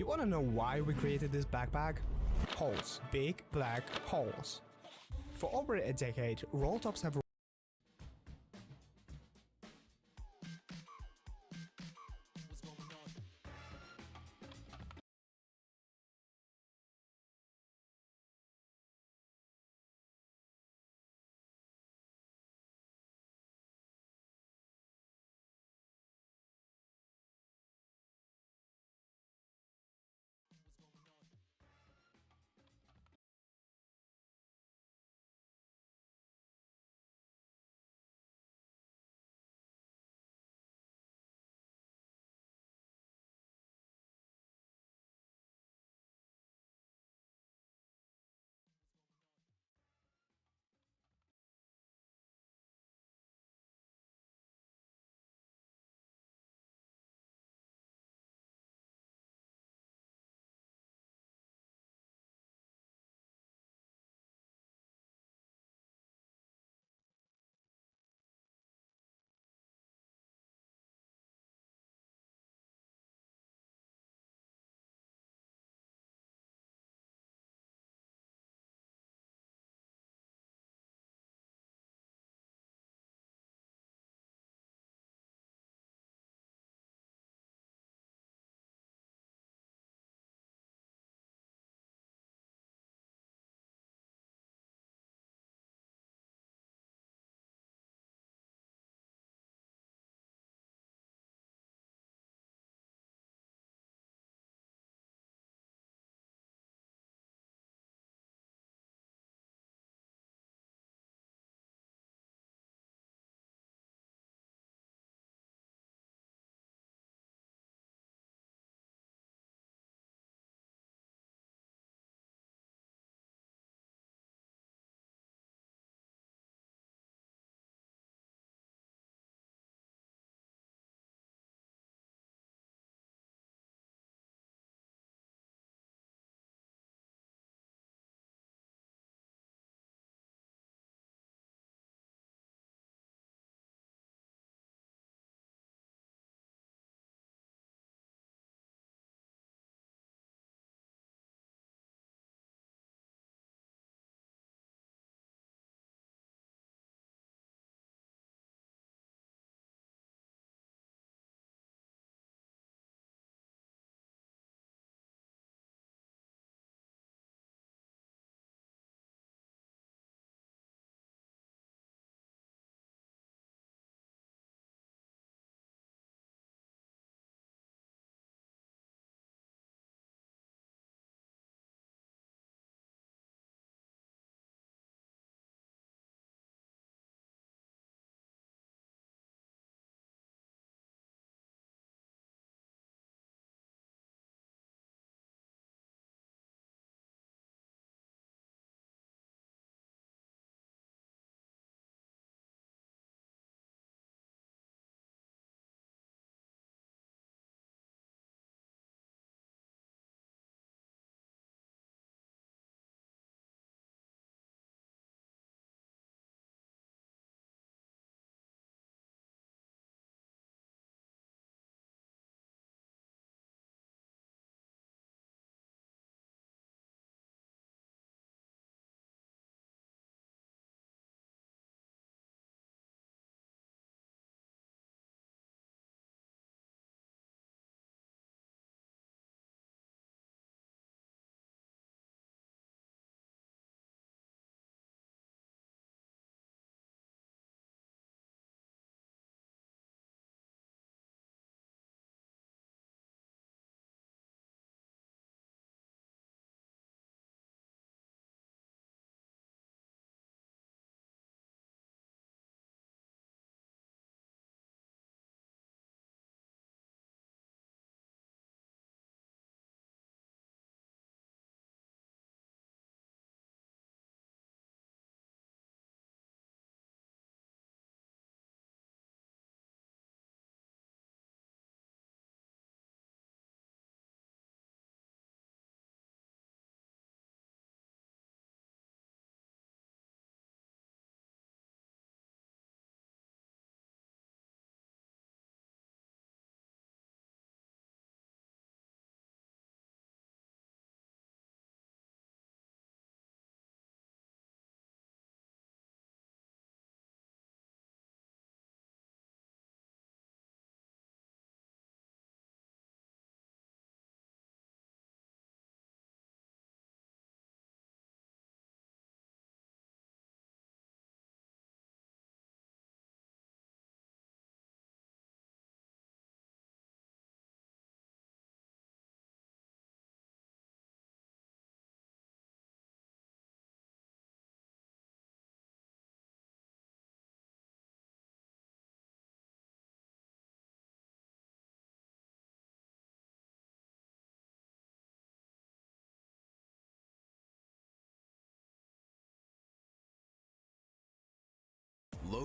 You wanna know why we created this backpack? Holes. Big black holes. For over a decade, roll tops have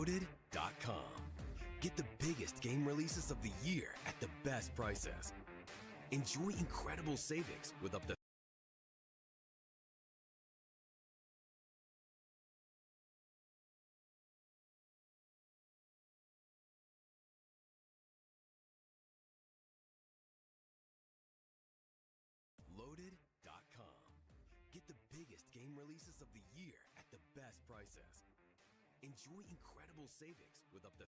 Loaded.com. Get the biggest game releases of the year at the best prices. Enjoy incredible savings with up to Loaded.com. Get the biggest game releases of the year at the best prices. Enjoy incredible savings with up to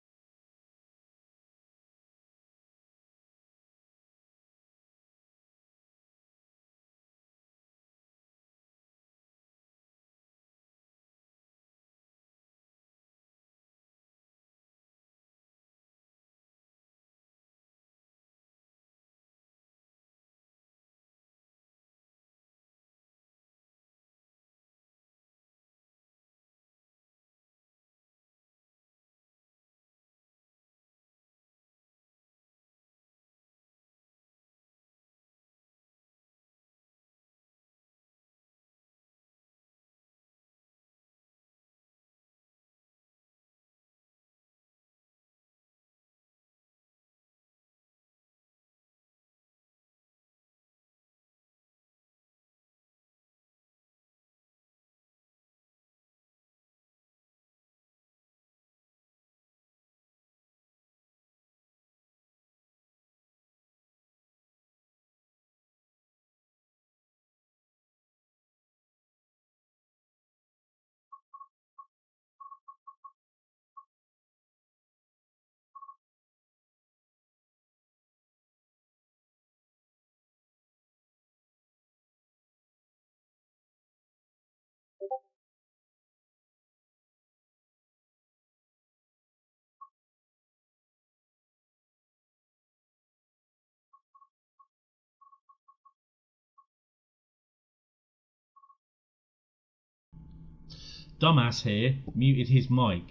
Dumbass here muted his mic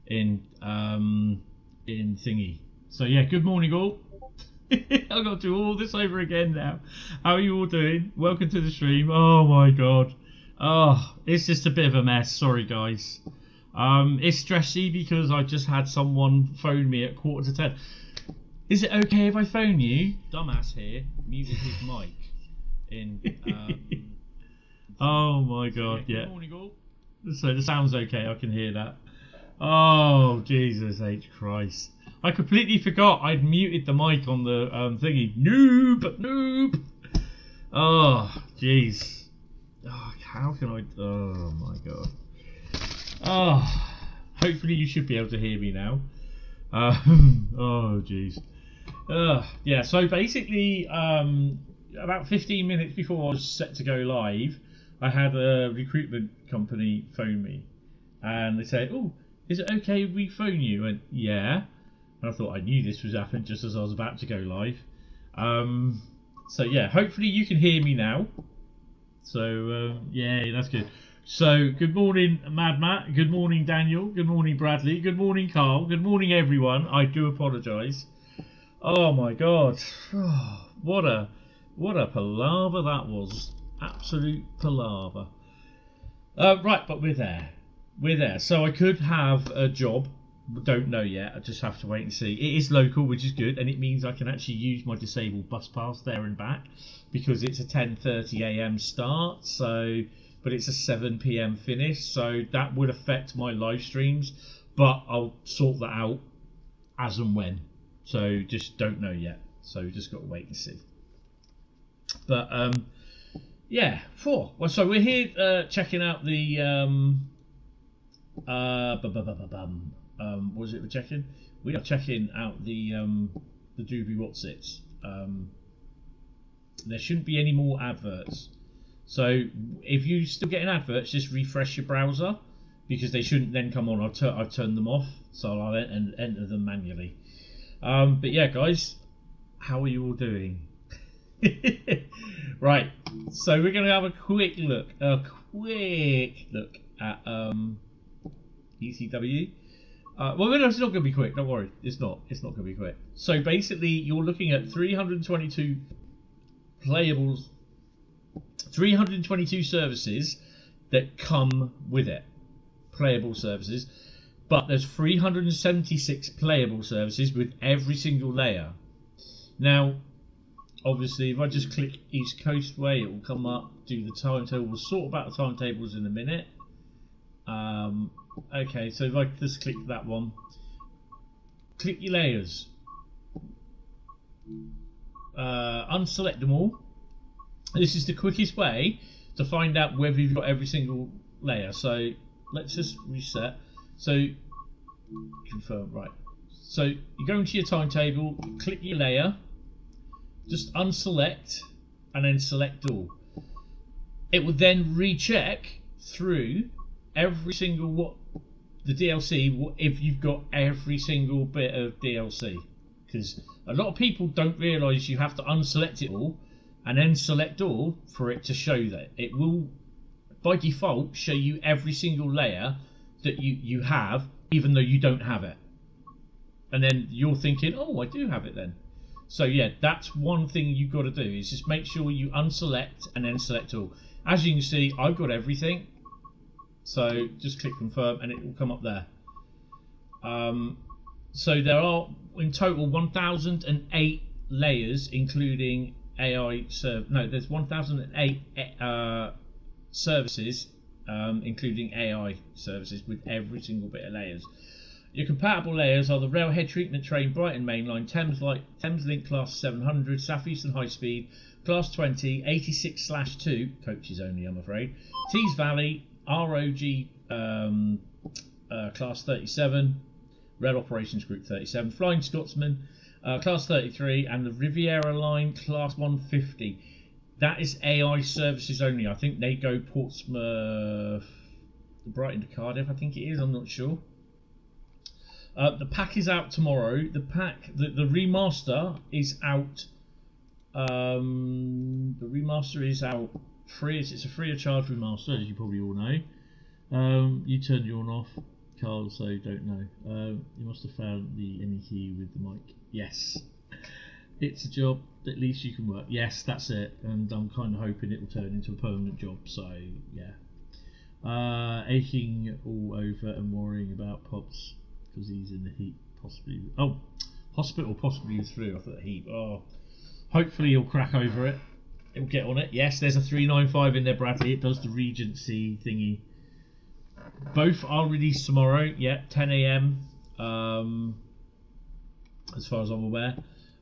in thingy. So yeah, good morning all. I've got to do all this over again now. How are you all doing? Welcome to the stream. Oh my god. Oh, it's just a bit of a mess. Sorry guys. It's stressy because I just had someone phone me at 9:45. Is it okay if I phone you? Dumbass here muted his mic in oh my god, yeah. Good morning all. So it sounds okay, I can hear that. Oh, Jesus H. Christ. I completely forgot I'd muted the mic on the thingy. Noob! Oh, jeez. Oh, how can I... Oh, my God. Oh, hopefully you should be able to hear me now. Oh, jeez. Yeah, so basically, about 15 minutes before I was set to go live, I had a recruitment company phone me, and they said, "Oh, is it okay if we phone you?" And yeah, and I thought I knew this was happening just as I was about to go live. So yeah, hopefully you can hear me now. So yeah, that's good. So good morning, Mad Matt. Good morning, Daniel. Good morning, Bradley. Good morning, Carl. Good morning, everyone. I do apologise. Oh my God, oh, what a palaver that was. Absolute palaver. Right, but we're there. So I could have a job. Don't know yet. I just have to wait and see. It is local, which is good, and it means I can actually use my disabled bus pass there and back because it's a 10:30 a.m. start. So, but it's a 7 p.m. finish. So that would affect my live streams, but I'll sort that out as and when. So just don't know yet. So just got to wait and see. But yeah, well, so we're here checking out the what was it we're checking? We are checking out the Doobie Whatsits. There shouldn't be any more adverts. So if you're still getting adverts, just refresh your browser because they shouldn't then come on. I've turned them off, so I'll enter them manually. But yeah, guys, how are you all doing? Right, so we're going to have a quick look at ECW. Well, no, it's not going to be quick. Don't worry, it's not going to be quick. So basically, you're looking at 322 playables, 322 services that come with it, playable services. but there's 376 playable services with every single layer. Now, obviously, if I just click East Coastway, it will come up, do the timetable. We'll sort about the timetables in a minute. Okay, so if I just click that one, click your layers, unselect them all. This is the quickest way to find out whether you've got every single layer. So let's just reset. So confirm, right. So you go into your timetable, click your layer, just unselect and then select all. It will then recheck through every single the DLC if you've got every single bit of DLC, because a lot of people don't realise you have to unselect it all and then select all for it to show that. It will by default show you every single layer that you have, even though you don't have it, and then you're thinking, oh, I do have it then. So yeah, that's one thing you've got to do, is just make sure you unselect and then select all. As you can see, I've got everything, so just click confirm and it will come up there. So there are in total 1008 layers, including AI there's 1008 services, including AI services with every single bit of layers. Your compatible layers are the Railhead Treatment Train, Brighton Mainline, Thames Link Class 700, South Eastern High Speed, Class 20, 86/2, coaches only I'm afraid, Tees Valley, ROG Class 37, Rail Operations Group 37, Flying Scotsman Class 33, and the Riviera Line Class 150. That is AI services only. I think they go Portsmouth, Brighton to Cardiff, I think it is, I'm not sure. The pack is out tomorrow. The remaster is out. The remaster is out free. It's a free of charge remaster, as you probably all know. You turned your one off, Carl, so don't know. You must have found the any key with the mic. Yes, it's a job. At least you can work. Yes, that's it. And I'm kind of hoping it will turn into a permanent job. So yeah. Aching all over and worrying about Pops because he's in the heat, possibly. Oh, hospital, possibly the flu. I thought heat. Oh, hopefully he'll crack over it. He'll get on it. Yes, there's a 395 in there, Bradley. It does the Regency thingy. Both are released tomorrow. Yeah, 10 AM. As far as I'm aware.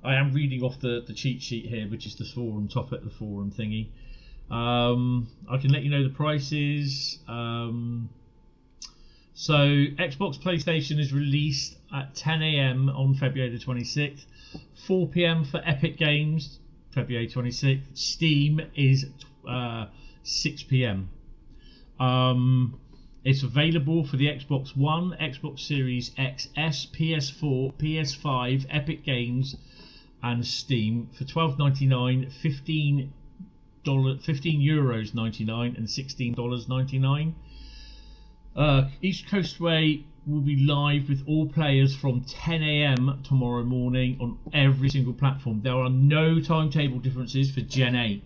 I am reading off the cheat sheet here, which is the forum topic, the forum thingy. I can let you know the prices. So Xbox PlayStation is released at 10 AM on February the 26th. 4 PM for Epic Games, February 26th. Steam is 6 PM. It's available for the Xbox One, Xbox Series XS, PS4, PS5, Epic Games, and Steam for $12.99, €15.99, and $16.99. East Coastway will be live with all players from 10 AM tomorrow morning on every single platform. There are no timetable differences for Gen 8.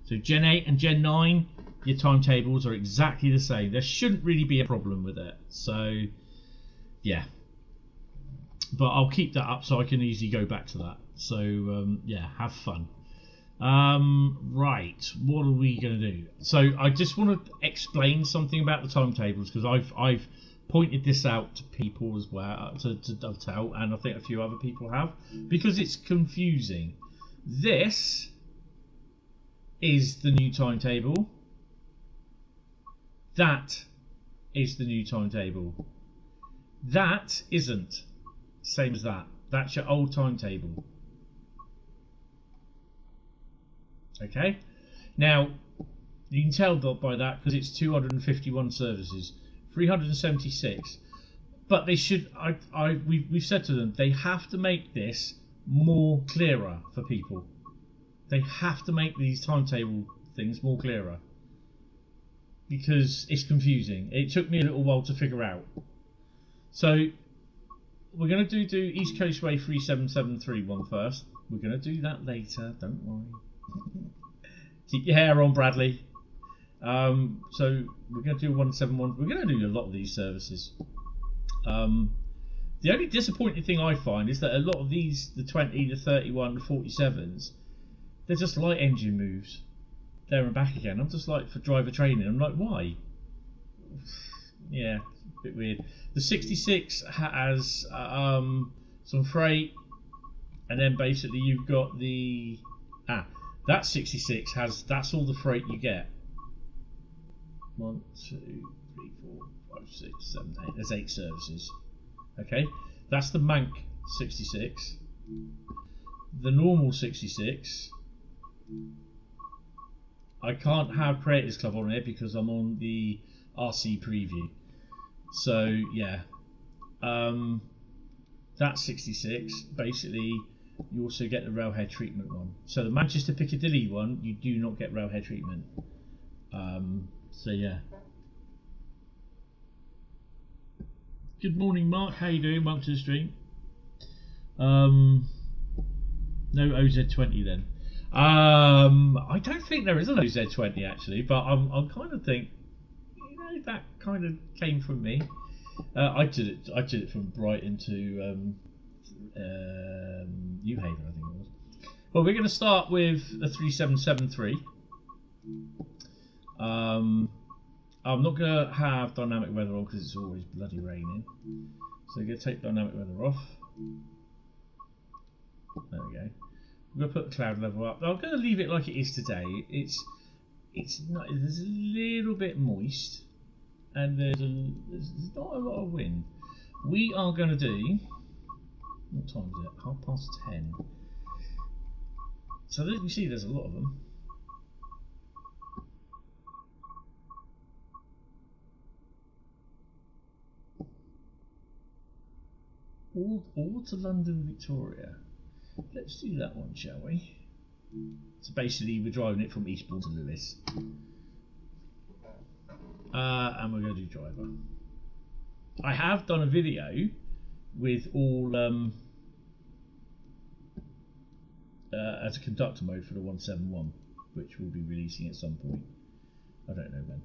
So Gen 8 and Gen 9, your timetables are exactly the same. There shouldn't really be a problem with it. So yeah, but I'll keep that up so I can easily go back to that. So yeah, have fun. Right, what are we going to do? So I just want to explain something about the timetables, because I've pointed this out to people as well, to Dovetail, and I think a few other people have, because it's confusing. This is the new timetable. That is the new timetable. That isn't. Same as that. That's your old timetable. Okay, now you can tell by that because it's 251 services, 376. But they should. We've said to them they have to make this more clearer for people. They have to make these timetable things more clearer because it's confusing. It took me a little while to figure out. So we're going to do East Coastway 3773 first. We're going to do that later. Don't worry. Keep your hair on, Bradley. So we're going to do 171. We're going to do a lot of these services. The only disappointing thing I find is that a lot of these, the 20, the 31, the 47s, they're just light engine moves. There and back again. I'm just like, for driver training, I'm like, why? Yeah, a bit weird. The 66 has some freight, and then basically you've got the... that 66 has, that's all the freight you get. 1, 2, 3, 4, 5, 6, 7, 8. There's 8 services. Okay, that's the Mank 66. The normal 66. I can't have Creators Club on it because I'm on the RC preview. So yeah, that's 66. Basically, you also get the railhead treatment one. So the Manchester Piccadilly one, you do not get railhead treatment. So yeah. Good morning, Mark. How you doing? Welcome to the stream. No OZ20 then. I don't think there is an OZ20 actually, but I'm kind of think, you know, that kind of came from me. I did it from Brighton to New Haven, I think it was. Well, we're going to start with a 3773. I'm not going to have dynamic weather on because it's always bloody raining. So we're going to take dynamic weather off. There we go. I'm going to put the cloud level up. I'm going to leave it like it is today. It's not. There's a little bit moist, and there's not a lot of wind. We are going to do. What time is it? 10:30. So you can see there's a lot of them. All to London, Victoria. Let's do that one, shall we? So basically, we're driving it from Eastbourne to Lewes. And we're going to do driver. I have done a video with all as a conductor mode for the 171, which we'll be releasing at some point. I don't know when.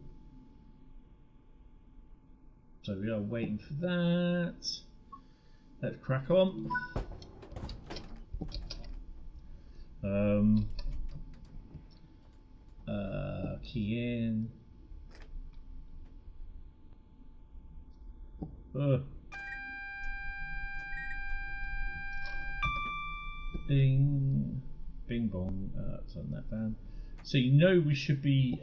So we are waiting for that. Let's crack on. Key in. Bing, bing bong. Turn that down. So you know we should be.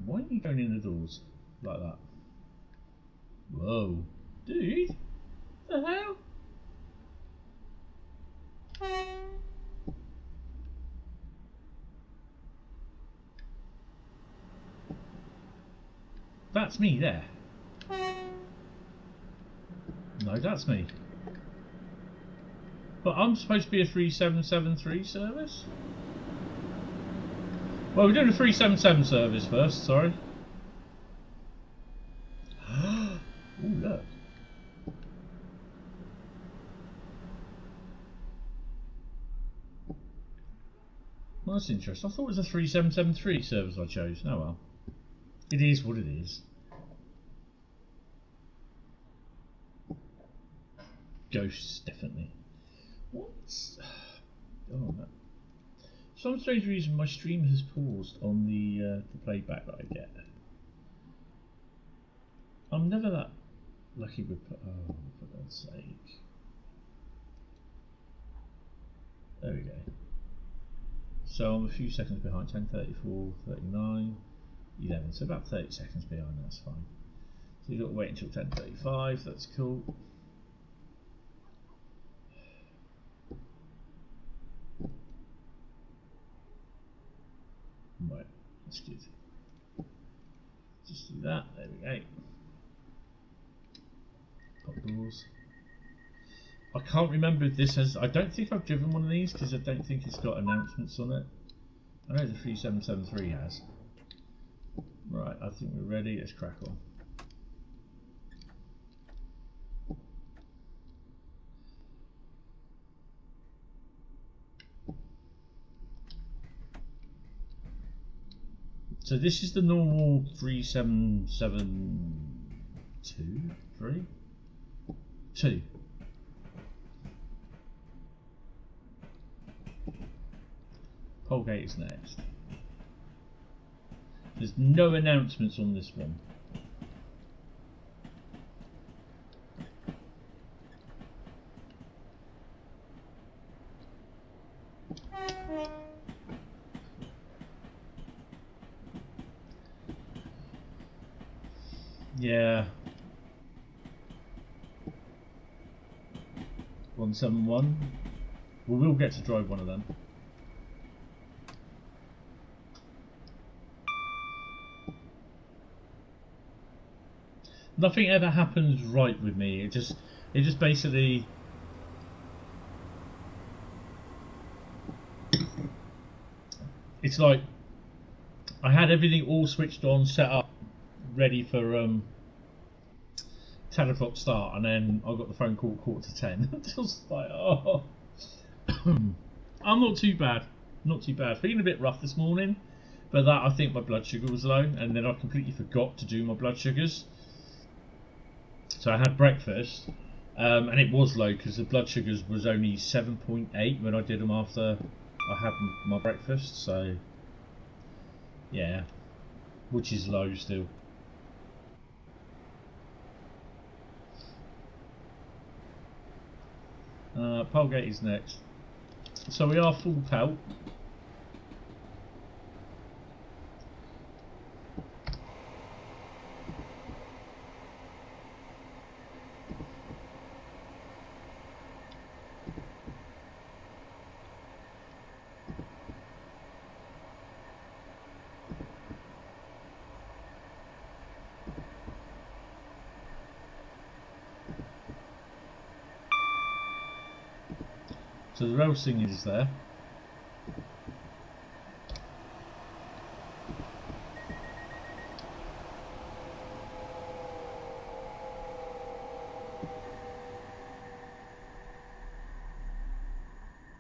Why are you going in the doors like that? Whoa, dude! The hell? That's me there. No, that's me. But I'm supposed to be a 3773 service? Well, we're doing a 377 service first, sorry. Oh, look. Well, that's interesting. I thought it was a 3773 service I chose. Oh well. It is what it is. Ghosts, definitely. What's... Oh, no. For some strange reason, my stream has paused on the playback that I get. I'm never that lucky with... Oh, for God's sake. There we go. So I'm a few seconds behind. 10, 34, 39, 11. So about 30 seconds behind, that's fine. So you've got to wait until 10:35, that's cool. Right, that's good. Just do that, there we go. Pop doors. I can't remember if this has... I don't think I've driven one of these because I don't think it's got announcements on it. I know the 3773 has. Right, I think we're ready, let's crack on. So this is the normal 3772, 3, 2. Polgate is next. There's no announcements on this one. Yeah. 171. We will get to drive one of them. Nothing ever happens right with me. It just basically. It's like I had everything all switched on, set up, ready for 10 o'clock start, and then I got the phone call at 9:45. I was like, oh. I'm not too bad. Not too bad. Feeling a bit rough this morning, but that I think my blood sugar was low, and then I completely forgot to do my blood sugars. So I had breakfast, and it was low because the blood sugars was only 7.8 when I did them after I had my breakfast. So yeah, which is low still. Polgate is next. So we are full pelt. So the rail thing is there.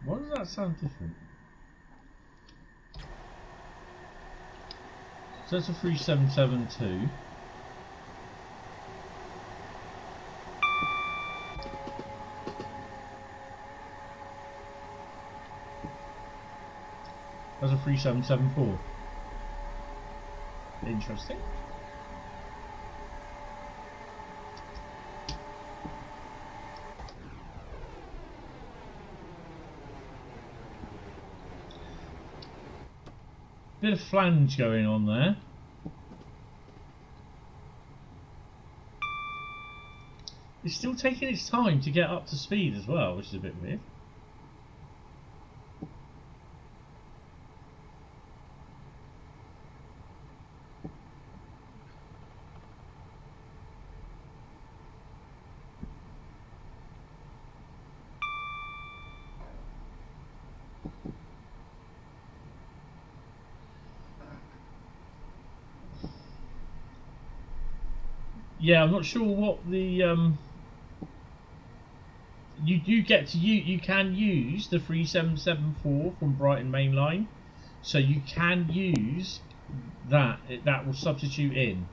Why does that sound different? So that's a 3772. That's a 3774. Interesting. Bit of flange going on there. It's still taking its time to get up to speed as well, which is a bit weird. Yeah, I'm not sure what the you do get to you can use the 3774 from Brighton Main Line, so you can use that. That will substitute in.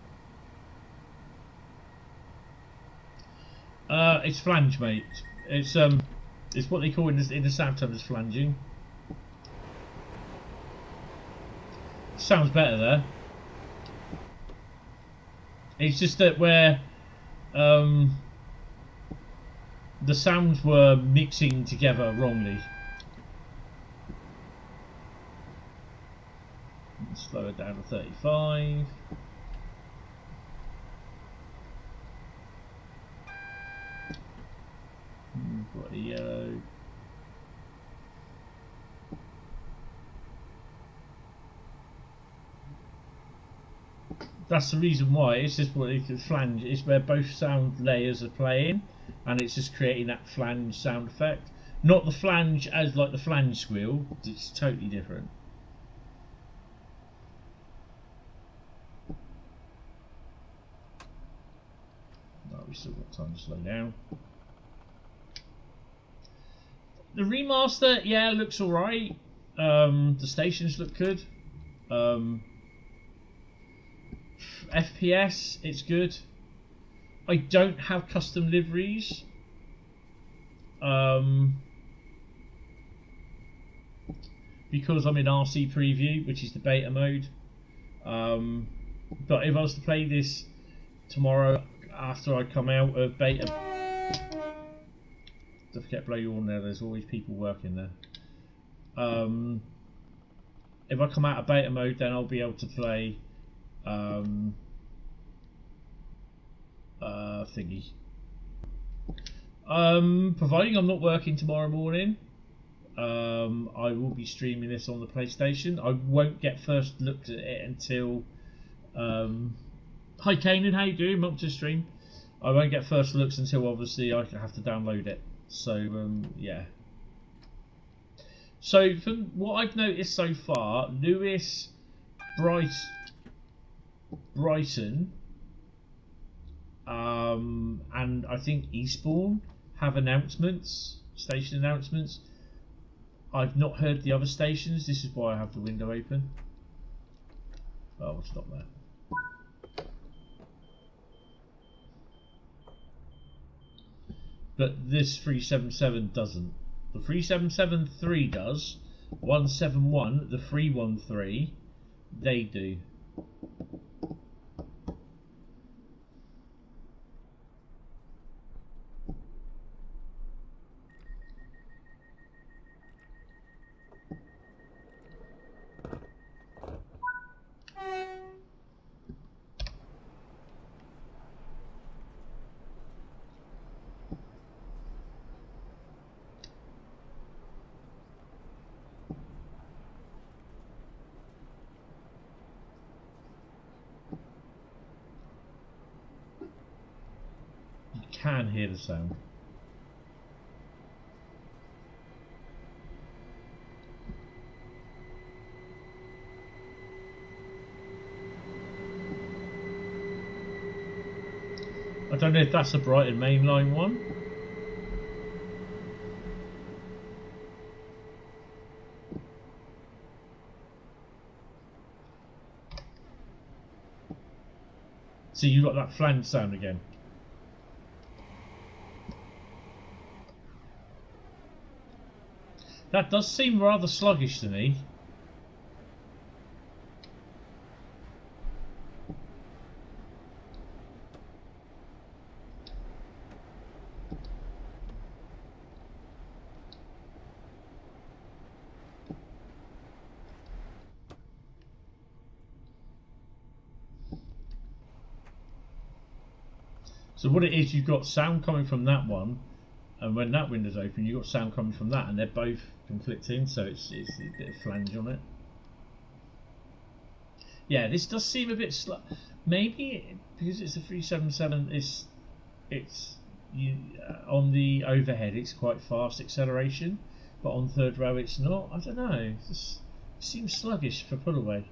It's flange, mate. It's what they call in the sound term as flanging. Sounds better there. It's just that where the sounds were mixing together wrongly. Slow it down to 35. Got a yellow. That's the reason why. It's just what it flange. It's where both sound layers are playing, and it's just creating that flange sound effect. Not the flange as like the flange squeal. It's totally different. No, we still got time to slow down. The remaster, yeah, looks alright. The stations look good. FPS, it's good. I don't have custom liveries. Because I'm in RC preview, which is the beta mode. But if I was to play this tomorrow after I come out of beta, don't forget blow your horn there. There's always people working there. If I come out of beta mode, then I'll be able to play thingy. Providing I'm not working tomorrow morning, I will be streaming this on the PlayStation. I won't get first looked at it until hi Kanan, how you doing? Welcome to the stream. I won't get first looks until obviously I have to download it. So yeah. So from what I've noticed so far, Lewis, Brighton, and I think Eastbourne have announcements, station announcements. I've not heard the other stations. This is why I have the window open. Oh, we'll stop there. But this 377 doesn't. The 3773 does. 171, the 313, they do. Can hear the sound. I don't know if that's a Brighton mainline one. So you got that flange sound again. That does seem rather sluggish to me. So what it is, you've got sound coming from that one, and when that window's open, you've got sound coming from that, and they're both conflicting, so it's a bit of flange on it. Yeah, this does seem a bit maybe because it's a 377. It's on the overhead, it's quite fast acceleration, but on third row, it's not. I don't know. It seems sluggish for pull away.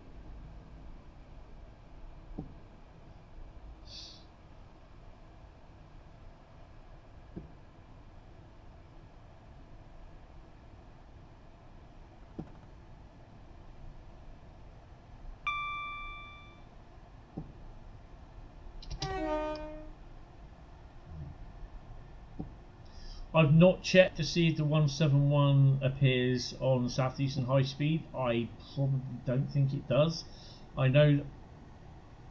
I've not checked to see if the 171 appears on Southeastern High Speed. I probably don't think it does. I know.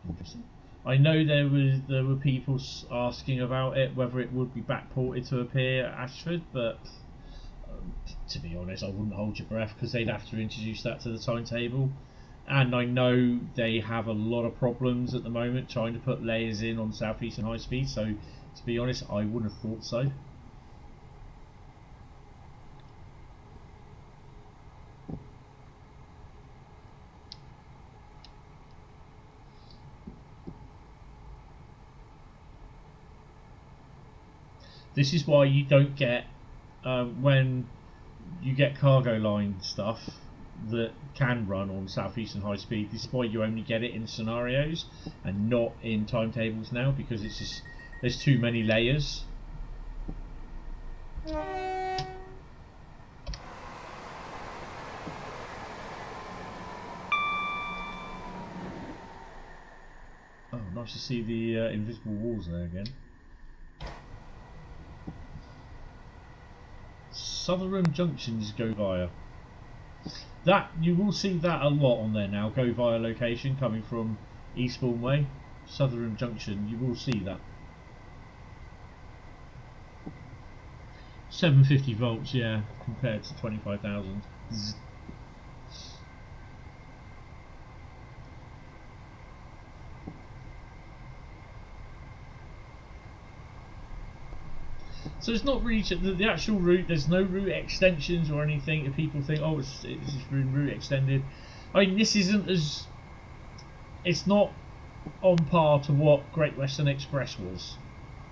Interesting. I know there were people asking about it, whether it would be backported to appear at Ashford, but to be honest, I wouldn't hold your breath because they'd have to introduce that to the timetable. And I know they have a lot of problems at the moment trying to put layers in on Southeastern High Speed. So to be honest, I wouldn't have thought so. This is why you don't get, when you get cargo line stuff that can run on Southeastern High Speed, this is why you only get it in scenarios and not in timetables now, because it's just, there's too many layers. Oh. Nice to see the invisible walls there again. Southern Junctions go via. That you will see that a lot on there now. Go via location coming from Eastbourne Way, Southern Junction. You will see that. 750 volts, yeah, compared to 25,000. So it's not really the actual route. There's no route extensions or anything. If people think, oh, it's been route extended. I mean, this isn't as. It's not on par to what Great Western Express was.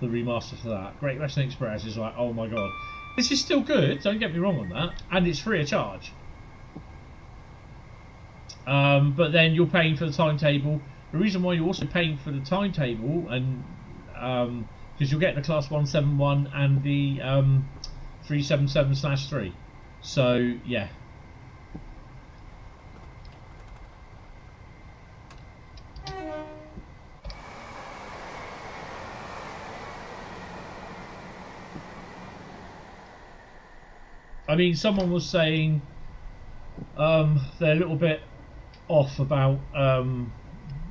The remaster for that. Great Western Express is like, oh my god, this is still good. Don't get me wrong on that, and it's free of charge. But then you're paying for the timetable. The reason why you're also paying for the timetable and because you'll get the Class 171 and the 377/3. So, yeah. I mean, someone was saying they're a little bit off about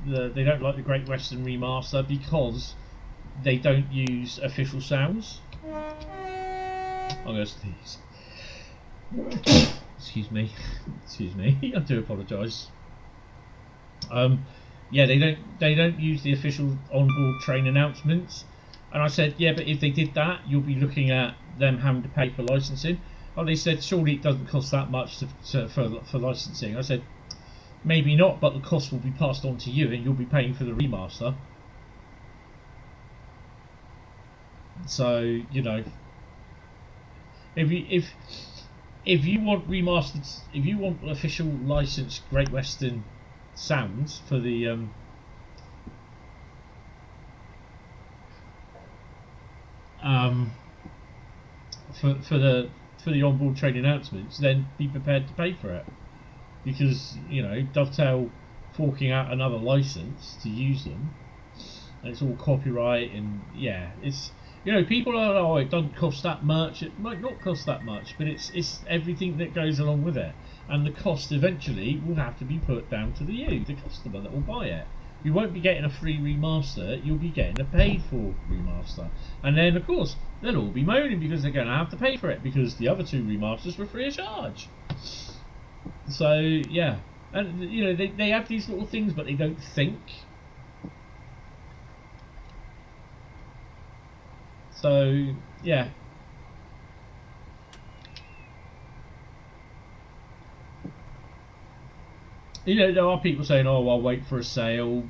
they don't like the Great Western Remaster because they don't use official sounds. I'm going to sneeze. Excuse me. Excuse me. I do apologise. Yeah, they don't use the official onboard train announcements. And I said, yeah, but if they did that, you'll be looking at them having to pay for licensing. Oh, they said surely it doesn't cost that much for licensing. I said maybe not, but the cost will be passed on to you, and you'll be paying for the remaster. So, you know, if you want remastered, if you want official licensed Great Western sounds for the for the onboard train announcements, then be prepared to pay for it, because you know Dovetail forking out another license to use them, and it's all copyright, and yeah, it's. You know, people are, oh, it doesn't cost that much. It might not cost that much, but it's everything that goes along with it. And the cost eventually will have to be put down to you, the customer that will buy it. You won't be getting a free remaster, you'll be getting a paid for remaster. And then, of course, they'll all be moaning because they're going to have to pay for it because the other two remasters were free of charge. So, yeah. And, you know, they have these little things, but they don't think. So, yeah. You know, there are people saying, oh, I'll wait for a sale.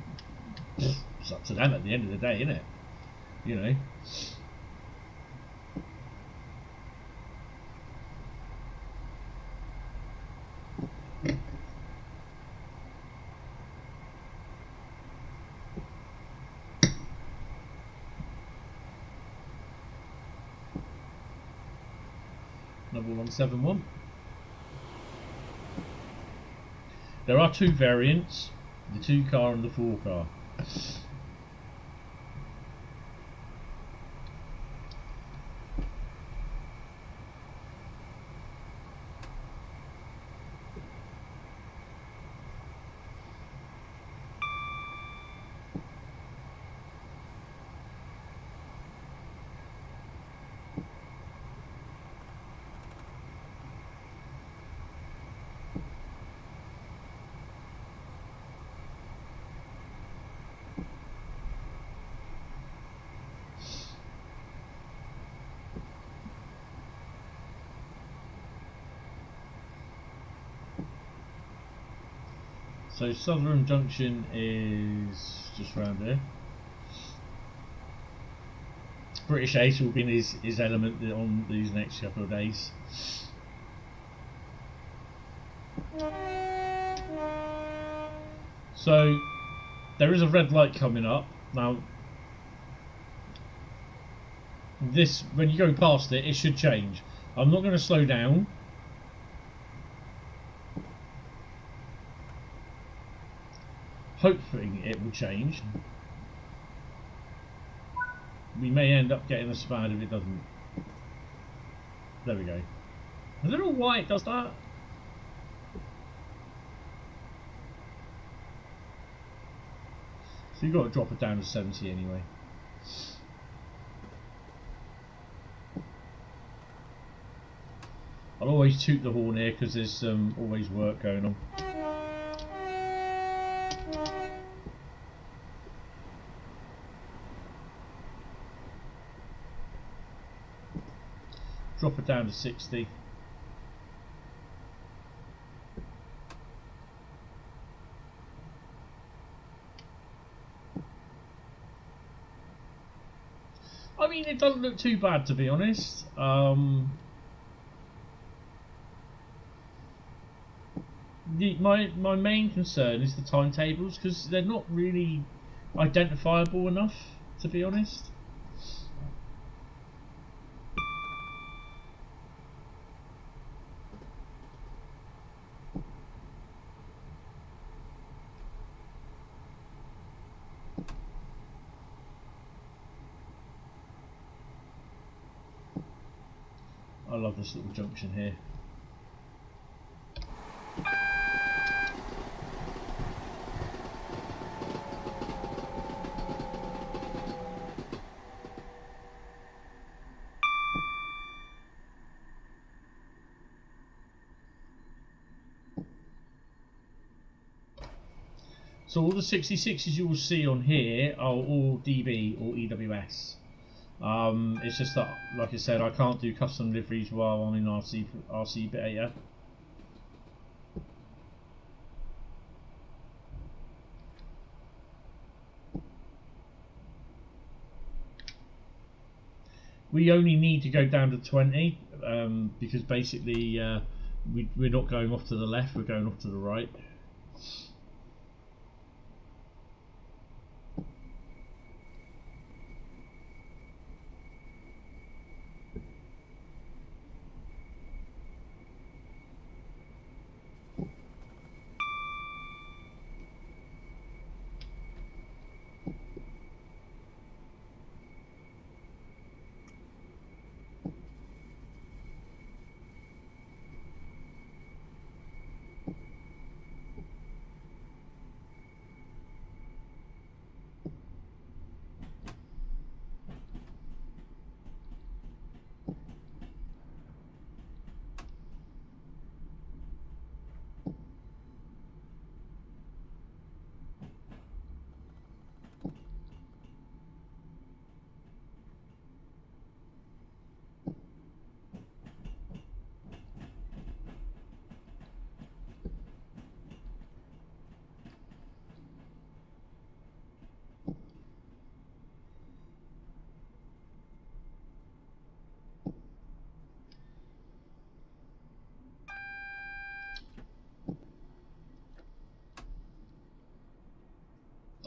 It's up to them at the end of the day, isn't it? You know. Number 171. There are two variants, the 2-car and the 4-car. So Southern Junction is just around here. British Ace will be in his element on these next couple of days. So there is a red light coming up. Now this, when you go past it, it should change. I'm not going to slow down. Hopefully it will change. We may end up getting a SPAD if it doesn't. There we go. I don't know why it does that. So you've got to drop it down to 70 anyway. I'll always toot the horn here because there's always work going on. Drop it down to 60. I mean, it doesn't look too bad, to be honest. My main concern is the timetables, because they're not really identifiable enough, to be honest. I love this little junction here. So all the 66s you will see on here are all DB or EWS. It's just that, like I said, I can't do custom liveries while I'm in RC beta. We only need to go down to 20 because basically we're not going off to the left, we're going off to the right.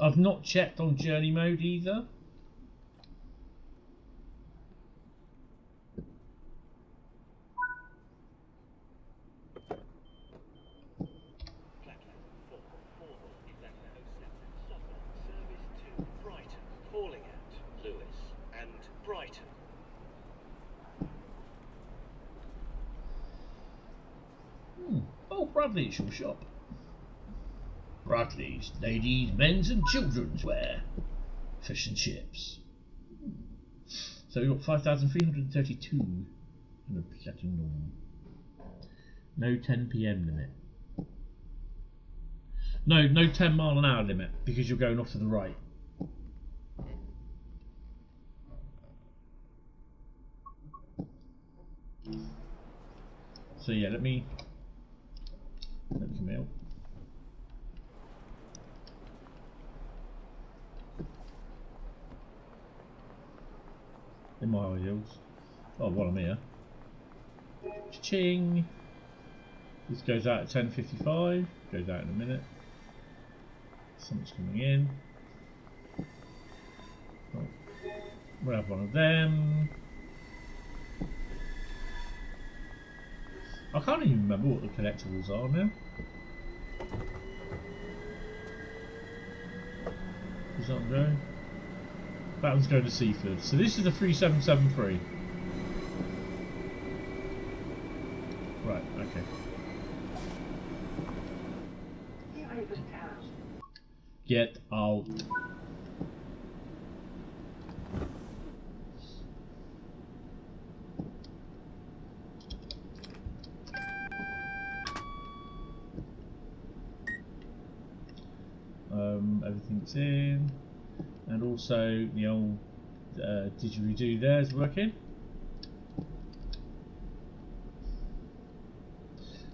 I've not checked on journey mode either. Oh, Bradley's your shop. Bradley's, ladies, men's and children's wear. Fish and chips. So we've got 5,332 and a platinum. No 10 PM limit. No 10 mile an hour limit because you're going off to the right. So yeah, let me come out. In my high heels. Oh, while I'm here. Cha-ching! This goes out at 10:55. Goes out in a minute. Something's coming in. Oh, we'll have one of them. I can't even remember what the collectibles are now. Is that going? That one's going to Seaford. So this is the 3773. Right, okay. Get out. Everything's in, and also the old didgeridoo there is working.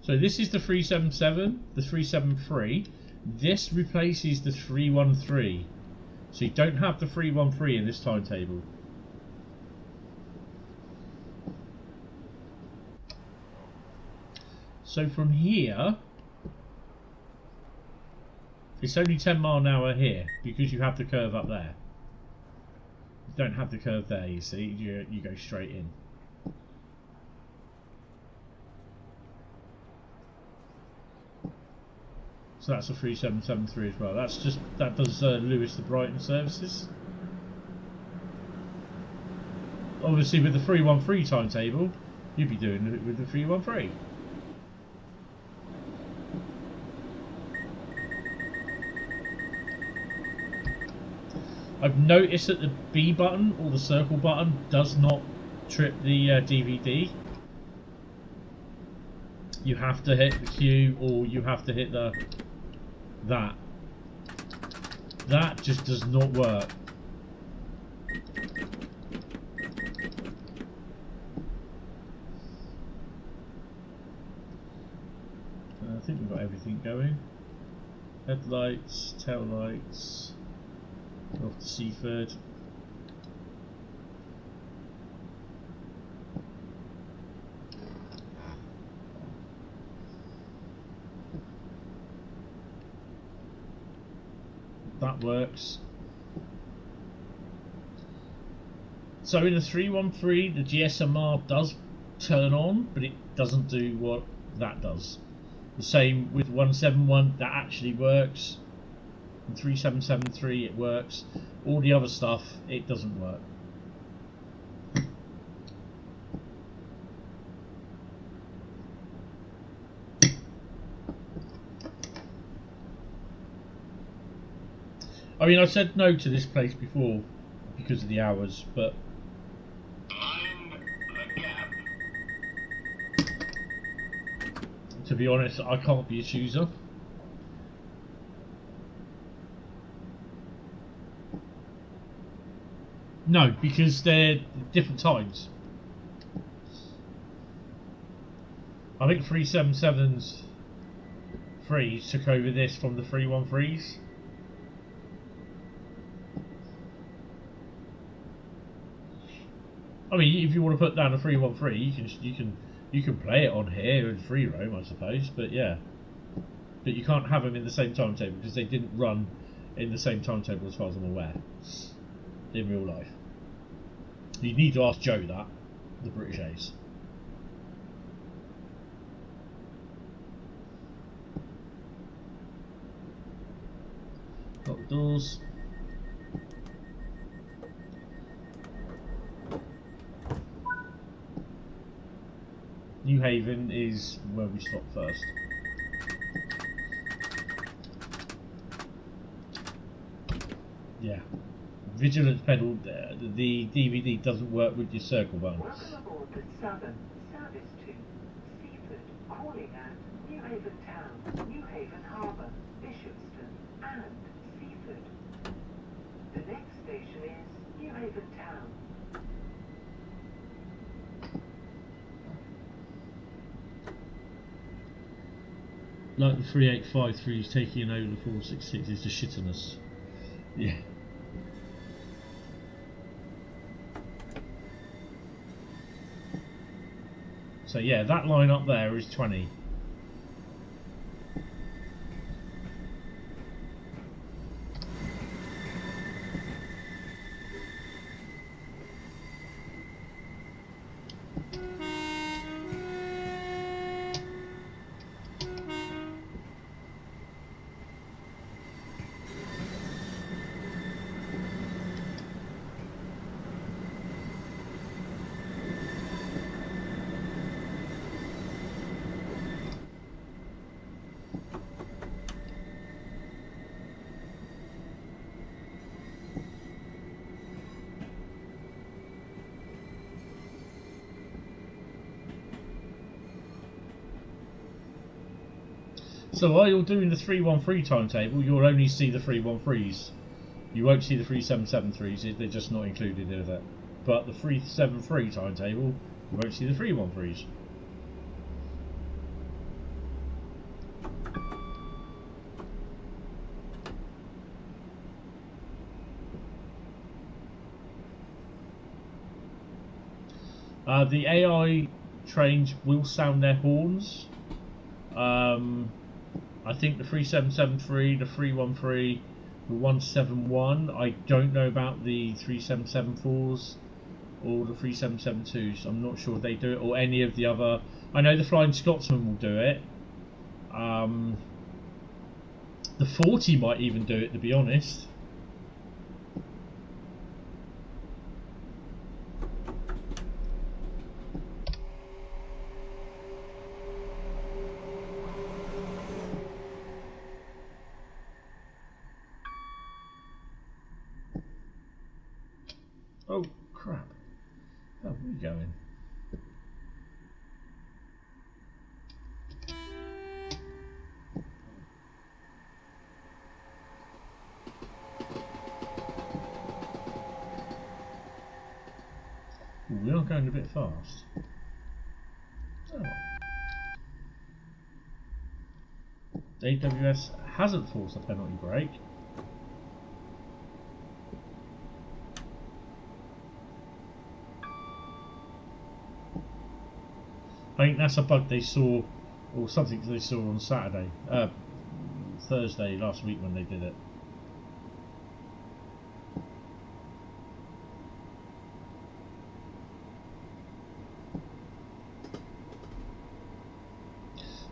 So this is the 377, the 373. This replaces the 313. So you don't have the 313 in this timetable. So from here, it's only 10 mile an hour here because you have the curve up there. You don't have the curve there, you see. You go straight in. So that's a 3773 as well. That does Lewis to Brighton services. Obviously, with the 313 timetable, you'd be doing it with the 313. I've noticed that the B button or the circle button does not trip the DVD. You have to hit the Q or you have to hit the that. That just does not work. I think we've got everything going. Headlights, tail lights. Off to Seaford. That works. So in the 313, the GSMR does turn on, but it doesn't do what that does. The same with 171, that actually works. 3773 it works. All the other stuff it doesn't work. I mean, I said no to this place before because of the hours, but to be honest, I can't be a chooser. No, because they're different times. I think 377's free took over this from the 313s. I mean, if you want to put down a 313, you can play it on here in free roam, I suppose. But yeah, but you can't have them in the same timetable because they didn't run in the same timetable as far as I'm aware in real life. You need to ask Joe that, the British Ace. Lock the doors. New Haven is where we stop first. Yeah. Vigilance pedal, the DVD doesn't work with your circle button. Welcome aboard the Southern Service to Seaford, calling at New Haven Town, New Haven Harbour, Bishopston and Seaford. The next station is New Haven Town. Like the 3853 is taking over the 466 is just shitting us. Yeah. So yeah, that line up there is 20. So while you're doing the 313 timetable, you'll only see the 313s. You won't see the 3773s, they're just not included in it. But the 373 timetable, you won't see the 313s. The AI trains will sound their horns. I think the 3773, the 313, the 171. I don't know about the 3774s or the 3772s. I'm not sure if they do it, or any of the other. I know the Flying Scotsman will do it. The 40 might even do it, to be honest. Oh crap. Where are we going? Ooh, we are going a bit fast. Oh. AWS hasn't forced a penalty break. I think that's a bug they saw, or something they saw on Saturday, Thursday last week when they did it.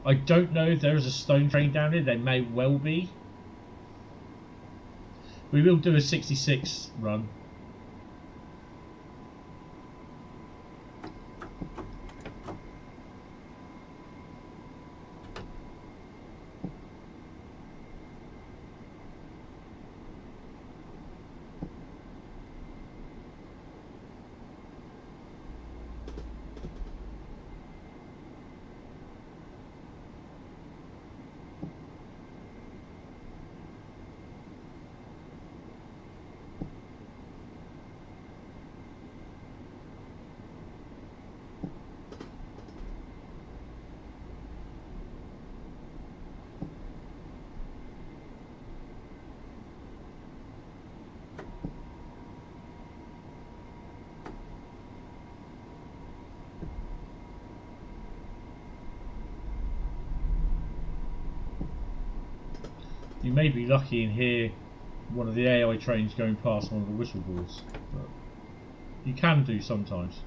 I don't know if there is a stone train down here. There may well be. We will do a 66 run. You may be lucky and hear one of the AI trains going past one of the whistle boards, but you can do sometimes.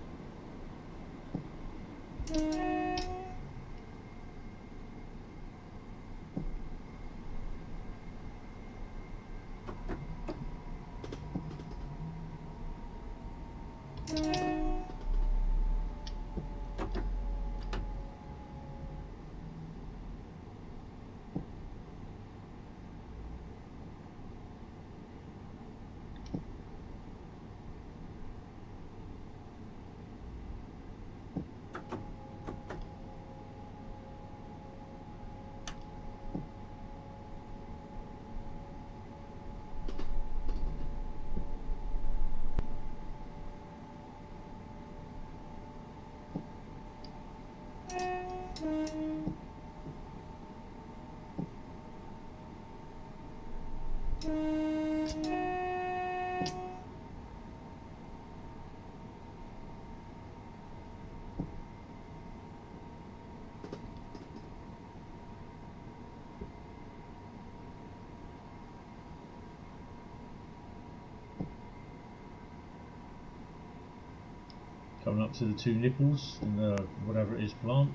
Coming up to the two nipples in the whatever it is plant.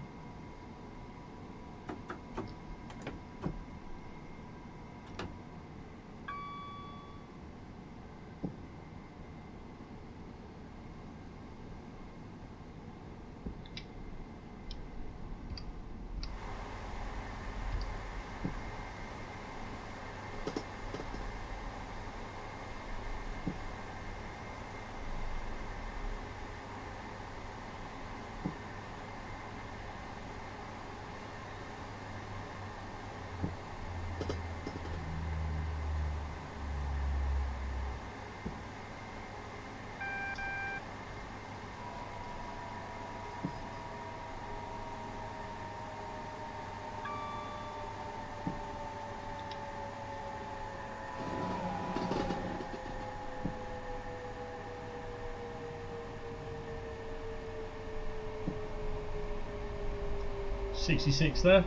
66 there.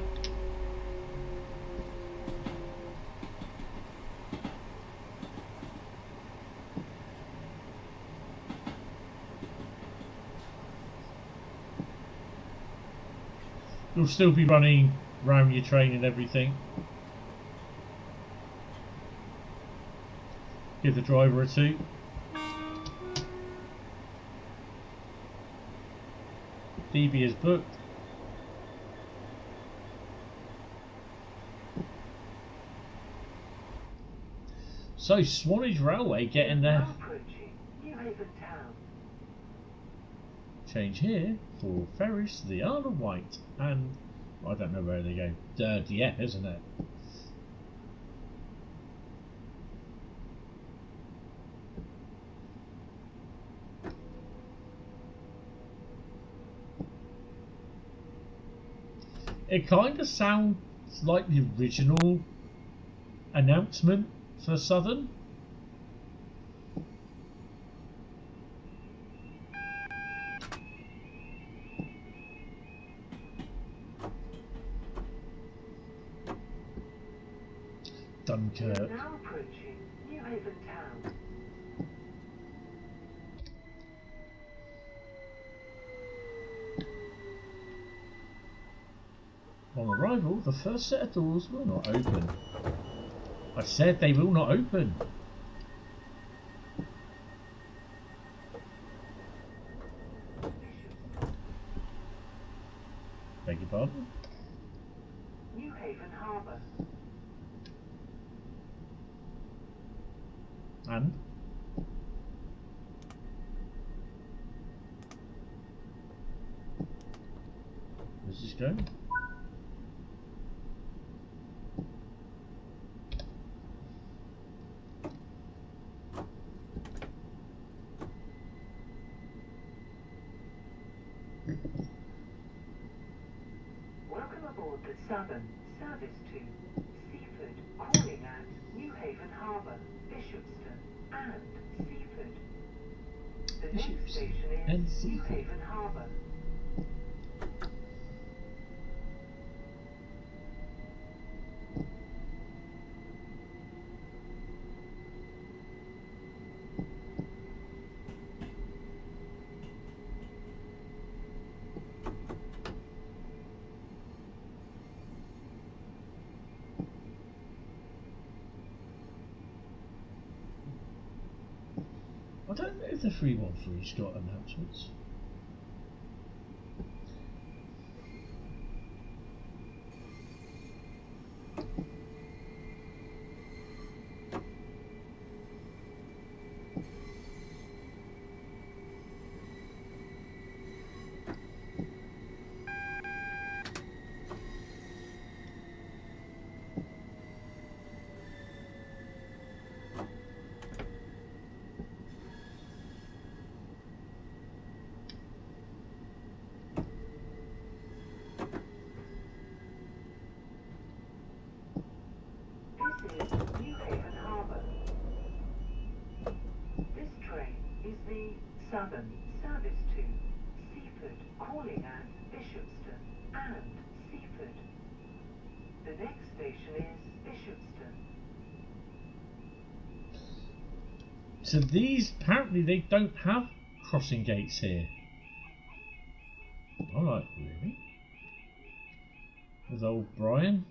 You'll still be running around your train and everything. Give the driver a toot. DB is booked. So Swanage Railway getting there. Change here for ferries to the Isle of Wight, and I don't know where they go. Yeah, isn't it? It kind of sounds like the original announcement for Southern. Dunkirk. Now approaching New Haven Town. On arrival, the first set of doors will not open. I said they will not open. Beg your pardon? New Haven Harbour. And? Where's this going? Welcome aboard the Southern Service to Seaford, calling at New Haven Harbour, Bishopston and Seaford. The next Bishopston station and is New Seaford. Haven Harbour. I don't know if the 313's got announcements. This is New Haven Harbour. This train is the Southern Service to Seaford, calling at Bishopston and Seaford. The next station is Bishopston. So these, apparently they don't have crossing gates here. Alright, really? There's old Brian.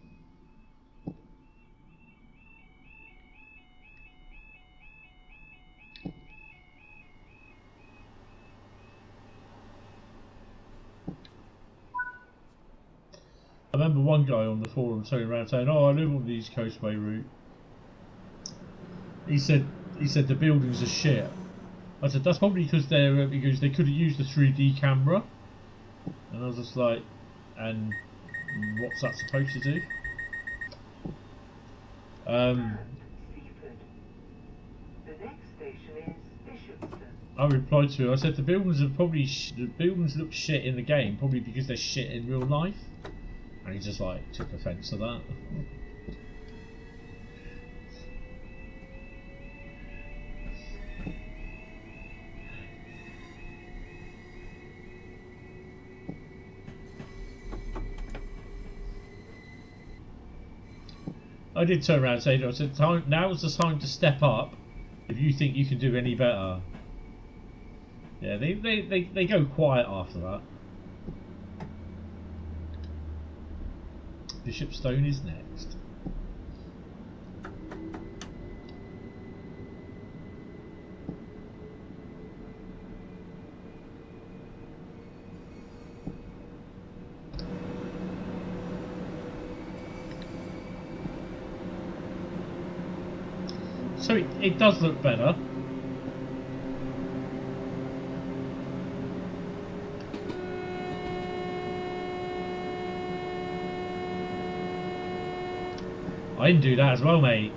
I remember one guy on the forum turning around saying, "Oh, I live on the East Coastway route." He said the buildings are shit. I said that's probably because they could have used the 3D camera. And I was just like, and what's that supposed to do? Seaford. The next station is Bishopston. I replied to him. I said the buildings are probably the buildings look shit in the game, probably because they're shit in real life. And he just like took offence to that. I did turn around and say, I said, now's the time to step up if you think you can do any better. Yeah, they go quiet after that. Bishopstone is next. So it does look better. I didn't do that as well, mate.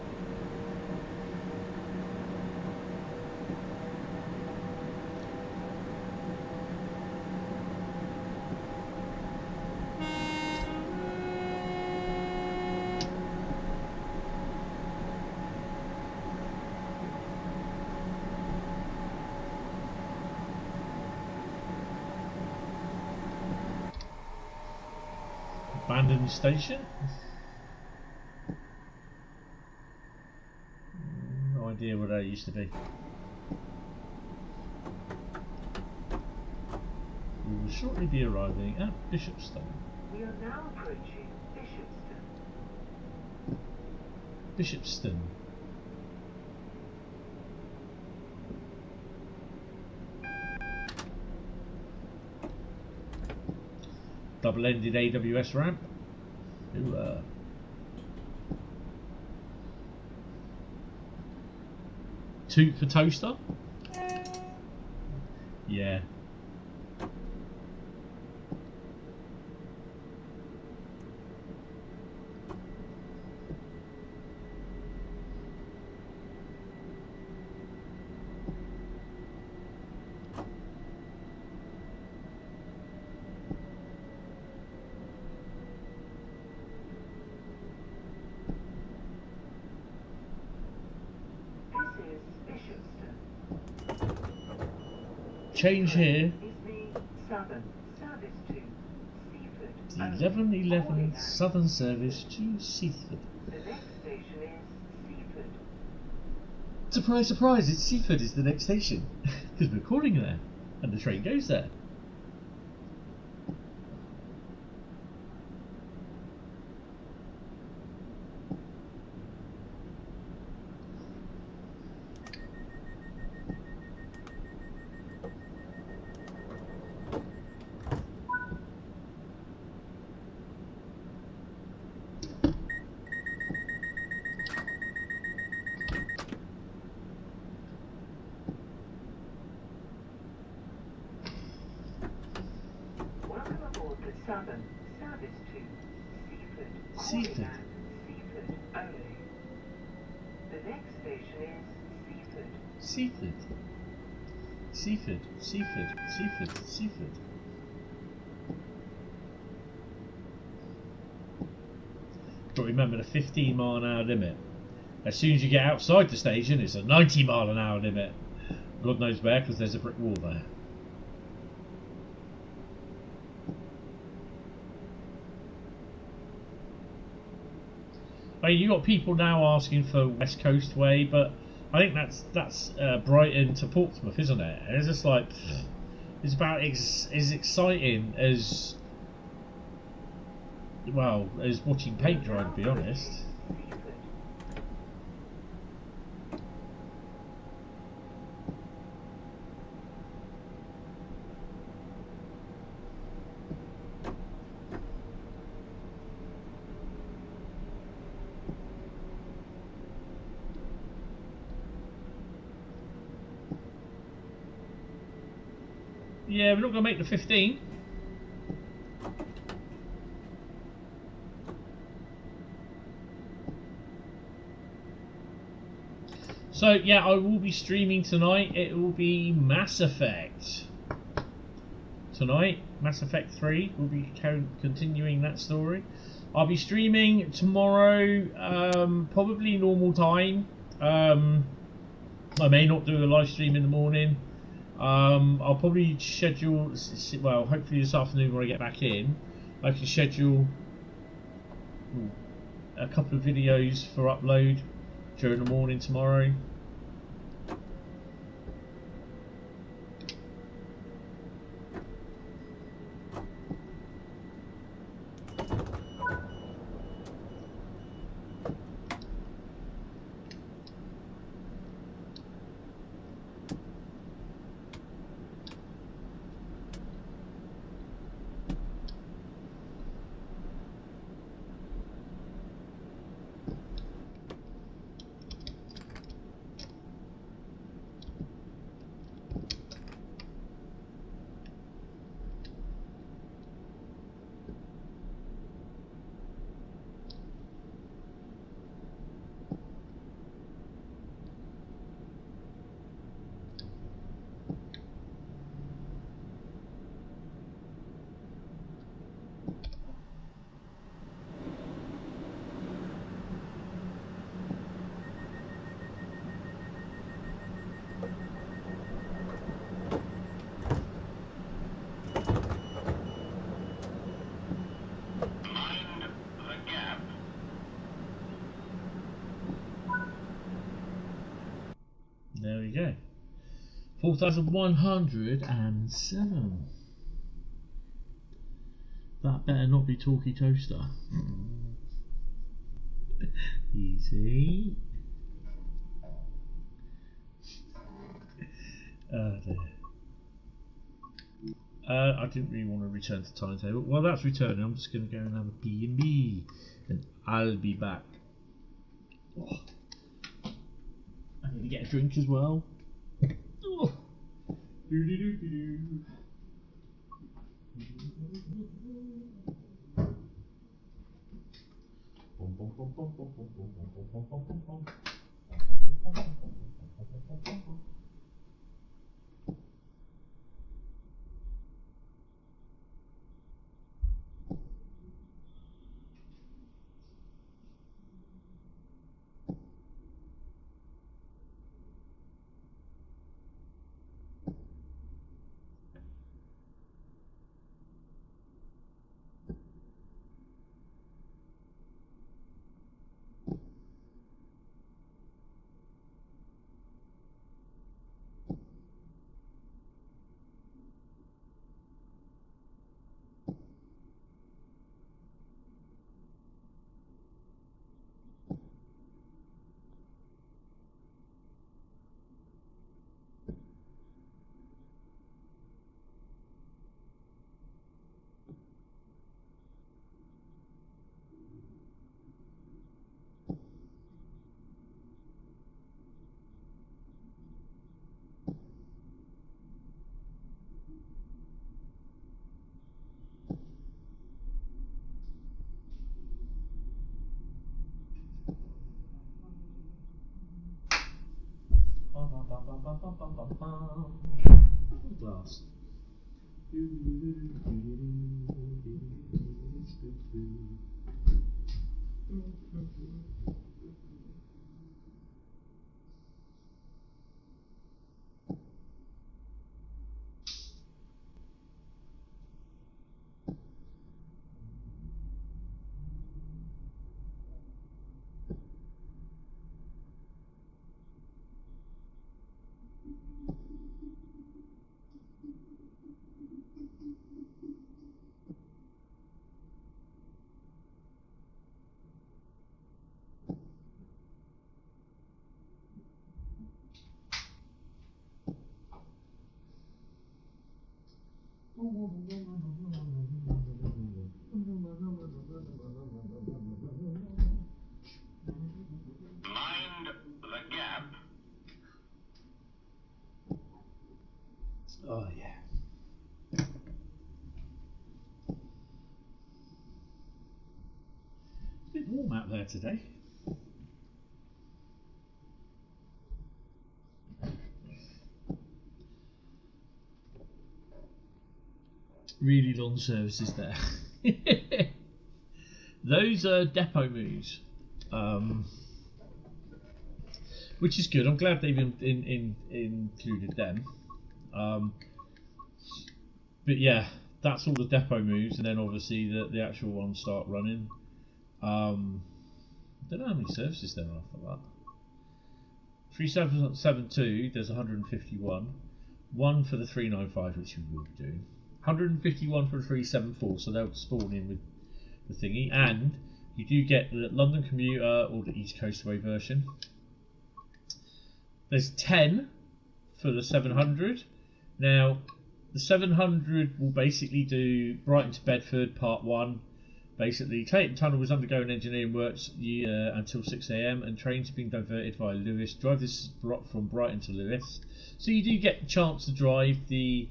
Abandoned station? No idea what that used to be. We will shortly be arriving at Bishopstone. We are now approaching Bishopstone. Bishopstone. Double-ended AWS ramp. Ooh, toot for toaster? Yeah. Change here. The 1111 Southern Service to Seaford. The next station is Seaford. Surprise, surprise, it's Seaford is the next station. Because we're calling there. And the train goes there. Southern Service to Seaford. Seaford only. The next station is Seaford. Seaford. Seaford, Seaford, Seaford, Seaford. But remember the 15-mile-an-hour limit. As soon as you get outside the station, it's a 90-mile-an-hour limit. God knows where, because there's a brick wall there. I mean, you got people now asking for West Coast Way, but I think that's Brighton to Portsmouth, isn't it? And it's just like it's about as exciting as well as watching paint dry, to be honest. Yeah, we're not going to make the 15. So yeah, I will be streaming tonight. It will be Mass Effect. Tonight, Mass Effect 3. We'll be continuing that story. I'll be streaming tomorrow, probably normal time. I may not do a live stream in the morning. I'll probably schedule, well, hopefully this afternoon when I get back in, I can schedule a couple of videos for upload during the morning tomorrow. There we go. 4,107. That better not be Talkie Toaster. Easy. Oh dear. I didn't really want to return to timetable. Well, that's returning. I'm just going to go and have a B&B, and I'll be back. Oh. I need to get a drink as well. Oh. Glass. Mind the gap. Oh yeah. It's a bit warm out there today. Really long services there. Those are depot moves, which is good. I'm glad they've included them. But yeah, that's all the depot moves, and then obviously the actual ones start running. Don't know how many services there are for that. 3772, there's 151. One for the 395, which we will be doing. 151 for the 374, so they'll spawn in with the thingy. And you do get the London commuter or the East Coastway version. There's 10 for the 700. Now, the 700 will basically do Brighton to Bedford, part 1. Basically, Clayton Tunnel was undergoing engineering works until 6 AM, and trains have been diverted via Lewes. Drive this from Brighton to Lewes. So you do get the chance to drive the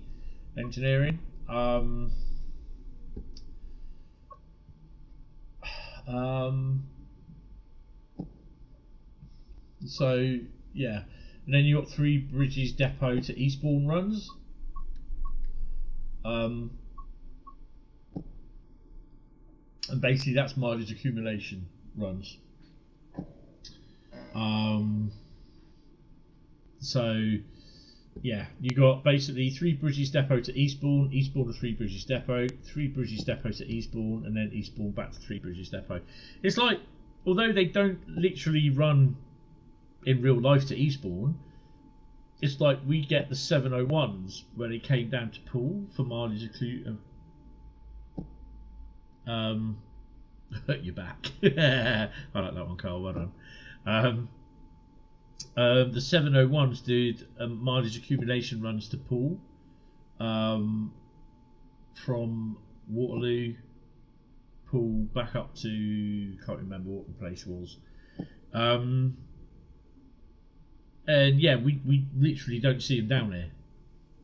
engineering. So, yeah. And then you got Three Bridges Depot to Eastbourne runs. And basically that's mileage accumulation runs. So yeah, you got basically Three Bridges Depot to Eastbourne, Eastbourne to Three Bridges Depot, Three Bridges Depot to Eastbourne, and then Eastbourne back to Three Bridges Depot. It's like, although they don't literally run in real life to Eastbourne, it's like we get the 701s where they came down to Poole for mileage accumulation. You're back. I like that one, Carl. Well done. The 701s did mileage accumulation runs to Poole from Waterloo, Poole back up to, can't remember what the place was. And yeah, we literally don't see them down there.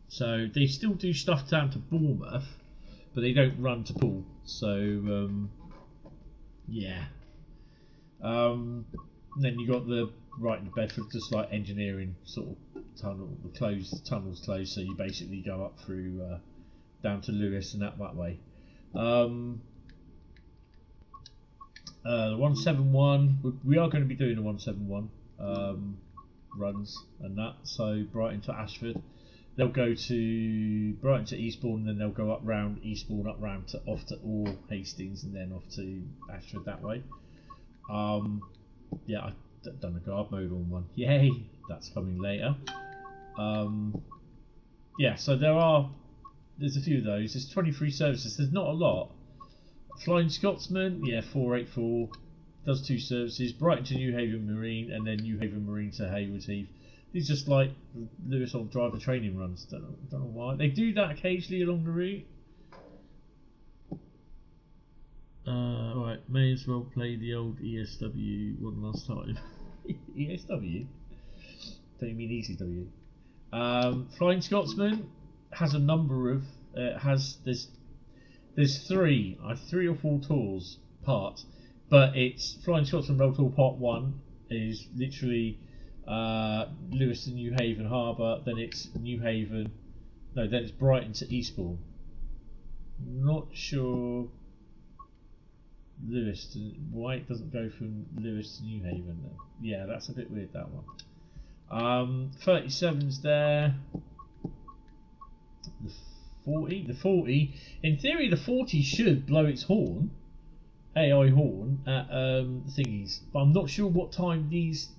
So they still do stuff down to Bournemouth, but they don't run to Poole. So yeah. Then you got the right in Bedford, just like engineering sort of tunnel. The tunnel's closed, so you basically go up through down to Lewes and that way. The 171, we are going to be doing the 171 runs and that. So Brighton to Ashford. They'll go to Brighton to Eastbourne, and then they'll go up round Eastbourne, up round to off to Orr, Hastings, and then off to Ashford that way. Yeah, I've done a guard mode on one. Yay! That's coming later. Yeah, so there's a few of those. There's 23 services. There's not a lot. Flying Scotsman, yeah, 484 does 2 services. Brighton to Newhaven Marine, and then Newhaven Marine to Haywards Heath. These just like Lewis on driver training runs. Don't know why they do that occasionally along the route. Alright, may as well play the old ESW one last time. ESW? Don't you mean ECW? Flying Scotsman has a number of there's 3 or 4 tours parts, but it's Flying Scotsman Roll Tour Part 1 is literally Lewes to Newhaven Harbour, then it's then it's Brighton to Eastbourne. Not sure why it doesn't go from Lewes to Newhaven then. Yeah, that's a bit weird, that one. 37's there. The 40, in theory the 40 should blow its horn, AI horn at thingies, but I'm not sure what time these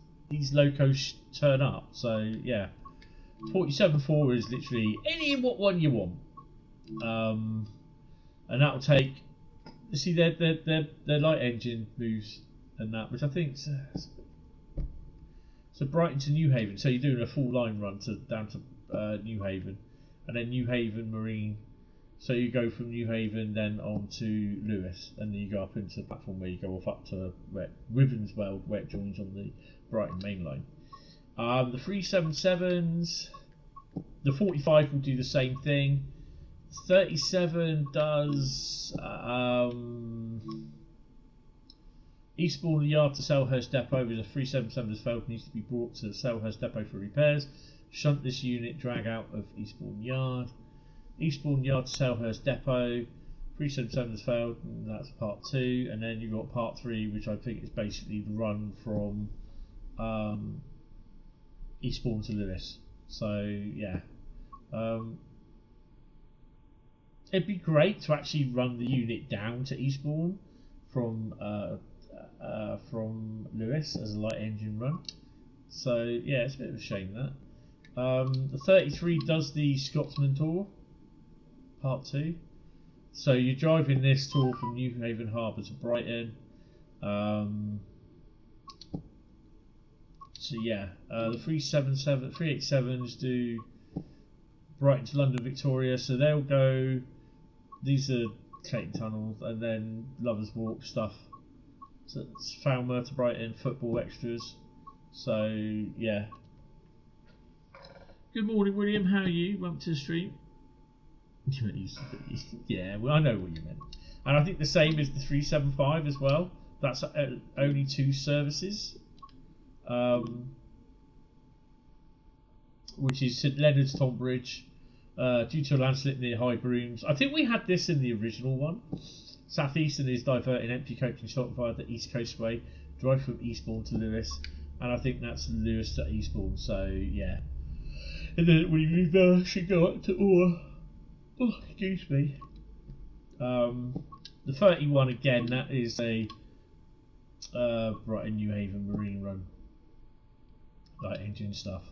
locos turn up. So yeah, 47.4 is literally any what one you want, and that'll take. You see, their light engine moves and that, which I think. So Brighton to Newhaven. So you're doing a full line run down to Newhaven, and then Newhaven Marine. So you go from Newhaven then on to Lewes, and then you go up into the platform where you go off up to Wivenswell, where it joins on the Brighton main line. The 377s, the 45 will do the same thing. 37 does Eastbourne Yard to Selhurst Depot. With a 377 has failed, needs to be brought to Selhurst Depot for repairs. Shunt this unit, drag out of Eastbourne Yard. Eastbourne Yard to Selhurst Depot. 377 has failed, and that's part 2. And then you've got part 3, which I think is basically the run from Eastbourne to Lewes. So yeah, it'd be great to actually run the unit down to Eastbourne from Lewis as a light engine run. So yeah, it's a bit of a shame that. The 33 does the Scotsman tour, part 2. So you're driving this tour from New Haven Harbour to Brighton. So yeah, the 387s do Brighton to London Victoria. So they'll go. These are Clayton Tunnel and then Lovers Walk stuff. So it's Falmer to Brighton, football extras. So yeah. Good morning, William. How are you? Welcome to the stream. Yeah, well, I know what you meant. And I think the same is the 375 as well. That's only 2 services. Which is St Leonard's Tonbridge, due to a landslip near High Brooms. I think we had this in the original one. South Eastern is diverting empty coaching stock via the East Coastway, drive from Eastbourne to Lewis, and I think that's Lewis to Eastbourne. So yeah, and then we should go up to Orr. Oh, excuse me. The 31 again. That is a Brighton New Haven Marine run, light engine stuff.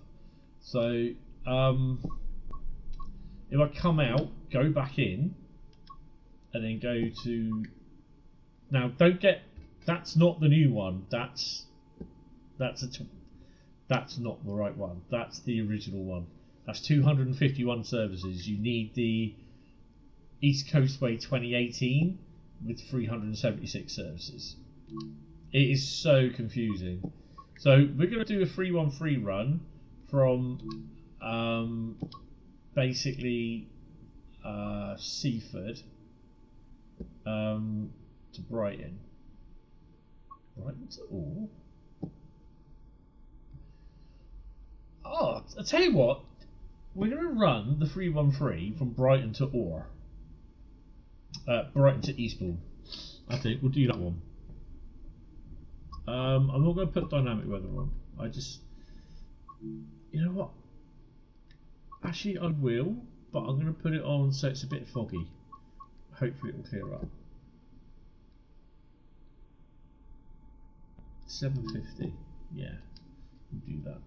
So if I come out, go back in, and then go to. Now, don't get. That's not the new one. That's not the right one. That's the original one. That's 251 services. You need the East Coastway 2018 with 376 services. It is so confusing. So we're going to do a 313 run from basically Seaford to Brighton. Brighton to Orr. Oh, I'll tell you what. We're going to run the 313 from Brighton to Orr. Brighton to Eastbourne. I think we'll do that one. I'm not going to put dynamic weather on. I just, you know what? Actually, I will, but I'm going to put it on so it's a bit foggy. Hopefully, it will clear up. 750. Yeah, we'll do that.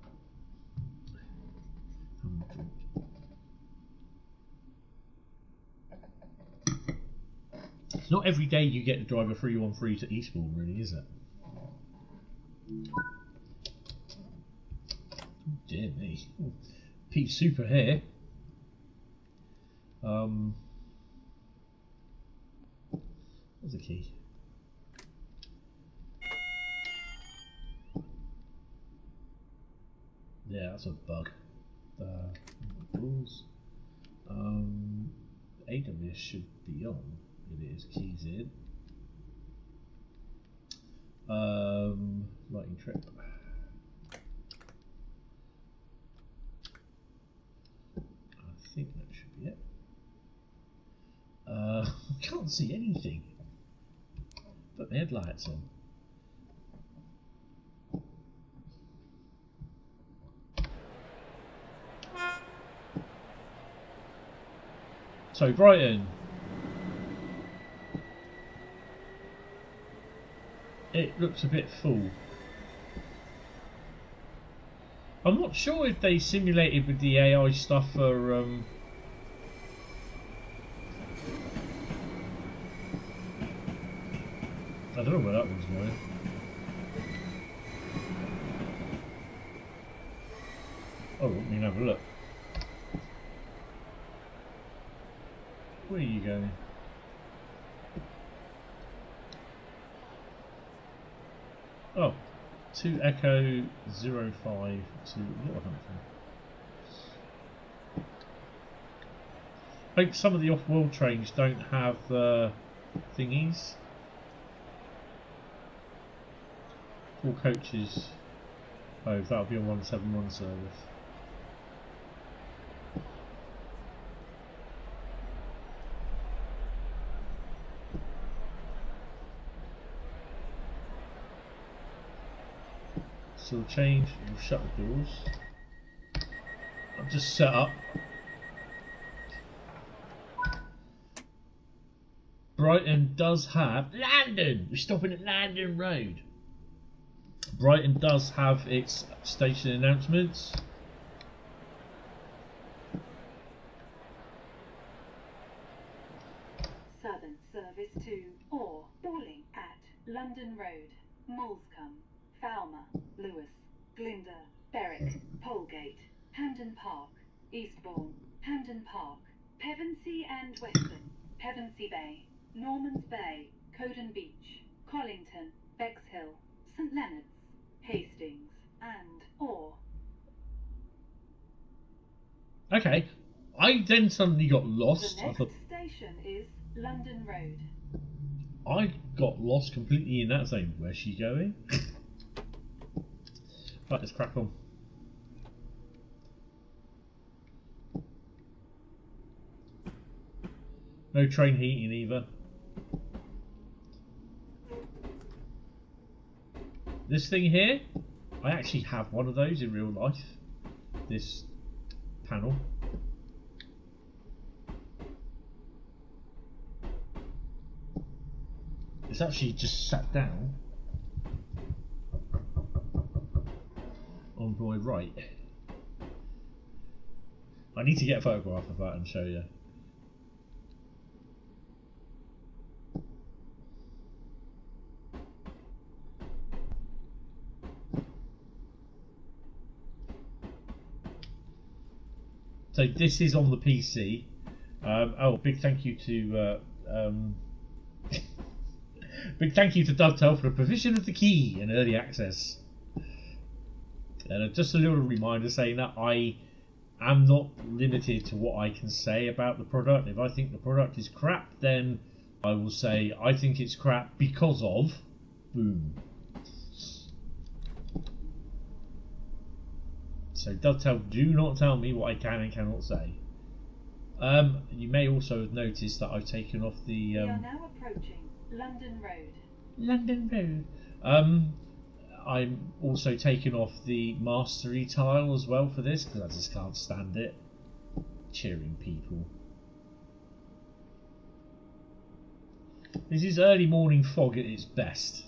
It's not every day you get to drive a 313 to Eastbourne, really, is it? Dear me. Pete Super here. Where's the key? Yeah, that's a bug. Rules. AWS should be on. It is. Keys in. Lighting trip. I think that should be it. I can't see anything. Put the headlights on. So Brighton. It looks a bit full. I'm not sure if they simulated with the AI stuff for I don't know where that one's going. Oh, let me have a look. Where are you going? Oh, 2 Echo 05 to Wolverhampton. I think some of the off-world trains don't have thingies. 4 coaches. Oh, that'll be a 171 service. So we'll change, we'll shut the doors. I've just set up. Brighton does have Landon. We're stopping at Landon Road. Brighton does have its station announcements. Southern Service to or Balling at London Road, Moulscombe, Falmer, Lewis, Glynder, Berwick, Polegate, Hampden Park, Eastbourne, Hampden Park, Pevensey and Weston, Pevensey Bay, Normans Bay, Coden Beach, Collington, Bexhill, St Leonards, Hastings, and or. Okay, I then suddenly got lost. The next station is London Road. I got lost completely in that zone. Where's she going? Right, let's crack on. No train heating either. This thing here, I actually have one of those in real life. This panel. It's actually just sat down on my right. I need to get a photograph of that and show you. So this is on the PC. Oh, big thank you to big thank you to Dovetail for the provision of the key and early access. And just a little reminder saying that I am not limited to what I can say about the product. If I think the product is crap, then I will say I think it's crap because of boom. So Dovetail, do not tell me what I can and cannot say. You may also have noticed that I've taken off the We are now approaching London Road. London Road. I'm also taking off the mastery tile as well for this because I just can't stand it. Cheering people. This is early morning fog at its best.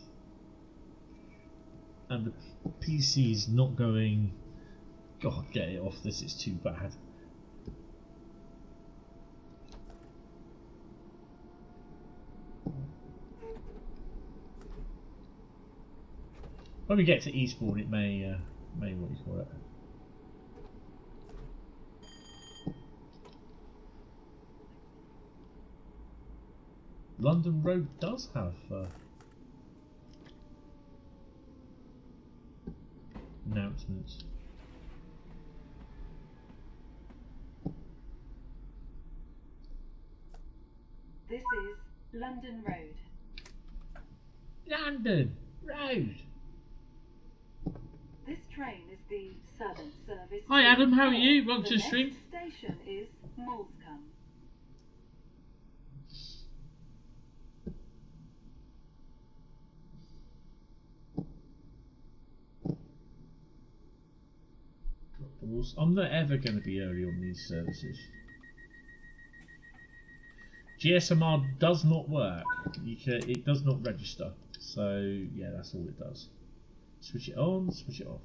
And the PC is not going... God, get it off, this is too bad. When we get to Eastbourne, it may what do you call it? London Road does have announcements. This is London Road. London Road. This train is the Southern Service. Hi Adam, how are you? The Welcome to the stream. next station is Moulscombe. I'm not ever going to be early on these services. GSMR does not work. It does not register. So yeah, that's all it does. Switch it on, switch it off.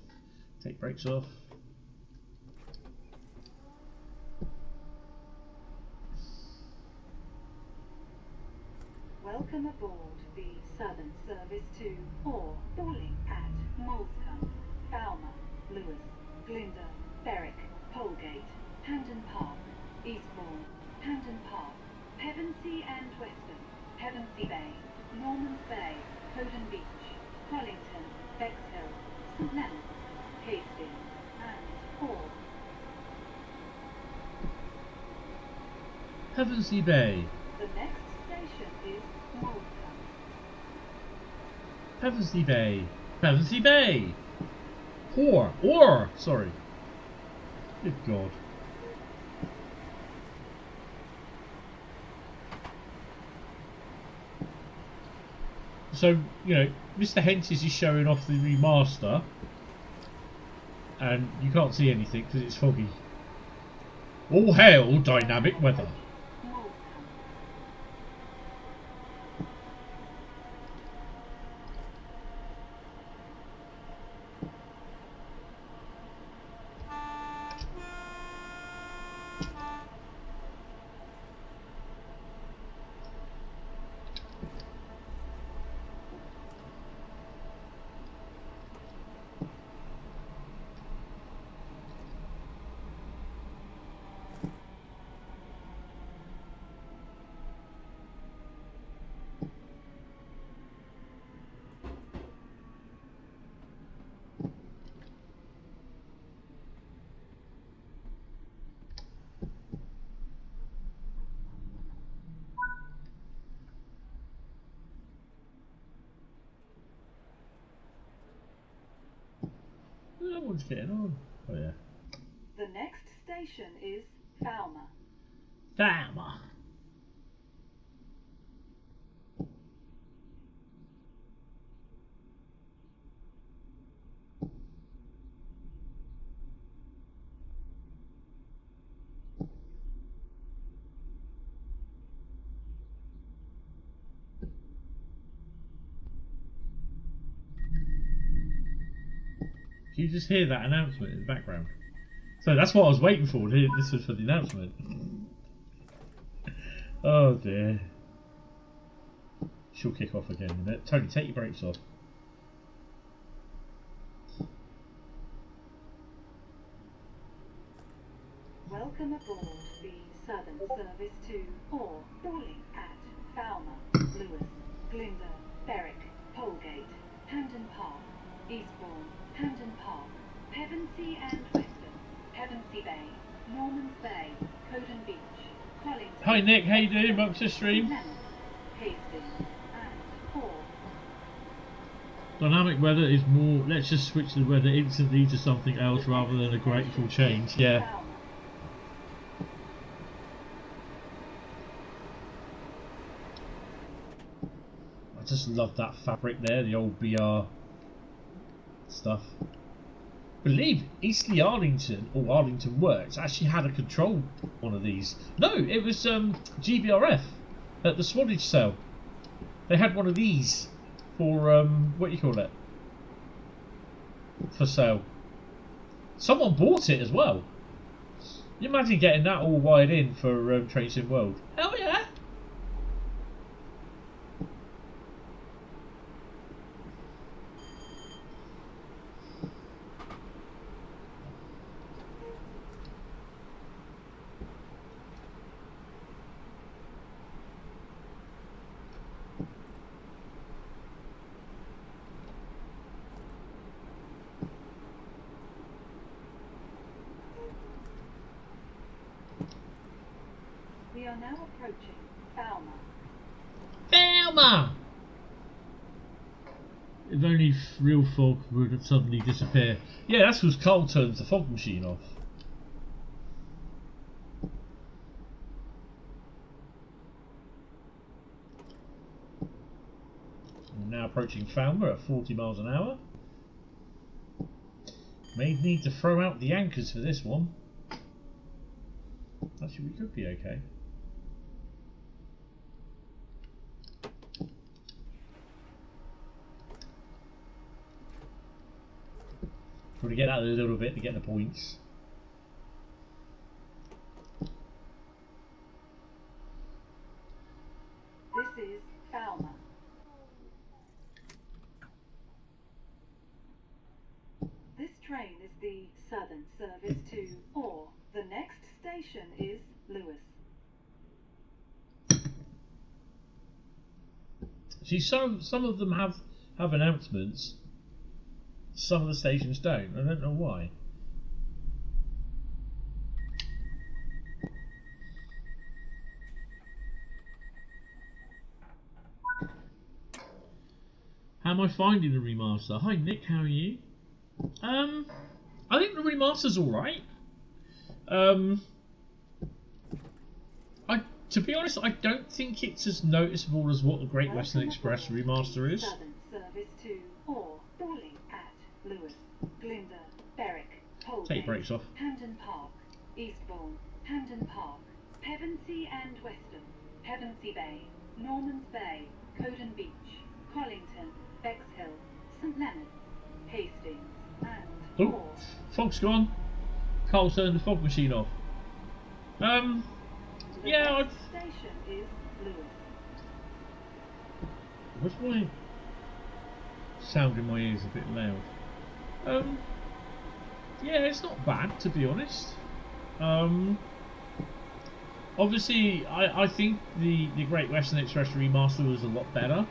Take brakes off. Welcome aboard the Southern Service to or Balling at Moulscombe, Falmer, Lewis, Glynder, Berwick, Polegate, Hampden Park, Eastbourne, Hampden Park, Pevensey and Weston, Pevensey Bay, Normans Bay, Coden Beach, Collington, Bexhill, St Leonards, Hastings, and or. Pevensey Bay. The next station is Moulscombe. Pevensey Bay. Pevensey Bay. Or. Sorry. Good God. So, you know, Mr. Hentis is showing off the remaster, and you can't see anything because it's foggy. All hail dynamic weather. one's getting on. Oh yeah. The next station is Falmer. Damn. Can you just hear that announcement in the background? So that's what I was waiting for. This was for the announcement. Oh dear. She'll kick off again in a minute. Tony, take your brakes off. Welcome aboard the Southern Service to or boarding at Falmer, Lewis, Glynder, Berwick, Polegate, Hampden Park, Eastbourne, Hampden Park, Pevensey and Weston, Pevensey Bay, Normans Bay, Coden Beach, Collington. Hi Nick, how you doing? Welcome to the stream. Hastings and Hall. Dynamic weather is more. Let's just switch the weather instantly to something else rather than a grateful change. Yeah. I just love that fabric there, the old BR stuff. I believe Eastleigh Arlington or Arlington Works actually had a control one of these. No, it was GBRF at the Swanage sale. They had one of these for what do you call it? For sale. Someone bought it as well. You imagine getting that all wired in for Train Sim World? Hell yeah! We are now approaching Falmer. Falmer! If only real fog would suddenly disappear. Yeah, that's because Carl turns the fog machine off. We're now approaching Falmer at 40 miles an hour. May need to throw out the anchors for this one. Actually, we could be okay. Probably get out a little bit to get the points. This is Falmer. This train is the Southern Service to or the next station is Lewis. See, some of them have announcements. Some of the stations don't. I don't know why. How am I finding the remaster? Hi Nick, how are you? I think the remaster's alright. To be honest, I don't think it's as noticeable as what the Great Western Express remaster is. Southern Service to or boarding at Lewis, Glynder, Berwick, Polegate, Take your brakes off. Hampden Park, Eastbourne, Hampden Park, Pevensey and Weston, Pevensey Bay, Normans Bay, Coden Beach, Collington, Bexhill, St Leonard's, Hastings and Oh, Hall. fog's gone. Carl turned the fog machine off. The Yeah, next station is Lewis. what's my sound in my ears a bit loud? Yeah, it's not bad to be honest. Obviously, I think the Great Western Express remaster was a lot better.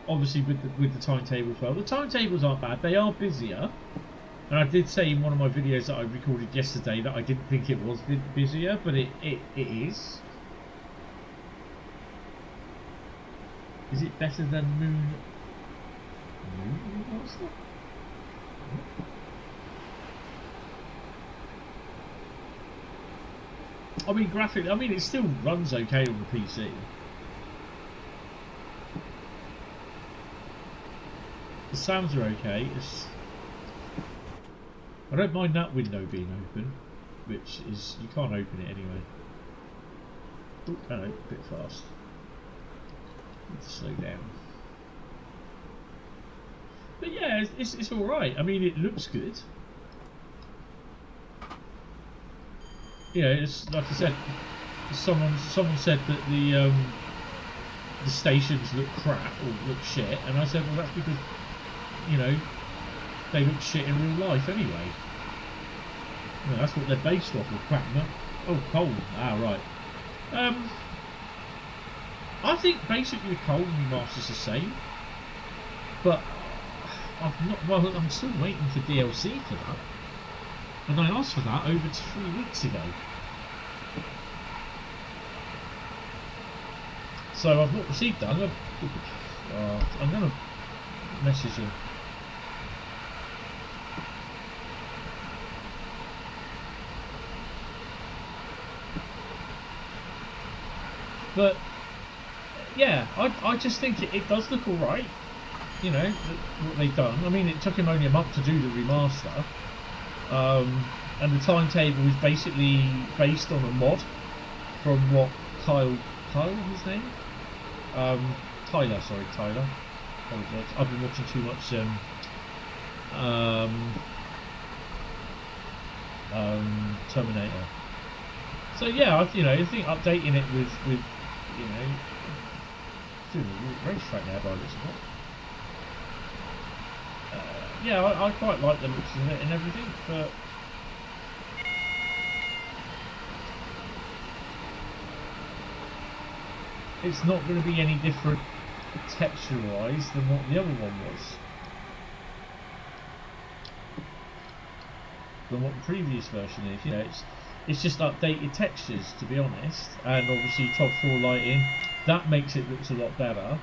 Obviously, with the timetable as well. The timetables aren't bad. They are busier. And I did say in one of my videos that I recorded yesterday that I didn't think it was busier, but it is. Is it better than Moon? What's that? I mean, graphically, I mean, it still runs okay on the PC. The sounds are okay. I don't mind that window being open, which is, you can't open it anyway. Oh, hello, a bit fast. Need to slow down. But yeah, it's alright. I mean, it looks good. Yeah, it's like I said. Someone said that the stations look crap or look shit, and I said, well, that's because, you know, they look shit in real life anyway. Well, that's what they're based off of, crap. No? Oh, coal. Ah, right. I think basically the coal remaster's the same, but I'm still waiting for DLC for that, and I asked for that over 3 weeks ago. So I've not received that. I'm going to message him. But yeah, I just think it does look alright. You know, what they've done. I mean, it took him only a month to do the remaster, and the timetable is basically based on a mod from what Kyle, his name? Tyler. Apologize. I've been watching too much Terminator. So yeah, I think updating it with you know, doing a racetrack now by the looks of it. Yeah, I quite like the looks of it and everything, but it's not going to be any different texture-wise than what the other one was, than what the previous version is. You know, it's just updated textures, to be honest, and obviously top 4 lighting, that makes it look a lot better.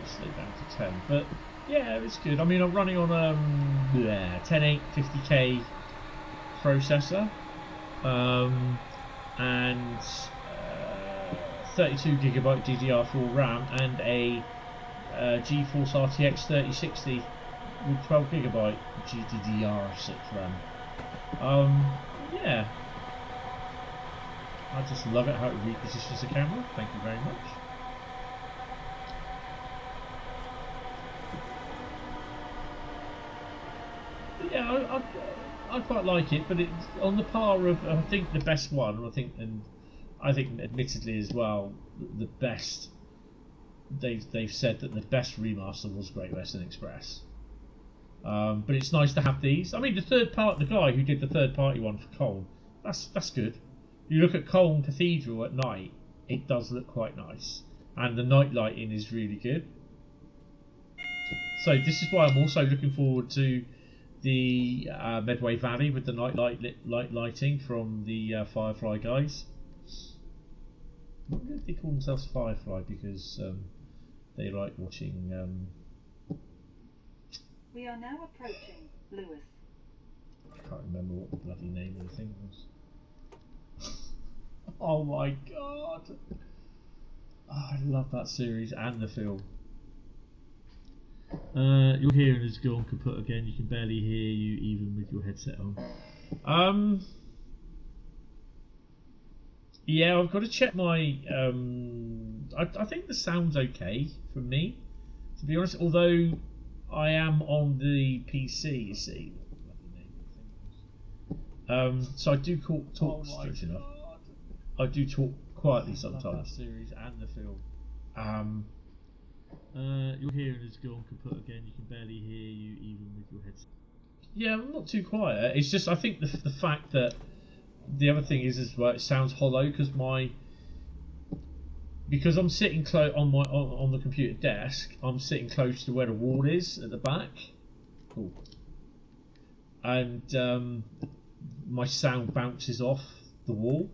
Slow down to 10, but yeah, it's good. I mean, I'm running on 10850K processor, and 32GB DDR4 RAM, and a Geforce RTX 3060 with 12GB GDDR6 RAM. Yeah, I just love it how it repositions the camera. Thank you very much. Yeah, I quite like it, but it's on the par of, I think, the best one. I think admittedly as well, the best. They've said that the best remaster was Great Western Express. But it's nice to have these. I mean, the guy who did the third-party one for Colne, that's good. You look at Colne Cathedral at night, it does look quite nice, and the night lighting is really good. So this is why I'm also looking forward to the Medway Valley with the night lighting from the Firefly guys. Why do they call themselves Firefly? Because they like watching. We are now approaching Lewis. I can't remember what the bloody name of the thing was. Oh my god! Oh, I love that series and the film. Your hearing is gone kaput again. You can barely hear you even with your headset on. Yeah, I've got to check my. I think the sound's okay from me, to be honest. Although I am on the PC, you see. So I do talk straight enough. I do talk quietly sometimes. That series and the film. Your hearing is gone kaput again. You can barely hear you even with your headset. Yeah, I'm not too quiet. It's just I think the fact that the other thing is well, it sounds hollow because I'm sitting close on the computer desk. I'm sitting close to where the wall is at the back. Cool. And my sound bounces off the wall.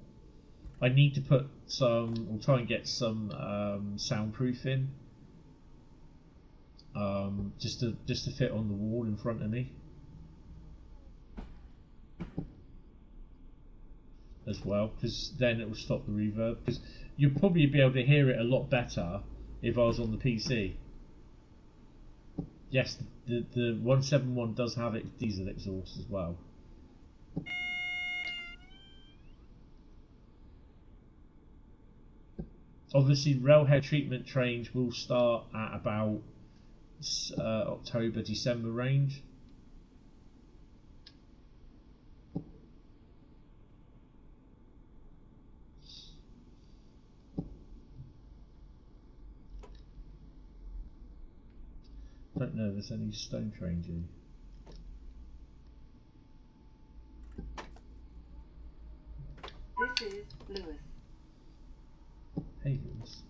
I need to put some, or try and get some soundproof in. Just to fit on the wall in front of me. as well, because then it will stop the reverb. Because you'll probably be able to hear it a lot better if I was on the PC. Yes, the 171 does have its diesel exhaust as well. Obviously, railhead treatment trains will start at about October, December range. Don't know if there's any stone trains here. This is Lewis. Hey, Lewis.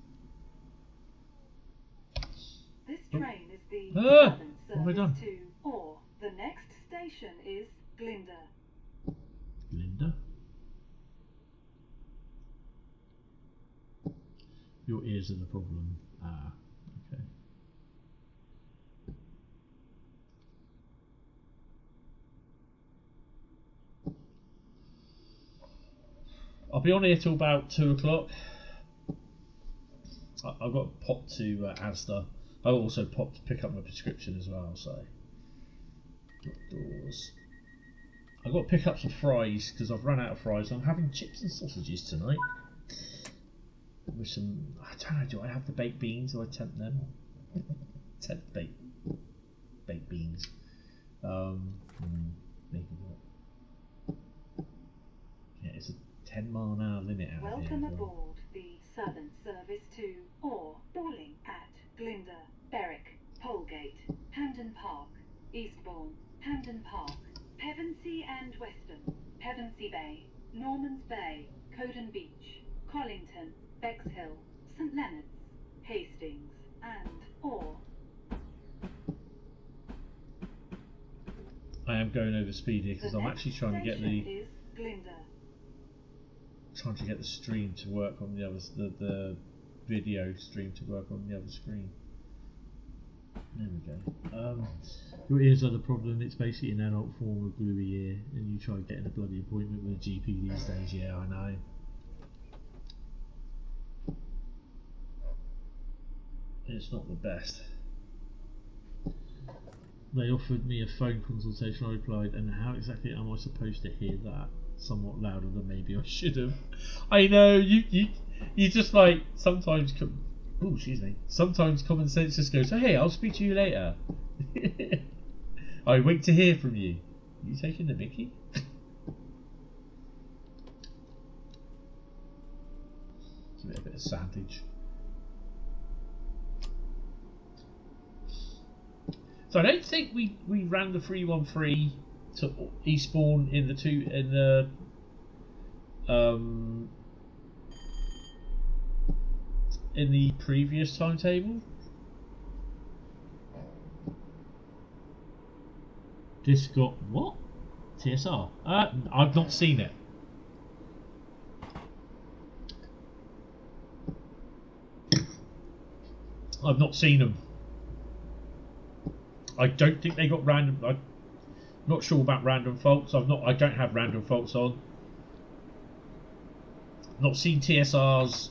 This train is the Ah! Southern What have I done? Service 2, or the next station is Glinda. Linda? Your ears are the problem. Ah, okay. I'll be on here till about 2 o'clock. I've got to pop to Asda. I also popped to pick up my prescription as well, so. Doors. I've got to pick up some fries because I've run out of fries. I'm having chips and sausages tonight. With some, I don't know, do I have the baked beans or I tempt them? Tempt baked beans. Maybe not. Yeah, it's a 10-mile-an-hour limit out Welcome here. As well. aboard the Southern Service 2, or boarding at Glinda, Berwick, Polegate, Hampden Park, Eastbourne, Hampden Park, Pevensey and Weston, Pevensey Bay, Normans Bay, Coden Beach, Collington, Bexhill, St Leonard's, Hastings, and or. I am going over speed here because I'm actually trying to get the stream to work on the other, the video stream to work on the other screen. There we go. Your ears are the problem. It's basically an adult form of gluey ear, and you try getting a bloody appointment with a GP these days. Yeah, I know. It's not the best. They offered me a phone consultation. I replied, and how exactly am I supposed to hear that? Somewhat louder than maybe I should have. I know, you just like, sometimes, oh, excuse me, sometimes common sense just goes, hey, I'll speak to you later. I wait to hear from you. You taking the mickey? Give it a bit of sandwich. So I don't think we ran the 313 to Eastbourne in the previous timetable. This got what? TSR? I've not seen it. I've not seen them. I don't think they got random. I'm not sure about random faults. I don't have random faults on. Not seen TSRs.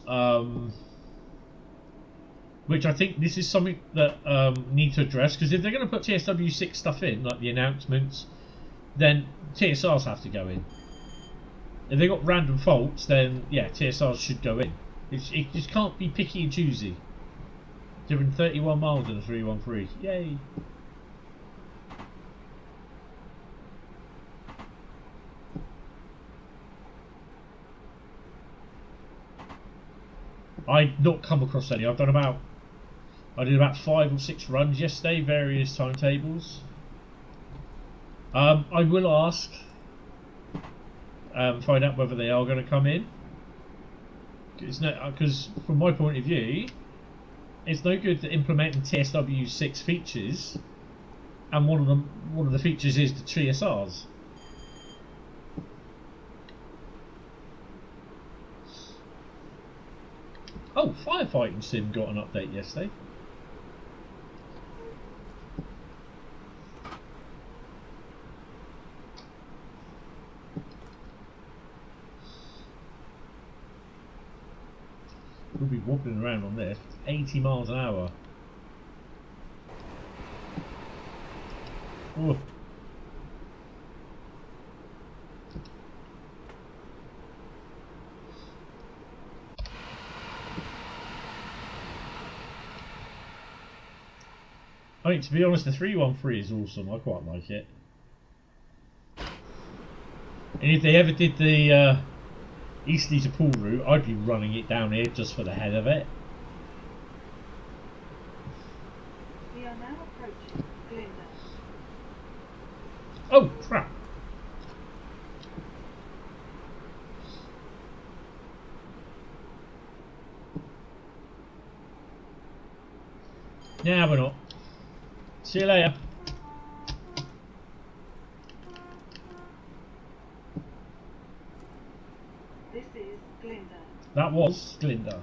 Which I think this is something that need to address, because if they're going to put TSW 6 stuff in, like the announcements, then TSRs have to go in. If they got random faults, then yeah, TSRs should go in. It just can't be picky and choosy. Doing 31 miles in a 313. Yay! I've not come across any. I did about 5 or 6 runs yesterday, various timetables. I will ask, find out whether they are going to come in. Because from my point of view, it's no good implementing TSW 6 features, and one of the features is the TSRs. Oh, Firefighting Sim got an update yesterday. wobbling around on this. 80 miles an hour. Oh. I mean, to be honest, the 313 is awesome. I quite like it. And if they ever did the Eastleigh to Poole route, I'd be running it down here just for the head of it. We are now approaching Glinda. Oh, crap. Nah, we're not. See you later. This is Glinda. That was Glinda.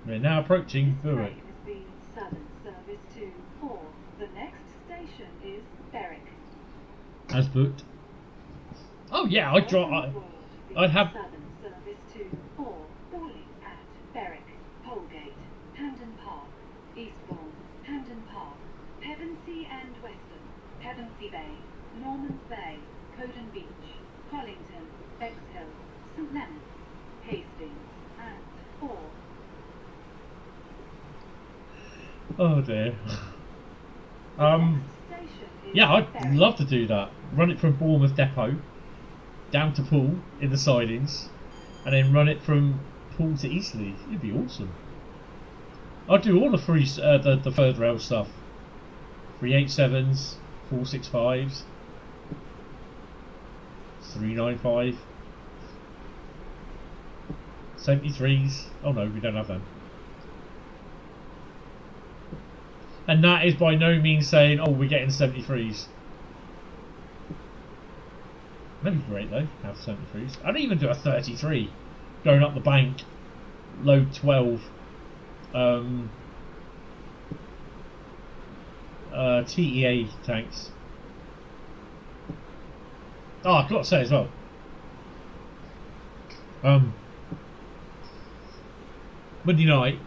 We're now approaching This Berwick. train is the Southern Service to 4. The next station is Berwick. As booked. Oh yeah, I'd have. Southern Service to 4. Calling at Berwick, Polegate, Hampden Park, Eastbourne, Hampden Park, Pevensey and Weston, Pevensey Bay, Normans Bay, Coden Beach, Collington, Bexhill, St Leonards, Hastings, and Orr. Oh dear. Station is Yeah, I'd Berwick. love to do that. Run it from Bournemouth Depot down to Poole in the sidings, and then run it from Poole to Eastleigh. It'd be awesome. I'd do all the the third rail stuff. 387s, 465s, 395, 73s. Oh no, we don't have them. And that is by no means saying, oh, we're getting 73s. That'd be great though, have 73s. I'd even do a 33, going up the bank, load 12. TEA tanks. Oh, I've got to say as well. Monday night,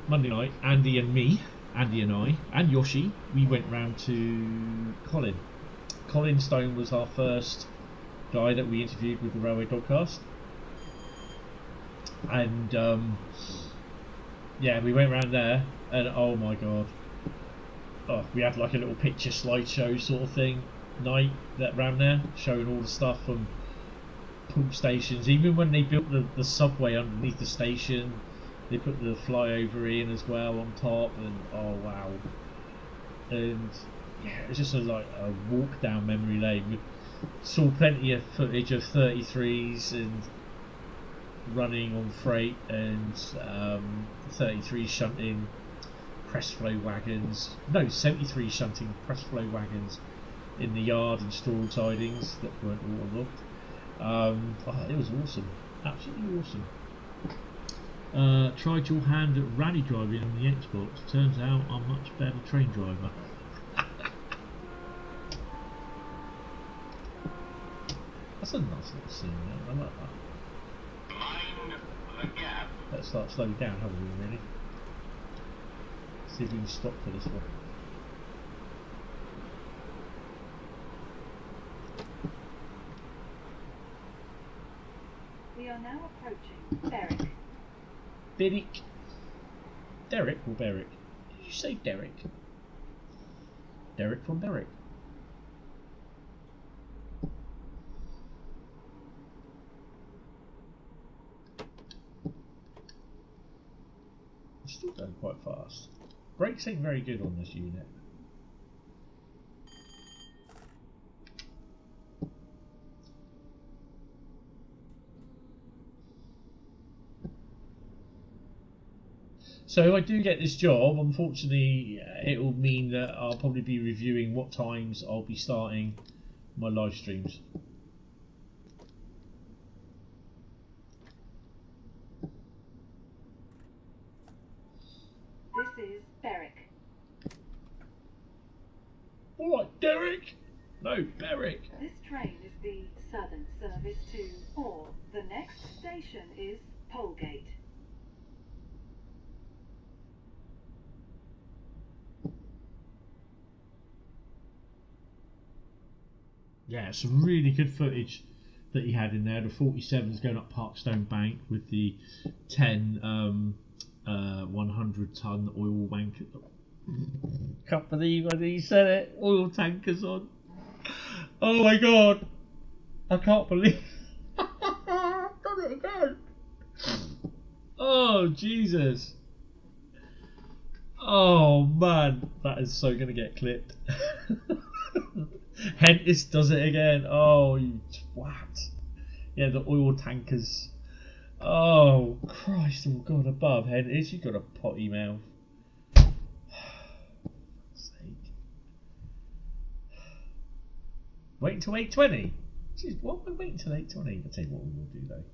Andy and I, and Yoshi, we went round to Colin. Colin Stone was our first guy that we interviewed with the Railway Dogcast. And yeah, we went round there, and oh my god. Oh, we had like a little picture slideshow sort of thing night that round there, showing all the stuff from Poole stations. Even when they built the subway underneath the station, they put the flyover in as well on top, and oh wow. And yeah, it's just like a walk down memory lane. We saw plenty of footage of 33s and running on freight, and 33s shunting press flow wagons. No, 73 shunting press flow wagons in the yard and straw sidings that weren't waterlogged. Oh, it was awesome, absolutely awesome. Tried your hand at rally driving on the Xbox. Turns out I'm a much better train driver. That's a nice little scene there. I like that. Mind the gap. Let's start slowing down, haven't we, really? See if we can stop for this one. We are now approaching Berwick. Berwick. Derek or Berwick? Did you say Derek? Derek from Berwick. It's still going quite fast. Brakes ain't very good on this unit. So if I do get this job, unfortunately, it will mean that I'll probably be reviewing what times I'll be starting my live streams. This is Berwick. Alright, Derek! No, Berwick! This train is the Southern Service to Orr. The next station is Polegate. Yeah, some really good footage that he had in there. The 47's going up Parkstone Bank with the 10 100-ton oil wanker. Can't believe he said it. Oil tankers on. Oh my god! I can't believe. I've done it again. Oh Jesus! Oh man, that is so gonna get clipped. Hentis does it again. Oh, you twat. Yeah, the oil tankers. Oh, Christ, oh God above. Hentis, you got a potty mouth. Sake. Wait until 8:20. Jeez, what am I waiting until 8:20? I'll tell you what we will do though.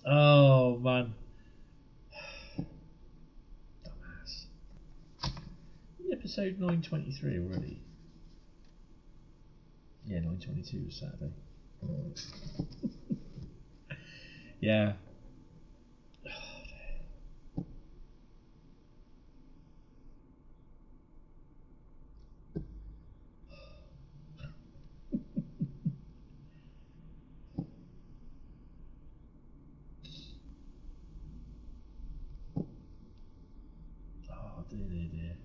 Oh, man. Episode 923 already. Yeah, 922 was Saturday. Yeah. Oh dear.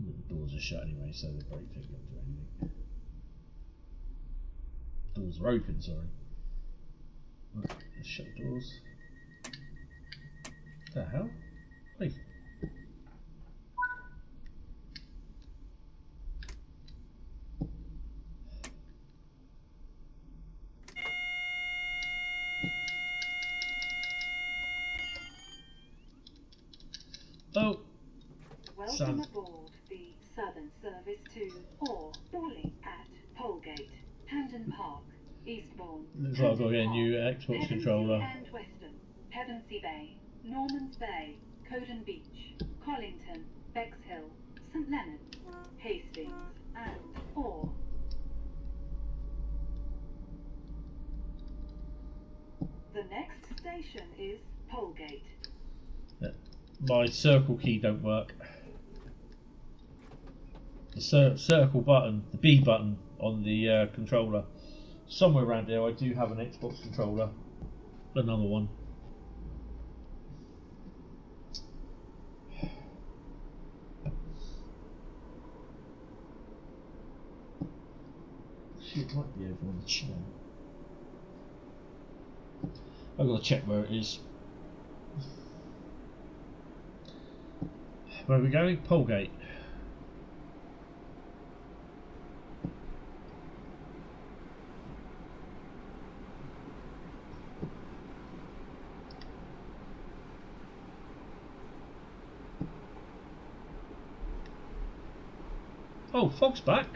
The doors are shut anyway, so the brake ain't going to do anything. Doors are open, sorry. Right, let's shut the doors. What the hell? Wait. Oh. Welcome aboard the Southern Service to or boarding at Polegate, Hampden Park, Eastbourne. Looks like I've got to get a new Xbox Pevensey controller. and Weston, Pevensey Bay, Normans Bay, Coden Beach, Collington, Bexhill, St Leonard's, Hastings, and Orr. The next station is Polegate. My circle key don't work. The circle button, the B button on the controller. Somewhere around here I do have an Xbox controller. Another one. It might be over on the chair. I've got to check where it is. Where are we going? Polegate. Oh, fog's back.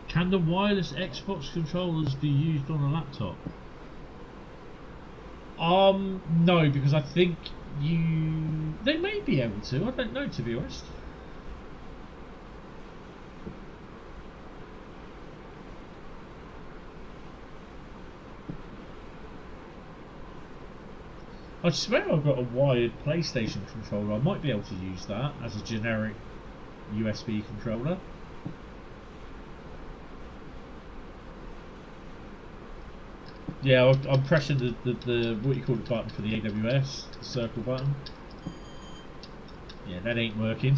Can the wireless Xbox controllers be used on a laptop? No, because I think they may be able to. I don't know, to be honest. I swear I've got a wired PlayStation controller. I might be able to use that as a generic USB controller. Yeah, I'm pressing the what you call it button for the AWS, the circle button. Yeah, that ain't working.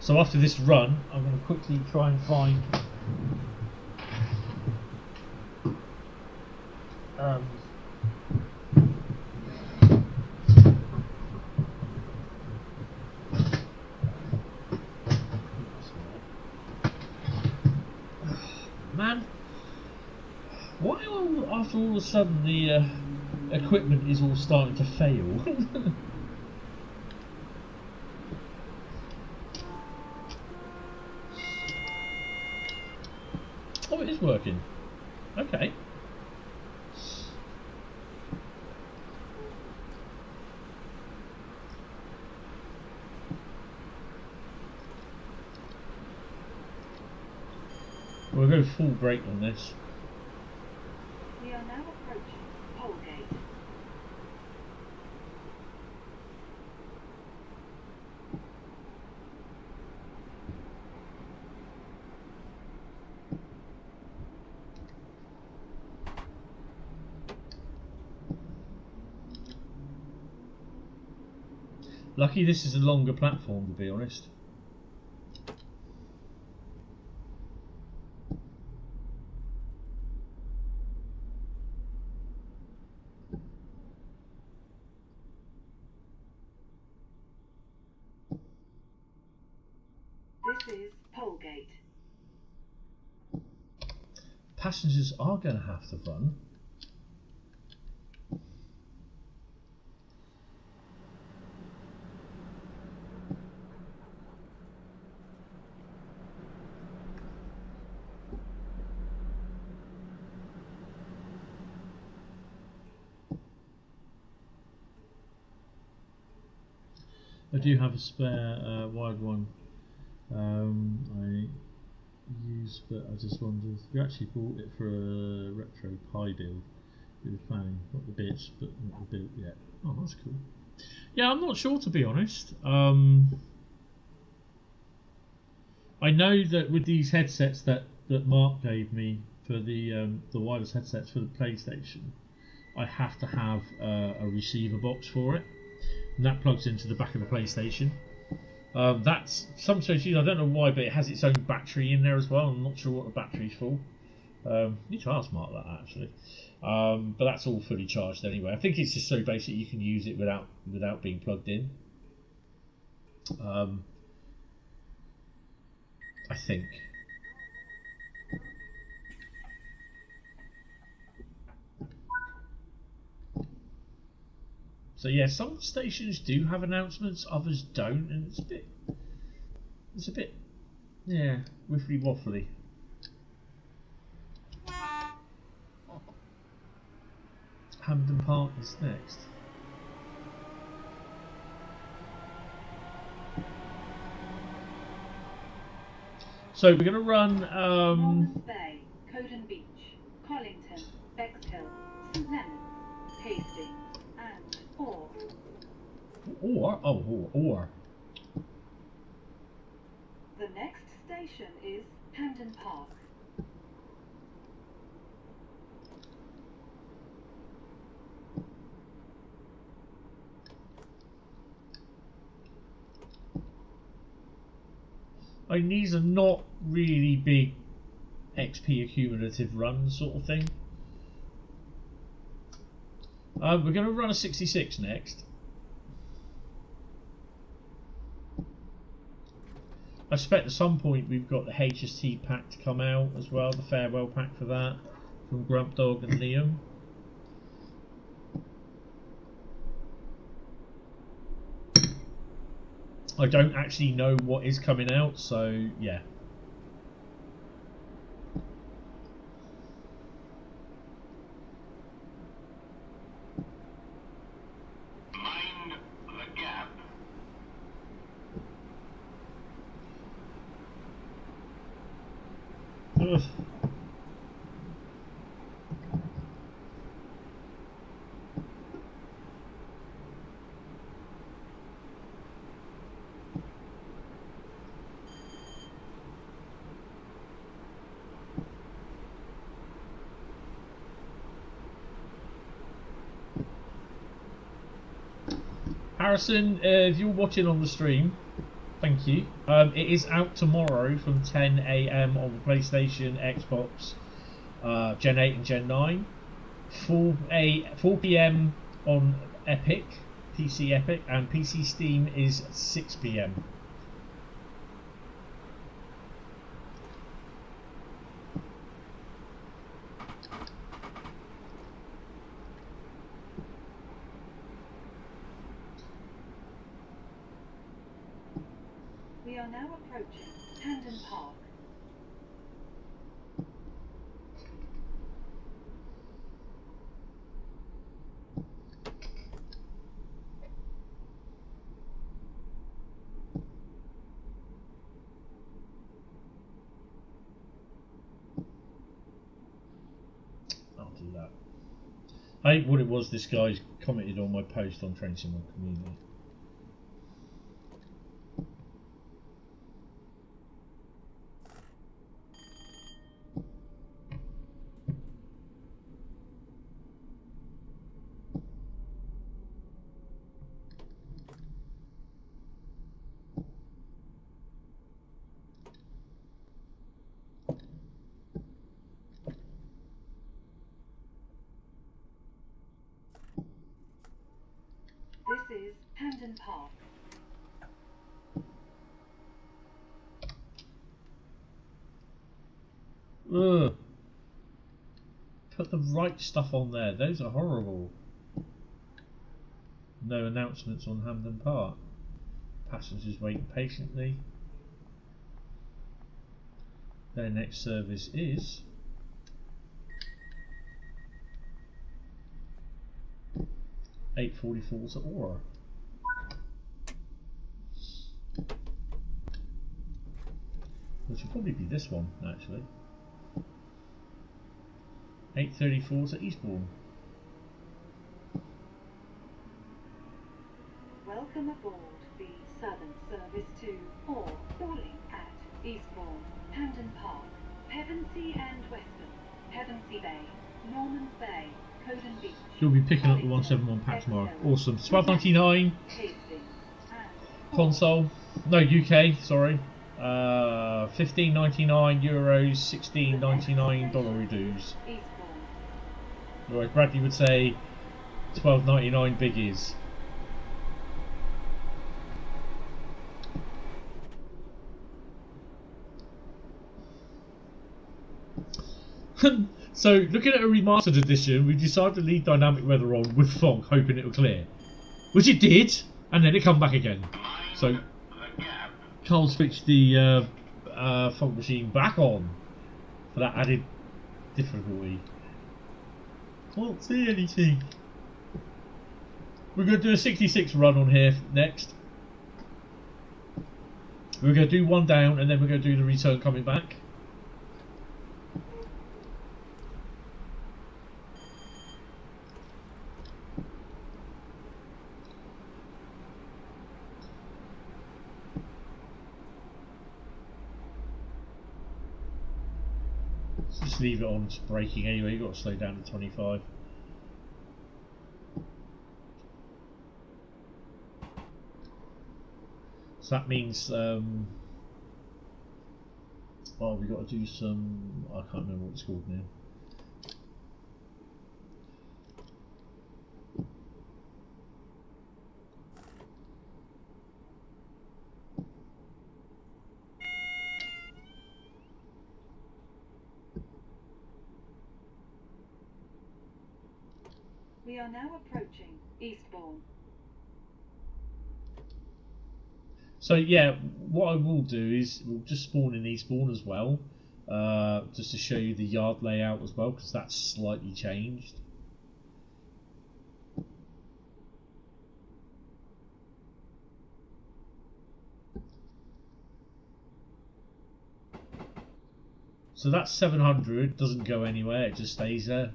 So after this run, I'm going to quickly try and find after all of a sudden the equipment is all starting to fail? Oh, it is working. Okay. We'll go full brake on this. We are now approaching Polegate. Lucky this is a longer platform, to be honest. This is Polegate. Passengers are going to have to run. I do have a spare wide one I use, but I just wondered, we actually bought it for a retro Pi build. We were planning, not the bits, but not the build yet. Oh, that's cool. Yeah, I'm not sure, to be honest. I know that with these headsets that Mark gave me for the wireless headsets for the PlayStation, I have to have a receiver box for it. And that plugs into the back of the PlayStation. That's some machines, I don't know why, but it has its own battery in there as well. I'm not sure what the battery's for. Need to ask Mark that actually. But that's all fully charged anyway. I think it's just so basic you can use it without being plugged in. I think. So yeah, some stations do have announcements, others don't, and it's a bit, yeah, wiffly waffly. Hampden Park is next. So we're gonna run. Mormons Bay, Coden Beach, Collington, Bexhill, St Leonards, Hastings, and Orr. Or. The next station is Hampden Park. I mean, these are not really big XP accumulative runs, sort of thing. We're going to run a 66 next. I suspect at some point we've got the HST pack to come out as well, the farewell pack for that, from Grump Dog and Liam. I don't actually know what is coming out, so yeah. Mind the gap. Ugh. Harrison, if you're watching on the stream, thank you. It is out tomorrow from 10 AM on the PlayStation, Xbox, Gen 8 and Gen 9. 4 PM on Epic, PC Epic, and PC Steam is 6 PM. are now approaching Hamden Park. I'll do that. I think what it was, this guy's commented on my post on Train Sim Community. This is Hamden Park. Ugh. Put the right stuff on there. Those are horrible. No announcements on Hamden Park. Passengers wait patiently. Their next service is 8:44 to Aura. Which will probably be this one, actually. 8:34 to Eastbourne. Welcome aboard the Southern Service to or boarding at Eastbourne, Hamden Park, Pevensey and Weston, Pevensey Bay, Normans Bay, Coden Beach. You'll be picking up the 171 pack tomorrow. Awesome. $12.99 console. No, UK, sorry. €15.99, $16.99 dues. Whereas Bradley would say $12.99 biggies. So, looking at a remastered edition, we decided to leave dynamic weather on with fog, hoping it would clear. Which it did, and then it come back again. So, Carl switched the fog machine back on for that added difficulty. Can't see anything. We're going to do a 66 run on here next. We're going to do one down, and then we're going to do the return coming back. Just leave it on, it's braking anyway, you've got to slow down to 25. So that means, oh, we've got to do some, I can't remember what it's called now. We are now approaching Eastbourne. So yeah, what I will do is we'll just spawn in Eastbourne as well, just to show you the yard layout as well, because that's slightly changed. So that's 700, doesn't go anywhere, it just stays there.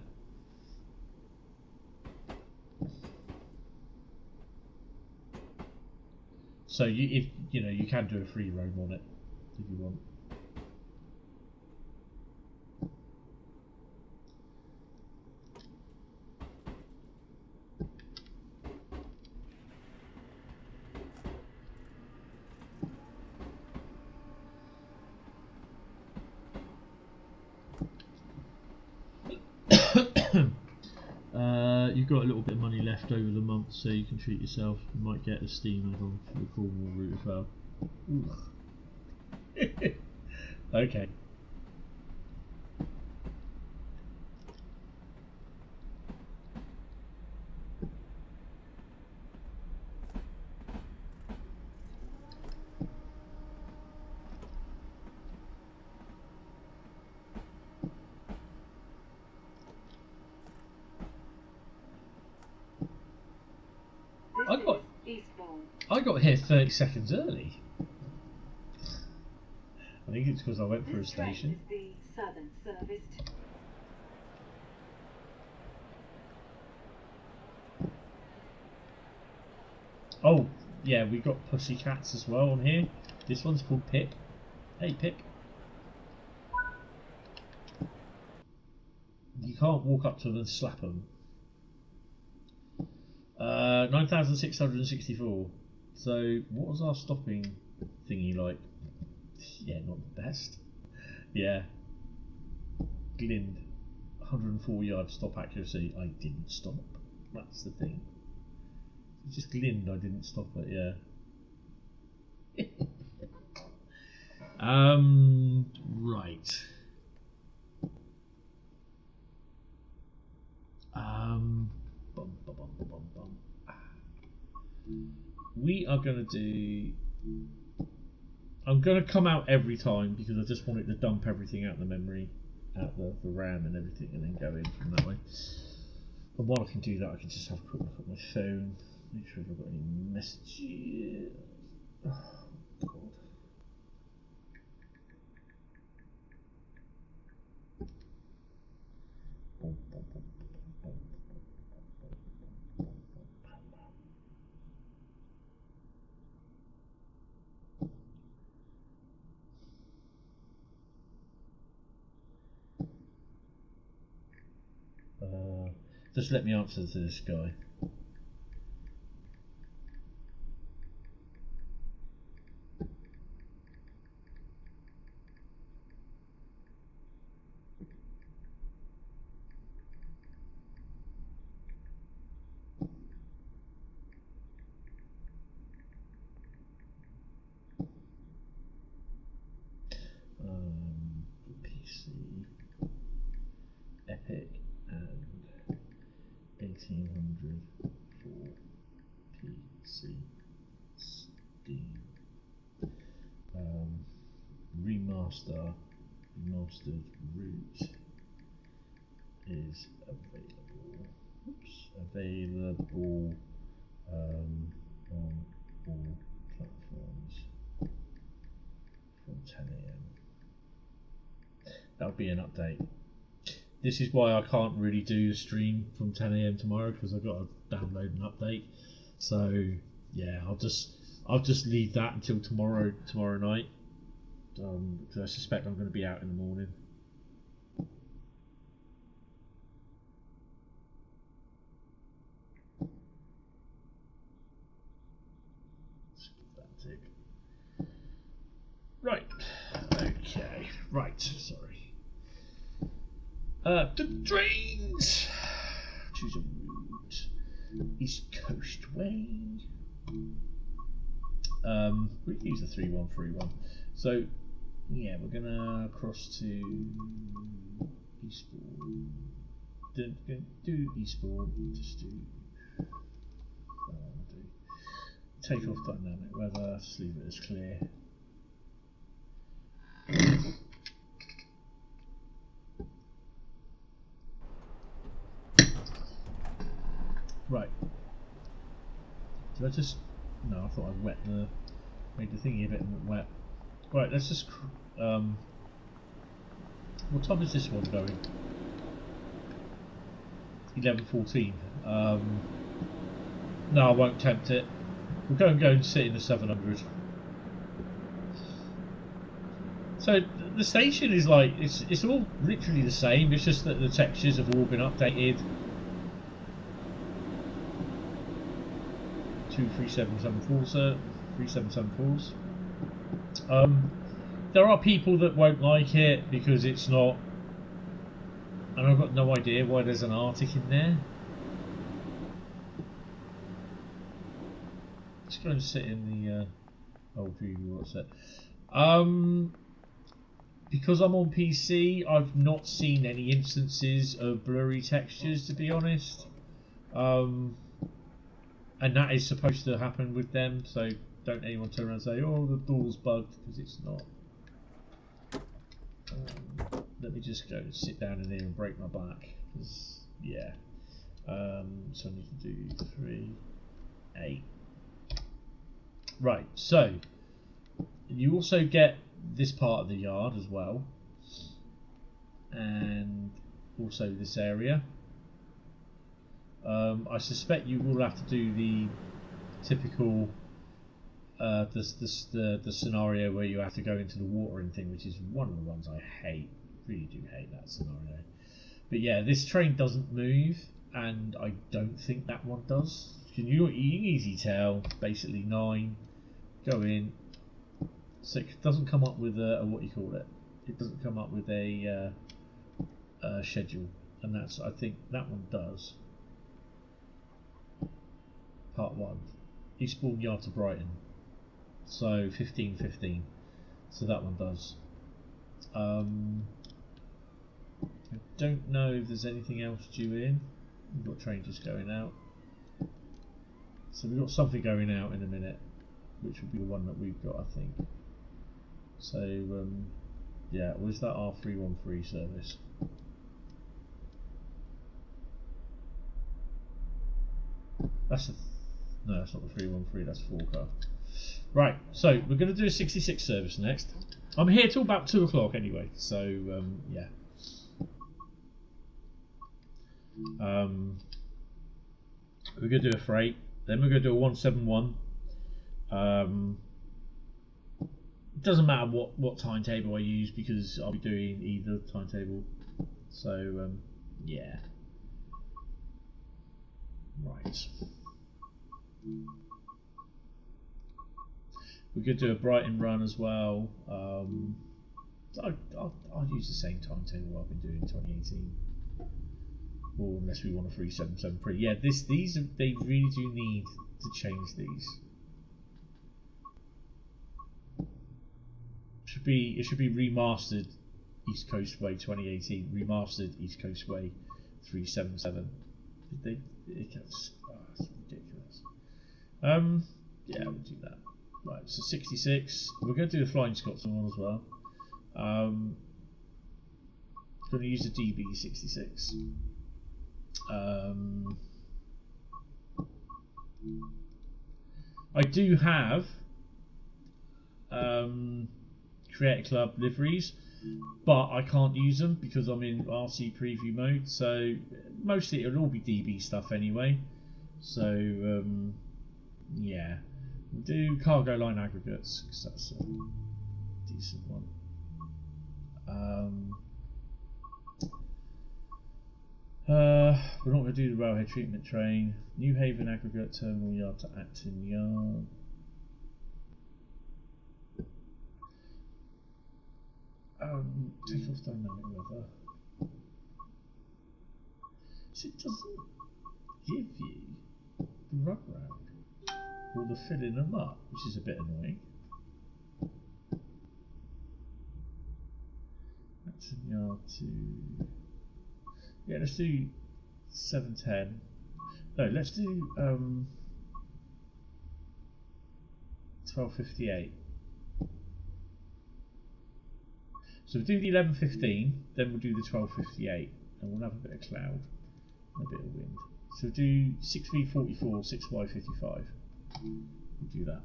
So if you know, you can do a free roam on it if you want. You've got a little bit of money left over the month, so you can treat yourself. You might get a Steam add-on for the Cornwall route as well. Okay. Eastbourne. I got here 30 seconds early. I think it's because I went for a This train station. is the southern service. Oh, yeah, we got pussycats as well on here. This one's called Pip. Hey, Pip. You can't walk up to them and slap them. 9,664. So, what was our stopping thingy like? Yeah, not the best. Yeah. Glind. 104 yard stop accuracy. I didn't stop. That's the thing. It's just Glind, I didn't stop it, yeah. Right. We are going to do... I'm going to come out every time because I just want it to dump everything out the memory, out the RAM and everything, and then go in from that way. And while I can do that, I can just have a quick look at my phone, make sure if I've got any messages. Oh, God. Just let me answer to this guy. PC, Epic, and 1800 for PC, Steam, remastered root is available. Available on all platforms from 10 AM. That'll be an update. This is why I can't really do the stream from 10 AM tomorrow, because I've got to download an update. So yeah, I'll just leave that until tomorrow night. Because I suspect I'm going to be out in the morning. Let's give that a tick. Right. Okay. Right. Sorry. The trains. Choose a route. East Coastway. We use the 3131. So yeah, we're gonna cross to Eastbourne. Do Eastbourne. Just do. Take off dynamic weather. Just leave it as clear. Right. Did I just... No, I thought I made the thingy a bit wet. Right, let's just... what time is this one going? 11:14. No, I won't tempt it. We'll go and sit in the 700. So the station is like, it's all literally the same, it's just that the textures have all been updated. 2 3774, sir. 3774s. There are people that won't like it because it's not, and I've got no idea why there's an Arctic in there. Let's go and sit in the oh gee, what's that? Because I'm on PC, I've not seen any instances of blurry textures, to be honest. And that is supposed to happen with them, so don't anyone turn around and say, oh, the door's bugged, because it's not. Let me just go and sit down in here and break my back, because, yeah. So I need to do 3, 8, Right, so you also get this part of the yard as well, and also this area. I suspect you will have to do the typical the scenario where you have to go into the watering thing, which is one of the ones I hate. Really do hate that scenario. But yeah, this train doesn't move, and I don't think that one does. You can easy tell. Basically 9, go in. 6 doesn't come up with a what you call it. It doesn't come up with a schedule, and that's, I think that one does. Part 1, Eastbourne Yard to Brighton. So 15:15. So that one does. I don't know if there's anything else due in. We've got train just going out. So we've got something going out in a minute, which will be the one that we've got, I think. So yeah, or is that our 313 service? That's no, that's not the 313. That's 4 car. Right, so we're going to do a 66 service next. I'm here till about 2 o'clock anyway, so yeah. We're going to do a freight, then we're going to do a 171. It doesn't matter what timetable I use because I'll be doing either timetable. So yeah. Right. We're going to do a Brighton run as well. I'll use the same timetable I've been doing in 2018. Or unless we want a 377 pre. Yeah, they really do need to change these. It should be remastered East Coastway 2018, remastered East Coastway 377. It's ridiculous. Yeah, we'll do that. Right, so 66. We're going to do the Flying Scotsman one as well. Going to use the DB66. I do have Creative Club liveries, but I can't use them because I'm in RC preview mode, so mostly it'll all be DB stuff anyway. So yeah, we'll do cargo line aggregates because that's a decent one. We're not going to do the railhead treatment train. New Haven aggregate terminal yard to Acton Yard. Take off dynamic weather. So it doesn't give you the run round or the filling them up, which is a bit annoying. Acton Yard to... yeah, let's do 710. No, let's do 12:58. So we'll do the 11:15, then we'll do the 12:58, and we'll have a bit of cloud and a bit of wind. So we'll do 6V44, 6Y55. We'll do that.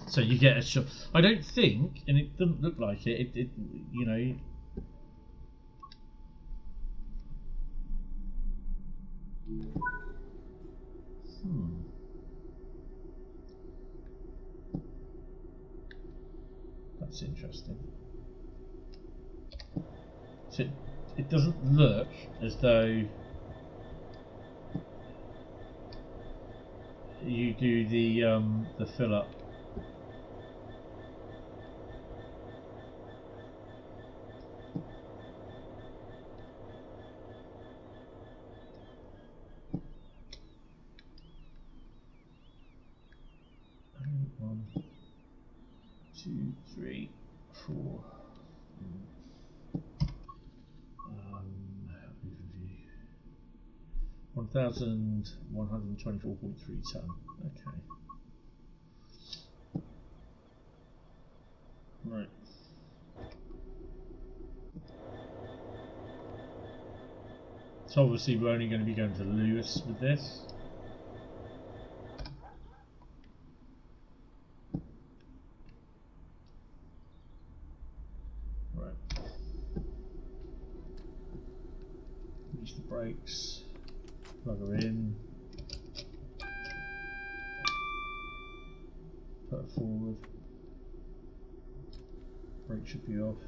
So you get a shot. I don't think, and it doesn't look like it. It you know. That's interesting. So it doesn't look as though you do the fill up. One, 2, 3, 4. 1,124.3 ton. Okay. Right. So obviously we're only going to be going to Lewis with this. brakes. Plug her in. Put it forward. Brake should be off.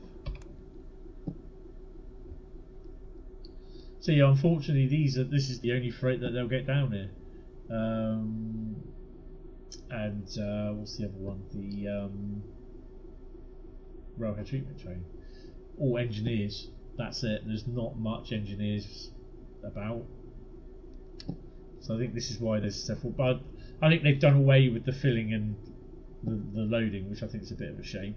So yeah, unfortunately, this is the only freight that they'll get down here. And what's the other one? The railhead treatment train. All engineers. That's it. There's not much engineers about. So I think this is why there's several. But I think they've done away with the filling and the loading, which I think is a bit of a shame.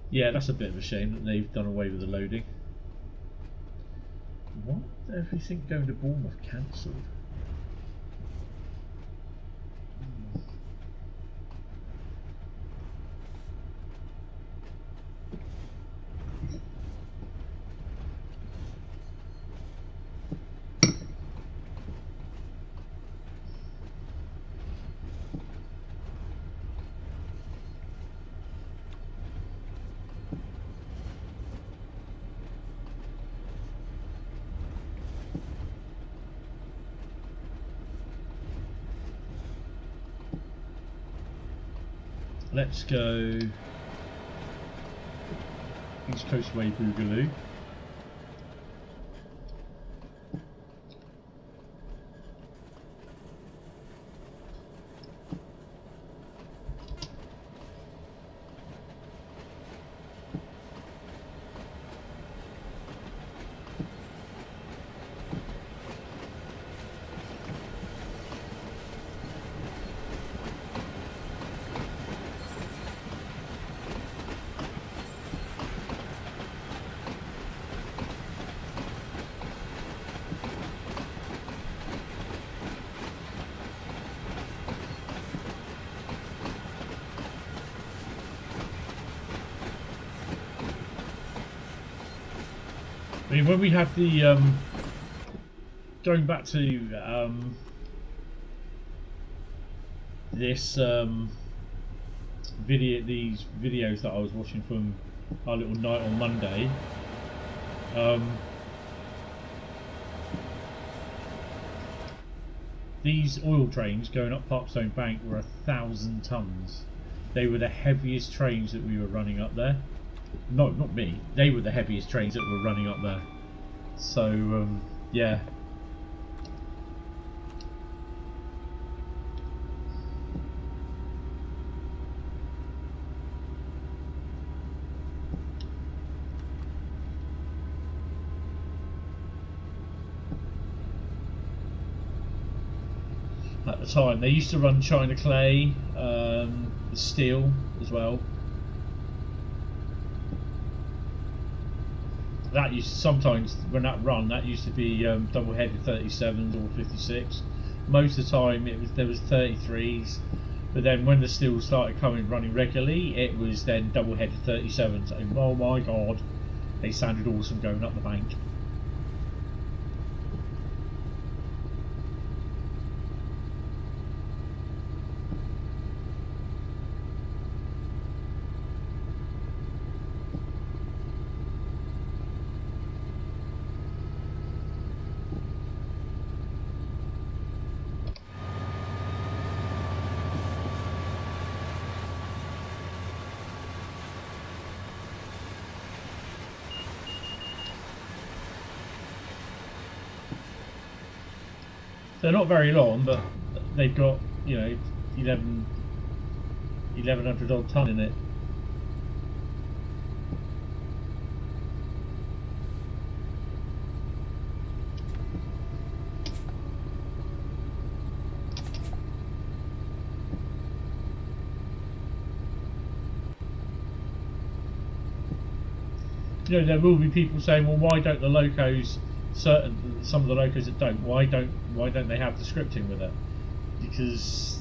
Yeah, that's a bit of a shame that they've done away with the loading. What? Everything going to Bournemouth cancelled? Let's go East Coastway Boogaloo. I mean, when we have the going back to this these videos that I was watching from our little night on Monday, these oil trains going up Parkstone Bank were 1,000 tons. They were the heaviest trains that we were running up there. No, not me. They were the heaviest trains that were running up there. So, yeah. At the time, they used to run China clay, steel as well. That used to, sometimes when that run, that used to be double-headed 37s or 56. Most of the time, there was 33s, but then when the steel started running regularly, it was then double-headed 37s. And oh my god, they sounded awesome going up the bank. They're not very long, but they've got, you know, 1100 odd ton in it. You know, there will be people saying, well, why don't the locos, some of the locos that don't, why don't they have the scripting with it? Because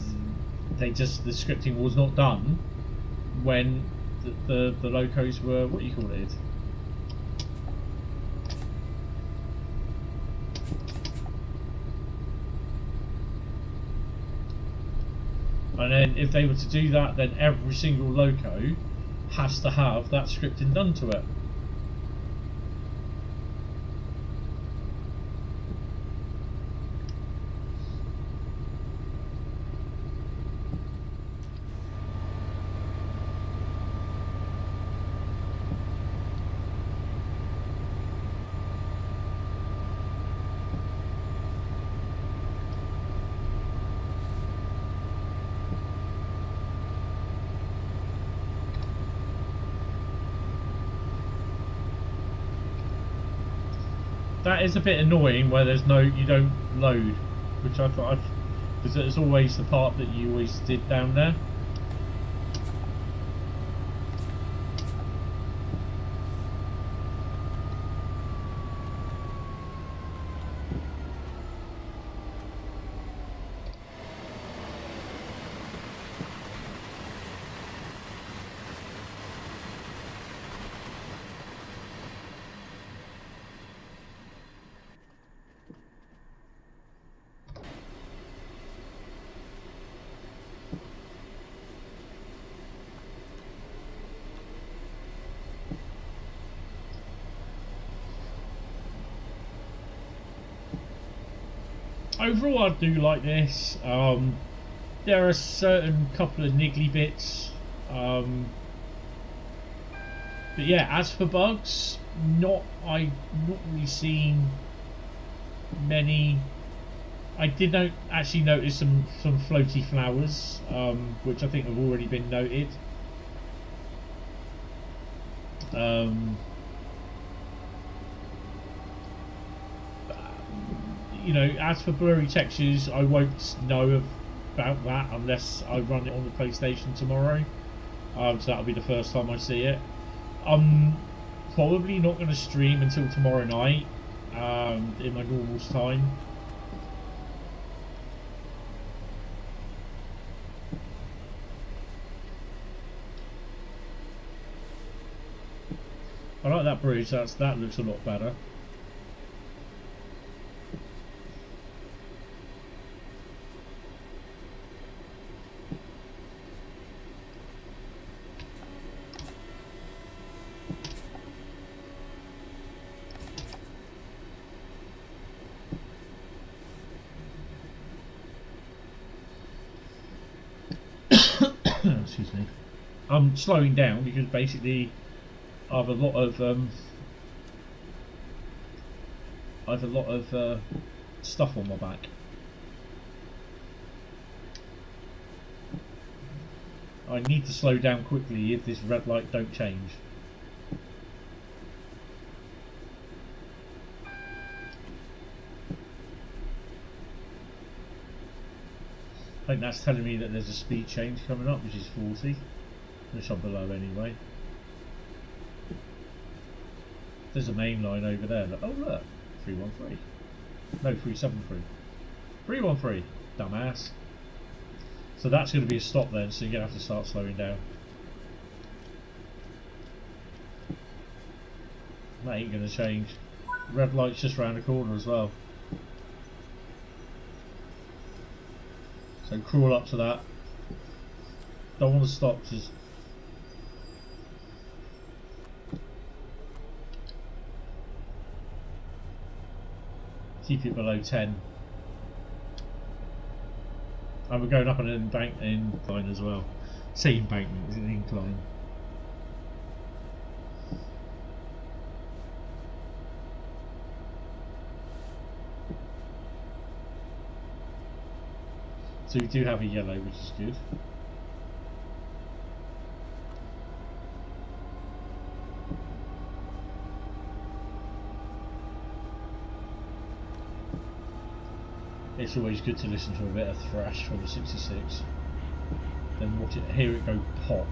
the scripting was not done when the locos were, what do you call it? And then if they were to do that, then every single loco has to have that scripting done to it. That is a bit annoying where there's no, you don't load, which I thought, because it's always the part that you always did down there. Overall, I do like this. There are certain couple of niggly bits, but yeah. As for bugs, I've not really seen many. I did actually notice some floaty flowers, which I think have already been noted. You know, as for blurry textures, I won't know about that unless I run it on the PlayStation tomorrow. So that'll be the first time I see it. I'm probably not going to stream until tomorrow night, in my normal time. I like that bridge. That looks a lot better. Excuse me. I'm slowing down because basically I have a lot of stuff on my back. I need to slow down quickly if this red light don't change. I think that's telling me that there's a speed change coming up, which is 40, which I'm below anyway. There's a main line over there. Oh look, 313. No, 373. 313, dumbass. So that's going to be a stop then, so you're going to have to start slowing down. That ain't going to change. Red light's just round the corner as well. So crawl up to that. Don't want to stop, just keep it below 10. And we're going up an incline as well. Say embankment, it's an incline. So we do have a yellow, which is good. It's always good to listen to a bit of thrash from the 66. Then hear it go pop.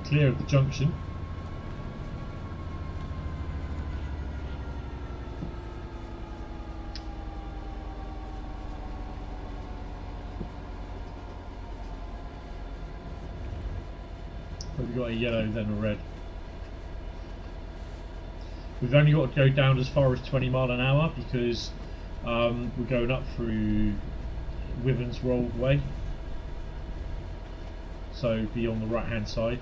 clear of the junction. But we've got a yellow, then a red. We've only got to go down as far as 20 mile an hour because we're going up through Withens Road Way. So be on the right hand side.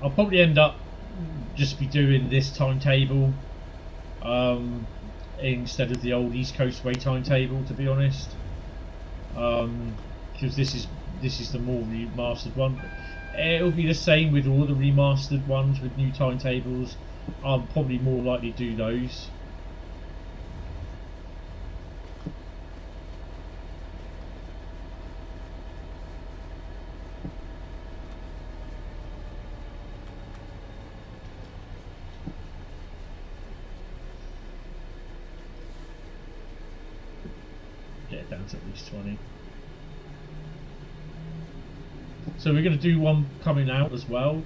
I'll probably end up just be doing this timetable instead of the old East Coastway timetable, to be honest, because this is the more remastered one. It'll be the same with all the remastered ones with new timetables. I'll probably more likely do those. Down to at least 20. So we're going to do one coming out as well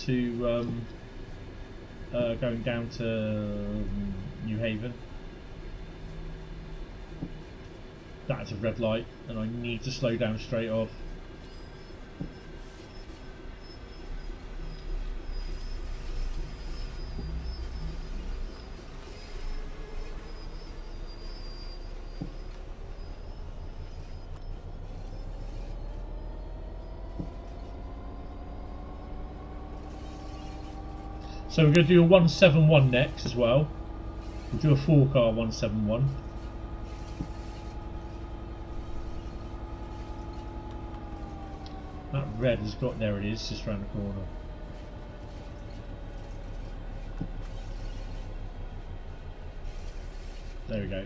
to going down to New Haven. That's a red light and I need to slow down straight off. So we're going to do a 171 next as well. We'll do a 4-car 171. That red has got, there it is, just round the corner. There we go.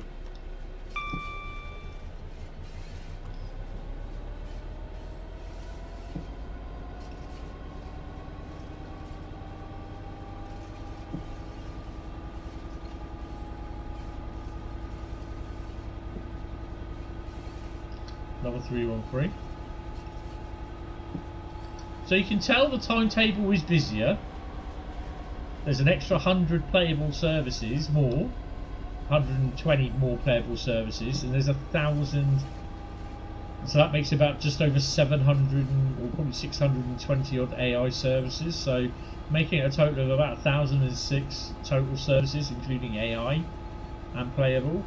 Another 313. So you can tell the timetable is busier. There's an extra 100 playable services more, 120 more playable services, and there's 1,000. So that makes about just over 700 or probably 620 odd AI services. So making it a total of about 1,006 total services, including AI and playable.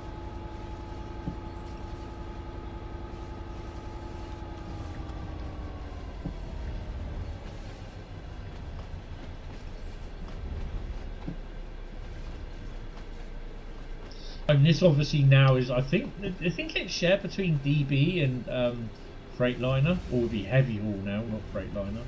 And this obviously now is, I think it's shared between DB and Freightliner, or would be Heavy Haul now, not Freightliner.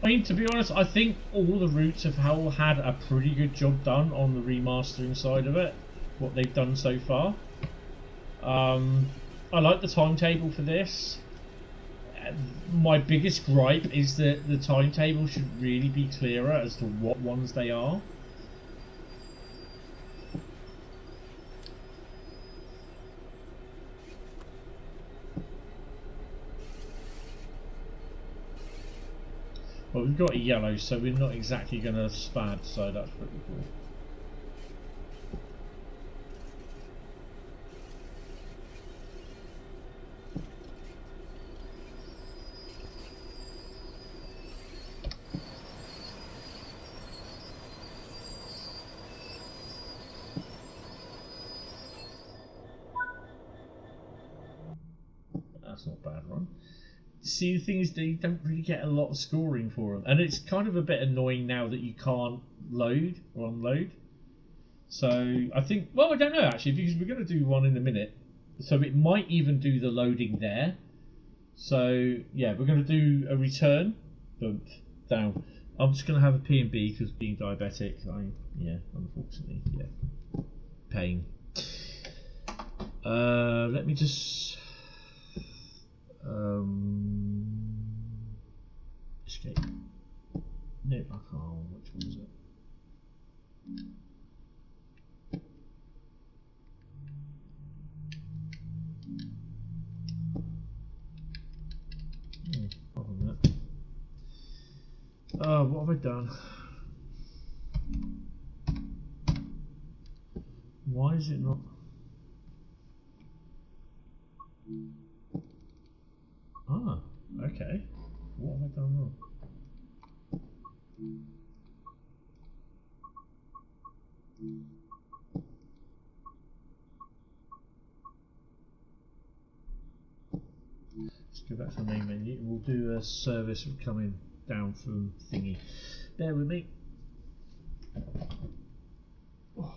I mean, to be honest, I think all the routes have had a pretty good job done on the remastering side of it, what they've done so far. I like the timetable for this. My biggest gripe is that the timetable should really be clearer as to what ones they are. Well, we've got a yellow, so we're not exactly going to spad, so that's pretty cool. not a bad run. See, the thing is, that you don't really get a lot of scoring for them, and it's kind of a bit annoying now that you can't load or unload. So I think, well, I don't know actually, because we're going to do one in a minute, so it might even do the loading there. So yeah, we're going to do a return. Bump down. I'm just going to have a P&B because being diabetic, unfortunately, pain. Let me just escape. No, I can't. Which one is it? Oh, oh, what have I done? Why is it not? Ah, okay. What have I done wrong? Let's go back to the main menu and we'll do a service coming down from thingy. Bear with me. Oh.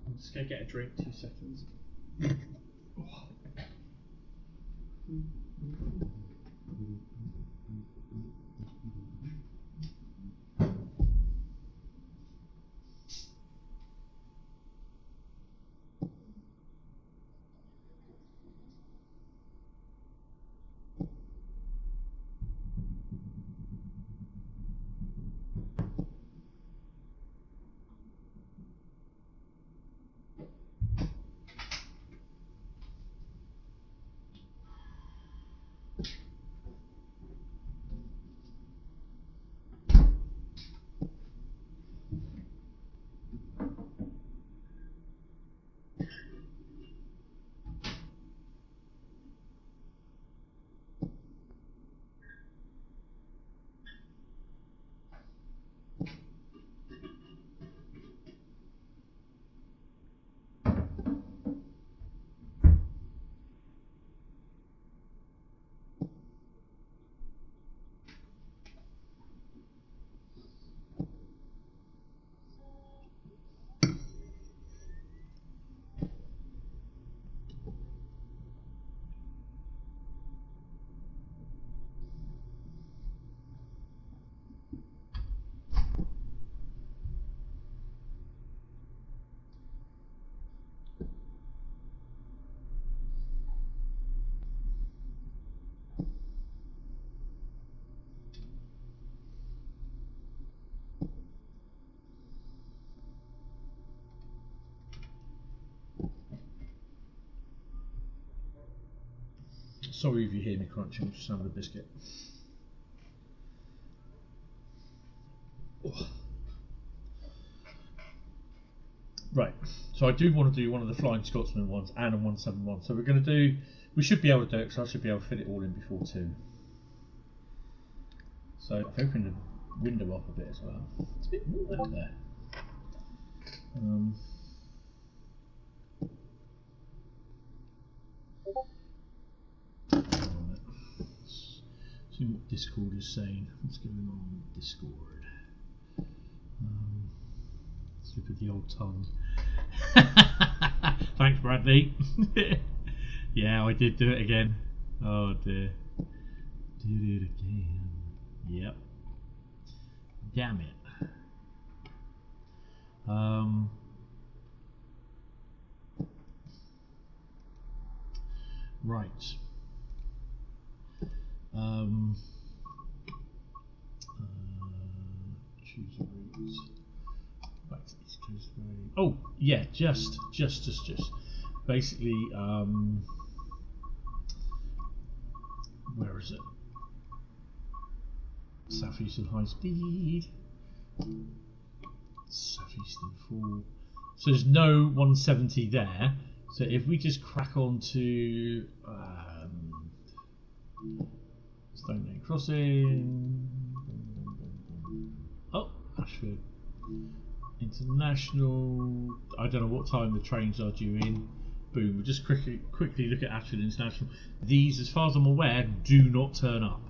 I'm just going to get a drink, 2 seconds. Oh. Sorry if you hear me crunching, I'm just having a biscuit. Oh. Right, so I do want to do one of the Flying Scotsman ones and a 171. So we're going to do, we should be able to do it because I should be able to fit it all in before 2. So I've opened the window up a bit as well. It's a bit warm out there. Discord is saying. What's going on with Discord? Slip of the old tongue. Thanks, Bradley. Yeah, I did do it again. Oh dear. Did it again. Yep. Damn it. Right. Choose routes. Back to East Coast Road. Oh, yeah, just. Basically, where is it? Southeastern high speed. Southeastern full. So there's no 170 there. So if we just crack on to Stone Lane Crossing. Oh, Ashford International. I don't know what time the trains are due in. Boom. We'll just quickly look at Ashford International. These, as far as I'm aware, do not turn up.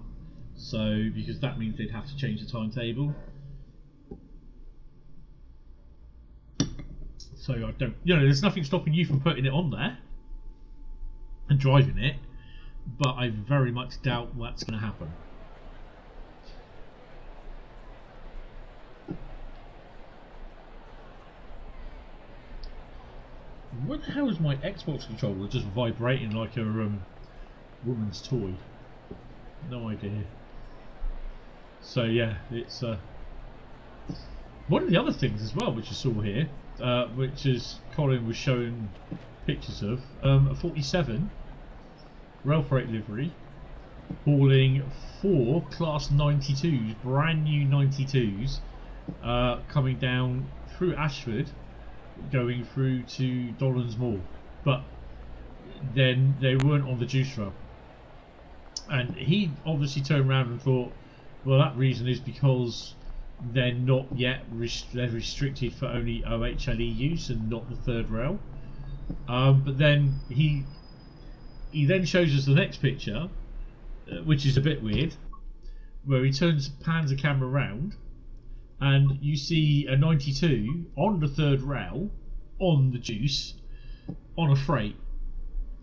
So because that means they'd have to change the timetable. So I don't, there's nothing stopping you from putting it on there and driving it, but I very much doubt that's going to happen. What the hell is my Xbox controller just vibrating like a woman's toy? No idea. So yeah, it's one of the other things as well which I saw here, which is Colin was showing pictures of, a 47 rail freight livery hauling 4 class 92s, brand new 92s, coming down through Ashford, going through to Dolan's Mall, but then they weren't on the juice road. And he obviously turned around and thought, well, that reason is because they're not yet they're restricted for only OHLE use and not the third rail. But then he then shows us the next picture, which is a bit weird, where he pans the camera around, and you see a 92 on the third rail on the juice on a freight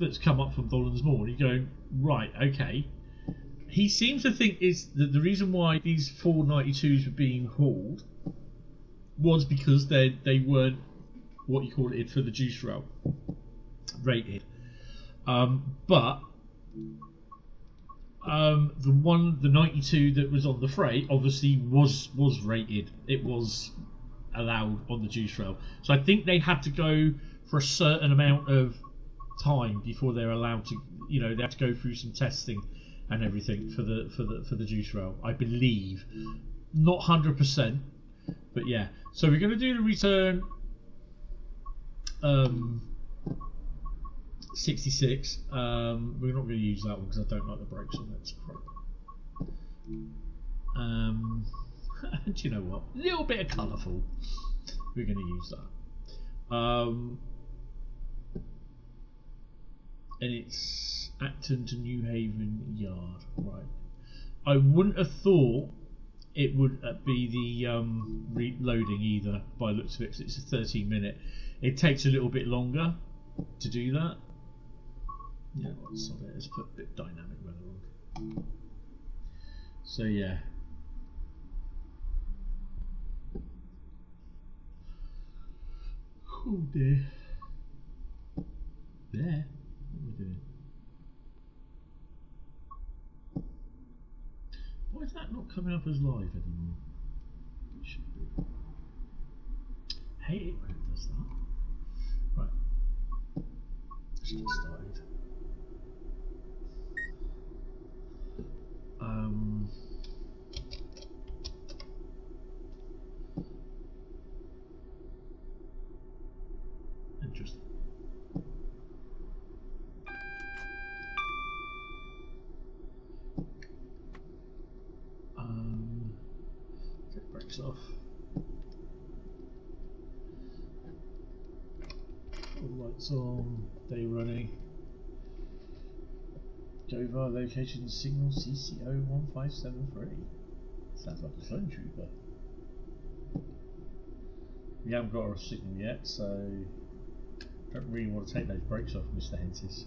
that's come up from Dolan's Mall. And you're going, right, okay. He seems to think is that the reason why these 492s were being hauled was because they weren't what you call it for the juice rail rated. But the 92 that was on the freight obviously was rated. It was allowed on the juice rail. So I think they had to go for a certain amount of time before they're allowed to, they have to go through some testing and everything for the juice rail, I believe. Not 100%, but yeah. So we're going to do the return 66. We're not going to use that one because I don't like the brakes on it. It's crap. Do you know what? A little bit of colourful. We're going to use that. And it's Acton to New Haven Yard, right? I wouldn't have thought it would be the reloading either. By the looks of it, 'cause it's a 13-minute. It takes a little bit longer to do that. Yeah, let's put a bit of dynamic weather on. So yeah. Oh dear. There. What are we doing? Why is that not coming up as live anymore? It should be. I hate it when it does that. Right. Let's get started. Interesting. Take brakes off. All lights on. Day running. Dover location signal CCO 1573. Sounds like a clone trooper. We haven't got our signal yet, so don't really want to take those brakes off, Mr. Hentis.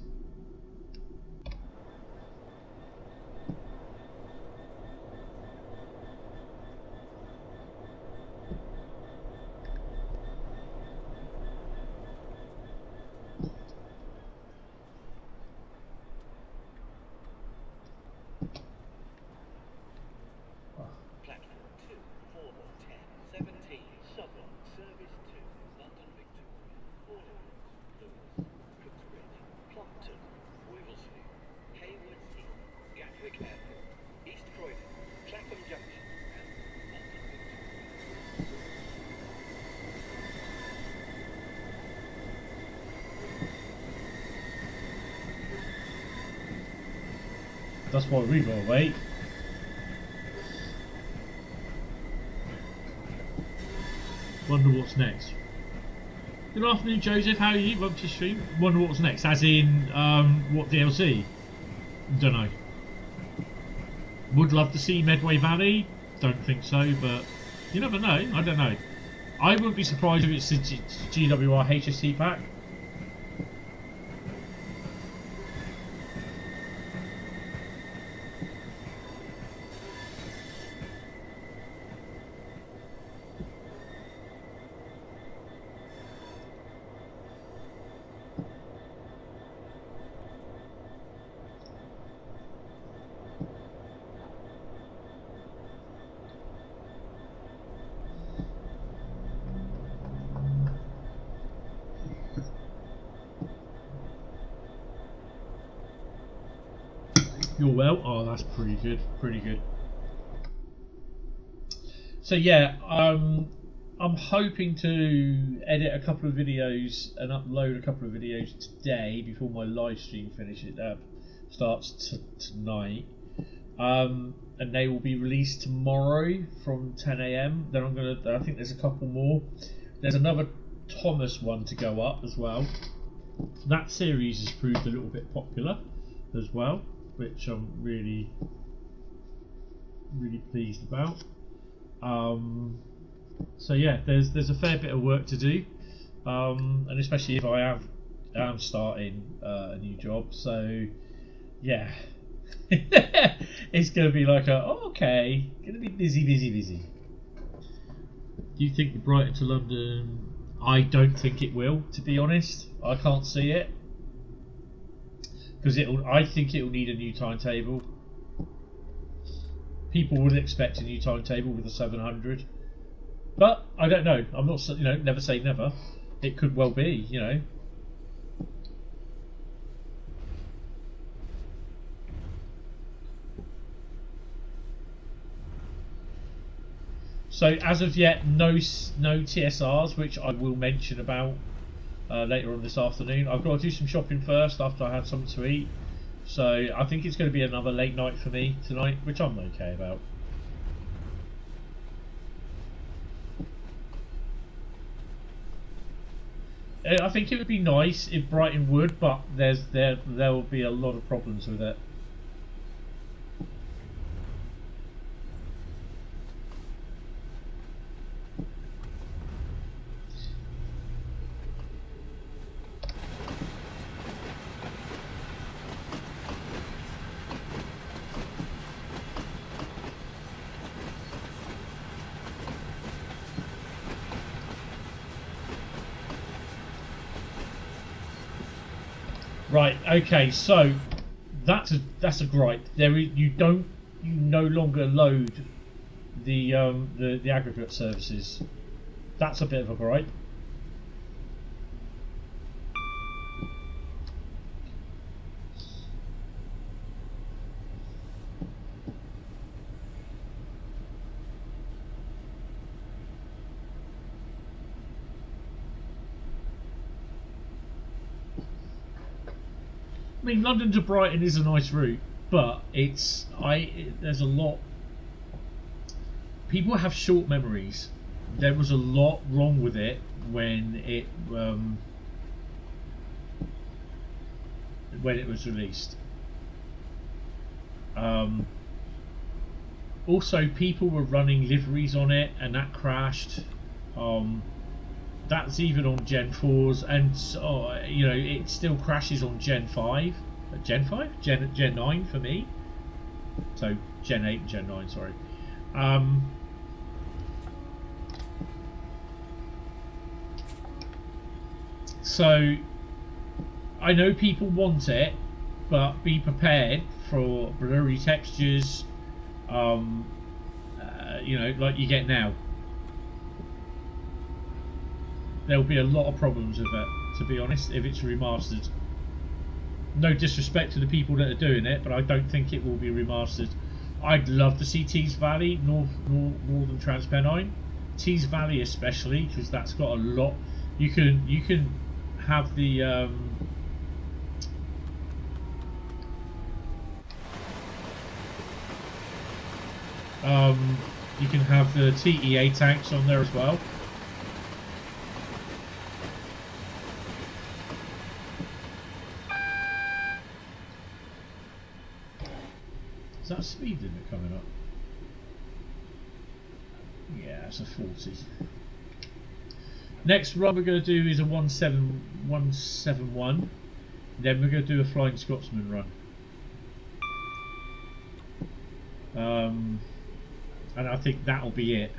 That's why we gotta wait. Wonder what's next. Good afternoon, Joseph. How are you? Welcome to stream. Wonder what's next, as in what DLC? Don't know. Would love to see Medway Valley. Don't think so, but you never know. I don't know. I wouldn't be surprised if it's a GWR HST pack. You're well? Oh, that's pretty good, pretty good. So yeah, I'm hoping to edit a couple of videos and upload a couple of videos today before my live stream starts tonight. And they will be released tomorrow from 10 AM. Then I think there's a couple more. There's another Thomas one to go up as well. That series has proved a little bit popular as well, which I'm really pleased about. So yeah, there's a fair bit of work to do, and especially if I am starting a new job. So yeah, it's gonna be like okay, gonna be busy. Do you think the Brighton to London? I don't think it will, to be honest. I can't see it. Because I think it will need a new timetable. People would expect a new timetable with a 700, but I don't know. I'm not, never say never. It could well be, So as of yet, no TSRs, which I will mention about later on this afternoon. I've got to do some shopping first after I had something to eat. So I think it's going to be another late night for me tonight, which I'm okay about. I think it would be nice if Brighton would, but there will be a lot of problems with it. Right. Okay. So that's a gripe. You no longer load the aggregate services. That's a bit of a gripe. I mean, London to Brighton is a nice route, but there's a lot. People have short memories. There was a lot wrong with it when it was released. Also, people were running liveries on it, and that crashed. That's even on Gen 4s, and you know, it still crashes on Gen 5. Gen 5? Gen 9 for me. So Gen 8 and Gen 9, sorry. So I know people want it, but be prepared for blurry textures, you know, like you get now. There'll be a lot of problems with it, to be honest, if it's remastered. No disrespect to the people that are doing it, but I don't think it will be remastered. I'd love to see Tees Valley, Northern Transpennine, Tees Valley especially, because that's got a lot. You can have the you can have the TEA tanks on there as well. Is that a speed limit coming up? Yeah, it's a 40. Next run we're going to do is a 171. Then we're going to do a Flying Scotsman run. And I think that'll be it.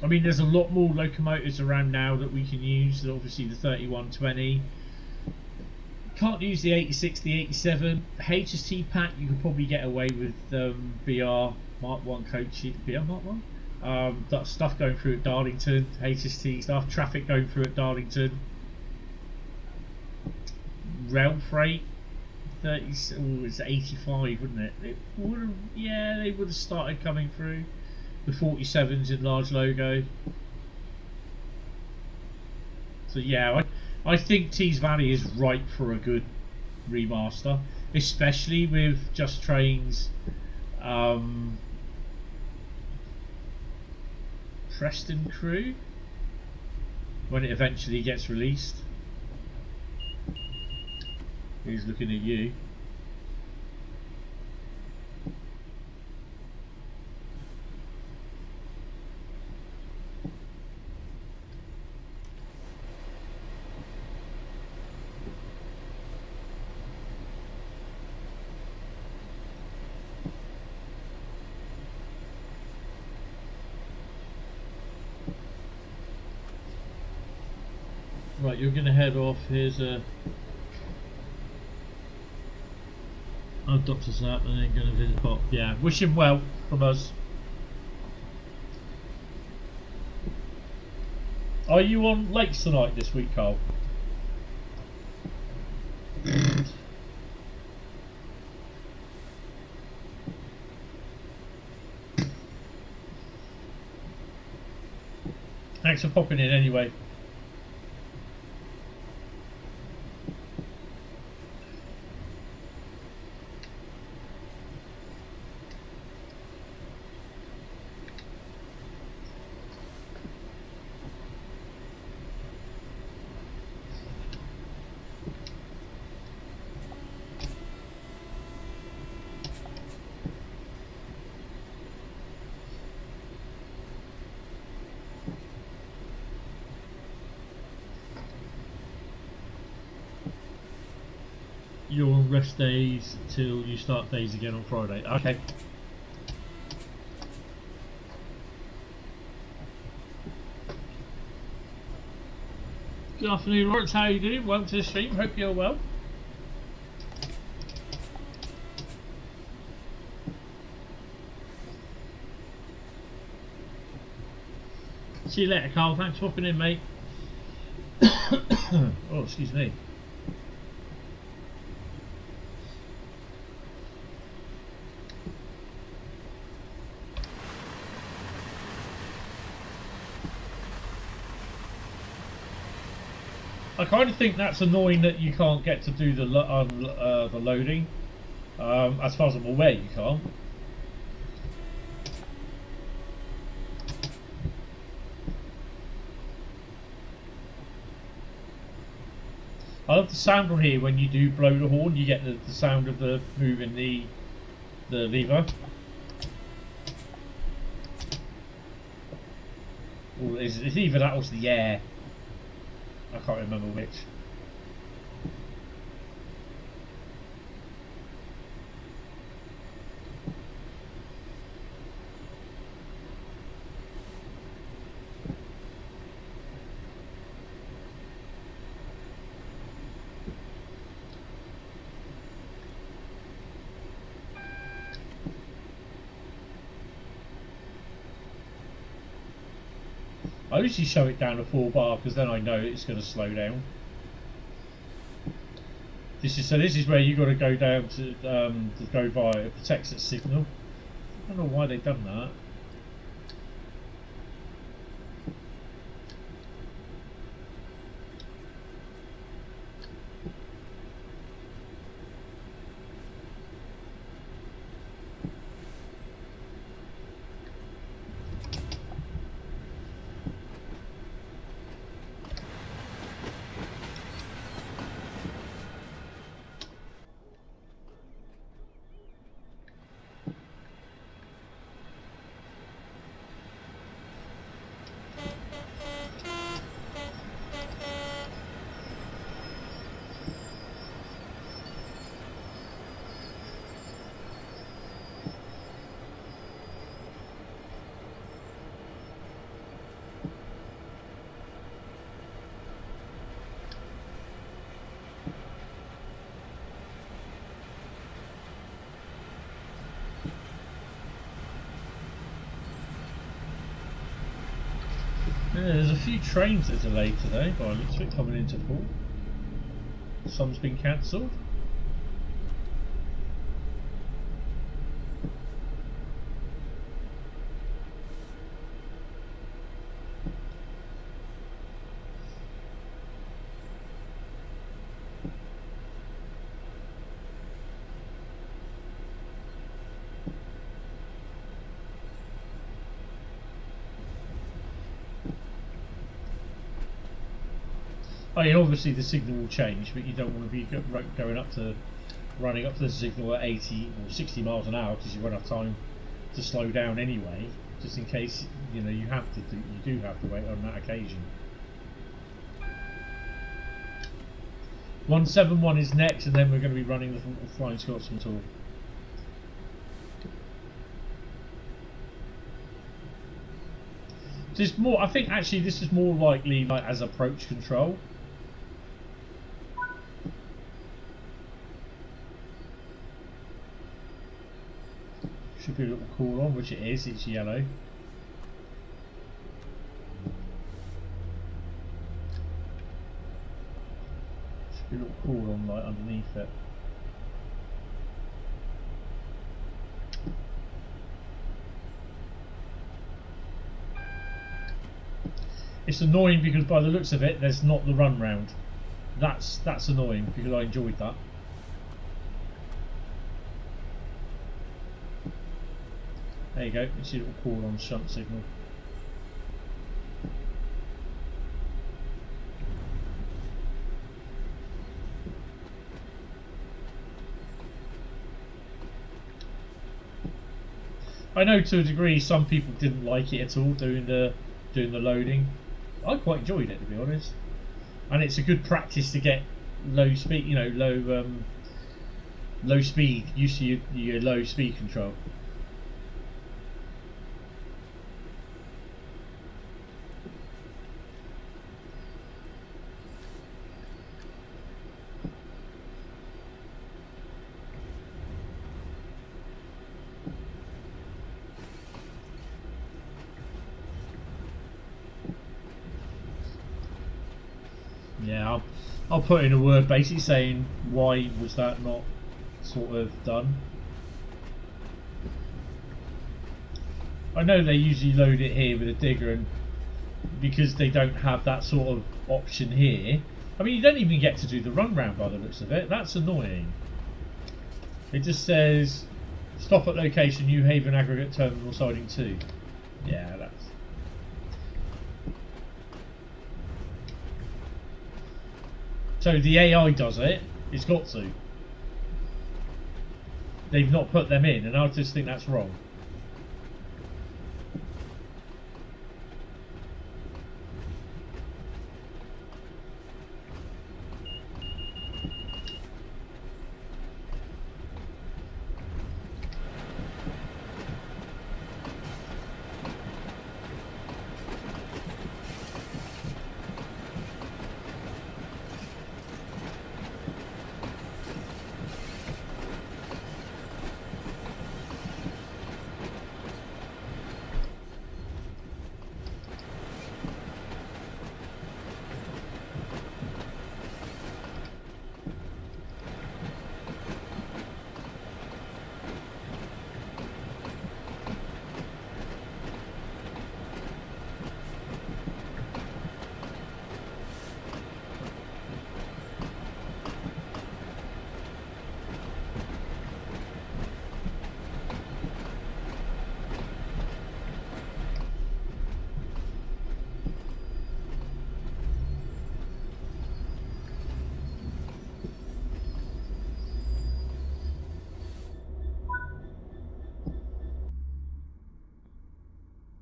I mean, there's a lot more locomotives around now that we can use. Obviously the 3120. Can't use the 86, the 87. HST pack you could probably get away with BR Mark 1 coach. BR Mark 1? That stuff going through at Darlington, HST stuff, traffic going through at Darlington. Rail freight 30, it's 85, wouldn't it? It would have, yeah, they would have started coming through. The 47s in large logo. So yeah, I think Tees Valley is ripe for a good remaster, especially with Just Train's Preston Crew when it eventually gets released. He's looking at you. Right, you're going to head off. Here's a... Oh, Dr. Zap, and then going to visit Pop. Yeah, wish him well from us. Are you on lakes tonight this week, Carl? Thanks for popping in anyway. You're on rest days till you start days again on Friday. Okay. Good afternoon, Lawrence. How are you doing? Welcome to the stream. Hope you're well. See you later, Carl. Thanks for popping in, mate. Oh, excuse me. I kind of think that's annoying that you can't get to do the loading. As far as I'm aware, you can't. I love the sound on here when you do blow the horn. You get the sound of the moving the lever. Or it's either that or it's the air. I can't remember which. I usually show it down to 4 bar because then I know it's going to slow down. This is where you got to go down to go via, it protects its signal. I don't know why they've done that. Yeah, there's a few trains that are delayed today, by the looks of it, coming into port. Some's been cancelled. I mean, obviously the signal will change, but you don't want to be going up to, running up to the signal at 80 or 60 miles an hour because you won't have time to slow down anyway, just in case you do have to wait on that occasion. 171 is next, and then we're going to be running the Flying Scotsman tour. This more, I think actually this is more likely like as approach control. Should be a little call on, which it is, it's yellow. Should be a little call on right underneath it. It's annoying because by the looks of it, there's not the run round. That's annoying because I enjoyed that. There you go, you see a little call on shunt signal. I know to a degree some people didn't like it at all doing the loading. I quite enjoyed it, to be honest, and it's a good practice to get low speed, low speed, used to your low speed control. Yeah, I'll put in a word basically saying why was that not sort of done. I know they usually load it here with a digger, and because they don't have that sort of option here, I mean you don't even get to do the run round by the looks of it. That's annoying. It just says stop at location New Haven aggregate terminal siding 2. Yeah, that's So the AI does it. It's got to. They've not put them in, and I just think that's wrong.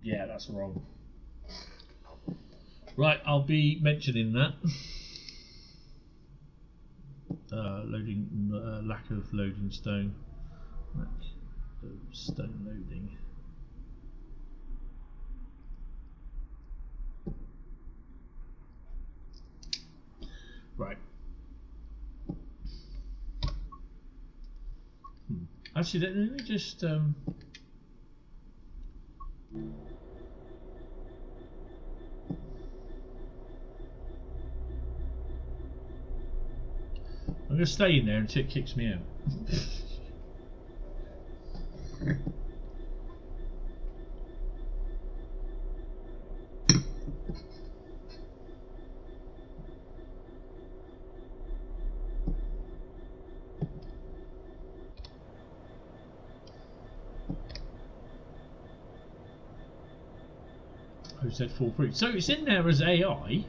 Yeah, that's wrong. Right, I'll be mentioning that. Lack of loading stone. Lack of stone loading. Right. Actually, let me just I'm going to stay in there until it kicks me out. Who said fall free? So it's in there as AI.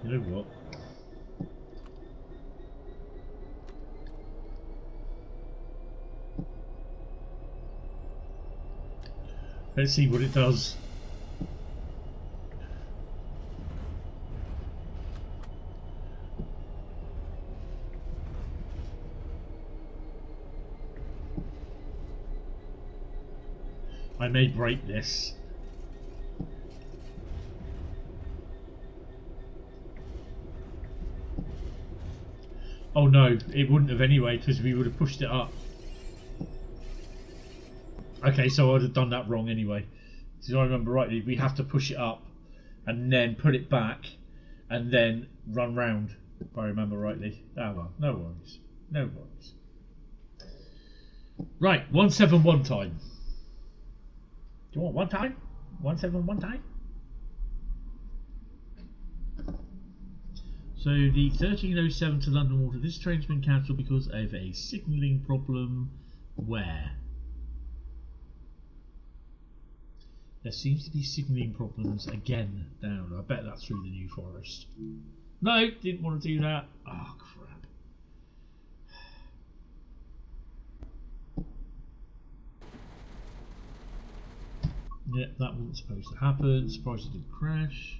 You know what? Let's see what it does. I may break this. Oh no, it wouldn't have anyway, because we would have pushed it up. Okay, so I'd have done that wrong anyway. So I remember rightly, we have to push it up and then put it back and then run round, if I remember rightly. Ah well, no worries. No worries. Right, 171 time. Do you want one time? 171 time? So the 1307 to London Water, this train's been cancelled because of a signalling problem. Where? There seems to be signalling problems again down. I bet that's through the New Forest. No, didn't want to do that. Oh crap. Yep, that wasn't supposed to happen. Surprised it didn't crash.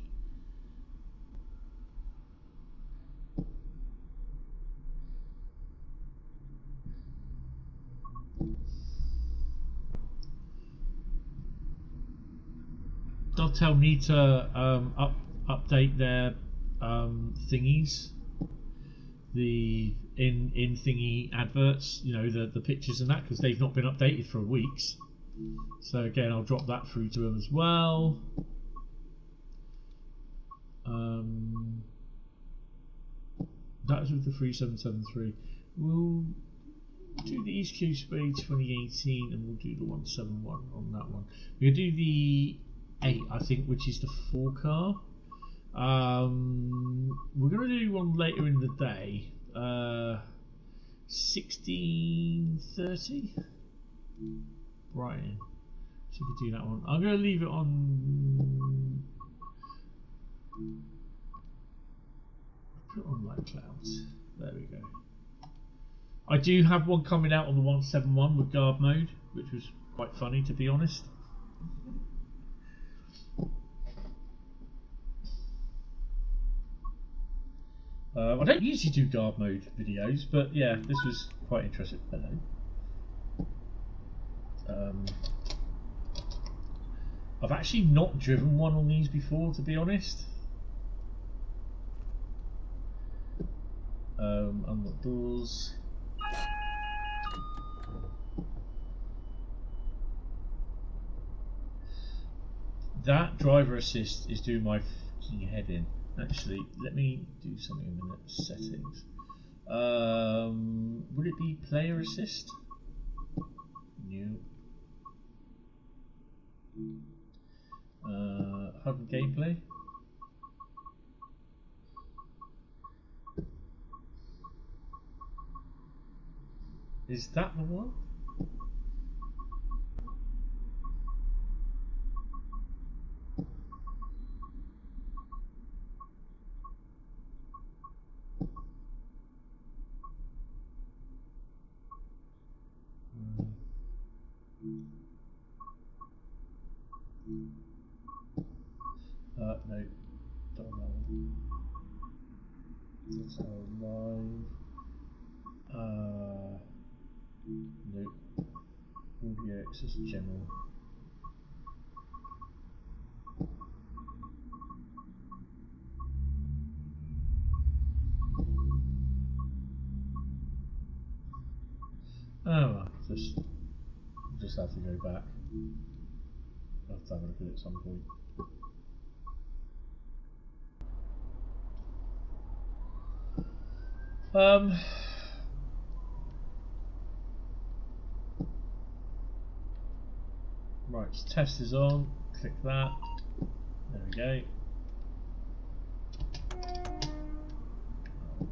Dovetail need to update their thingies, the in thingy adverts, you know, the pictures and that, because they've not been updated for weeks. So again, I'll drop that through to them as well. That's with the 3773. We'll do the East Coastway 2018 and we'll do the 171 on that one. We'll do the 8, I think, which is the 4 car. We're going to do one later in the day. 16:30. Brighton. So we could do that one. I'm going to leave it on. Put it on light clouds. There we go. I do have one coming out on the 171 with guard mode, which was quite funny, to be honest. I don't usually do guard mode videos, but yeah, this was quite interesting. Hello. I've actually not driven one on these before, to be honest. Unlock doors. That driver assist is doing my fucking head in. Actually, let me do something in a minute. Settings. Would it be player assist? New. HUD and gameplay. Is that the one? No, don't know. That's our live. Nope. Audio access general. Oh well, just have to go back. I'll have to have a look at it at some point. Right, test is on. Click that. There we go.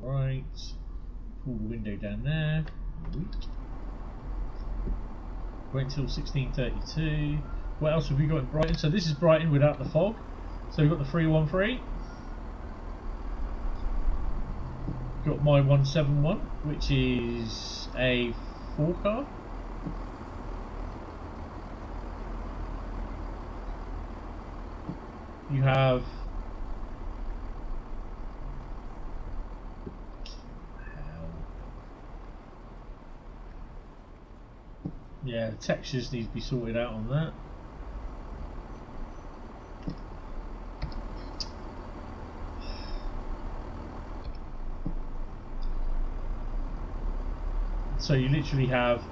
Alright. Pull the window down there. Wait until 16:32. What else have we got in Brighton? So this is Brighton without the fog. So we've got the 313. Got my 171, which is a 4-car. You have yeah, the textures need to be sorted out on that. So you literally have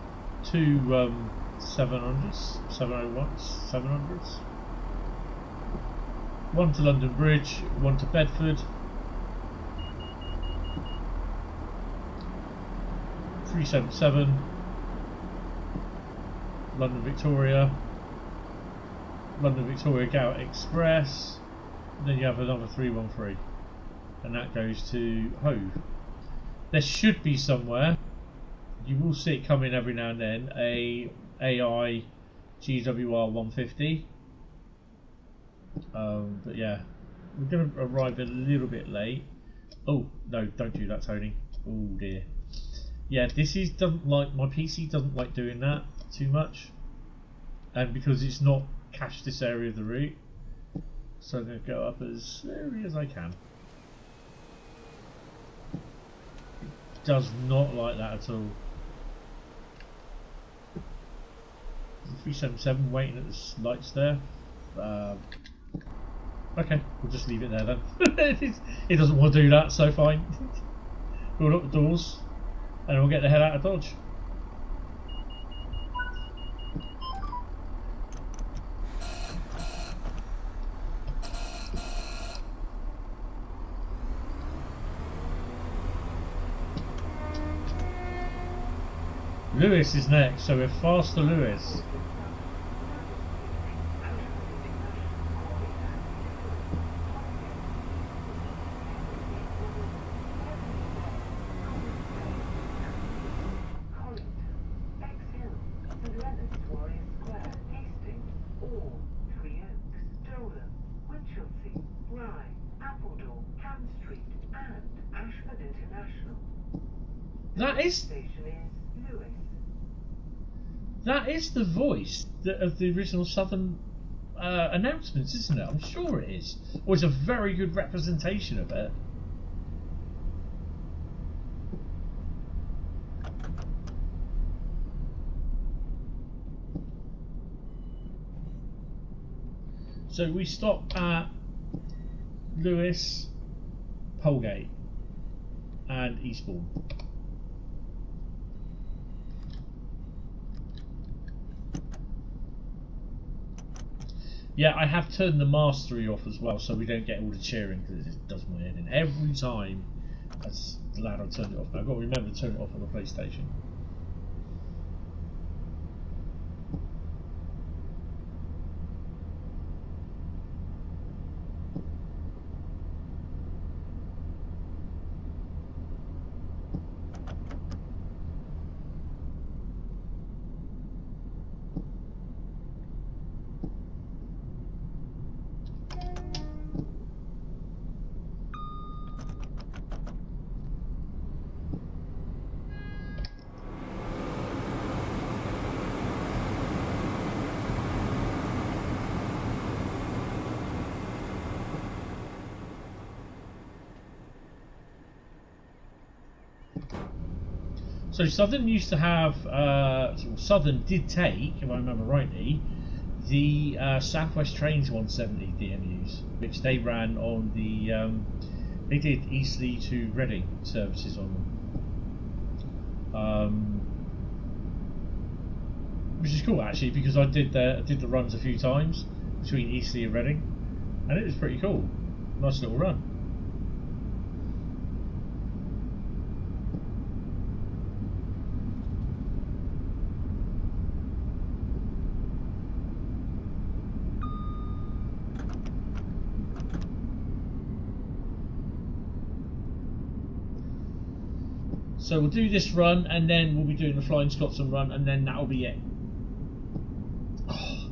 two 700s, 701s, 700s. One to London Bridge, one to Bedford. 377. London Victoria. London Victoria Gout Express. And then you have another 313. And that goes to Hove. There should be somewhere, you will see it come in every now and then, a AI GWR 150. But yeah, we're going to arrive a little bit late. Oh no, don't do that, Tony. Oh dear. Yeah, doesn't like, my PC doesn't like doing that too much, and because it's not cached this area of the route, so I'm going to go up as early as I can. It does not like that at all. 377 waiting at the lights there. Okay, we'll just leave it there then. It doesn't want to do that, so fine. We'll lock the doors and we'll get the hell out of Dodge. Lewis is next, so we're faster Lewis. That is Station is Lewis. that is the voice of the original Southern announcements, isn't it? I'm sure it is. Or it's a very good representation of it. So we stopped at Lewis, Polegate, and Eastbourne. Yeah, I have turned the mastery off as well, so we don't get all the cheering, because it just does my head in every time. That's glad I turned it off. I've got to remember to turn it off on the PlayStation. So Southern used to have, Southern did take, if I remember rightly, the Southwest Trains 170 DMUs, which they ran on the, they did Eastleigh to Reading services on them. Which is cool actually, because I did the runs a few times between Eastleigh and Reading, and it was pretty cool. Nice little run. So we'll do this run, and then we'll be doing the Flying Scotsman run, and then that'll be it. Oh,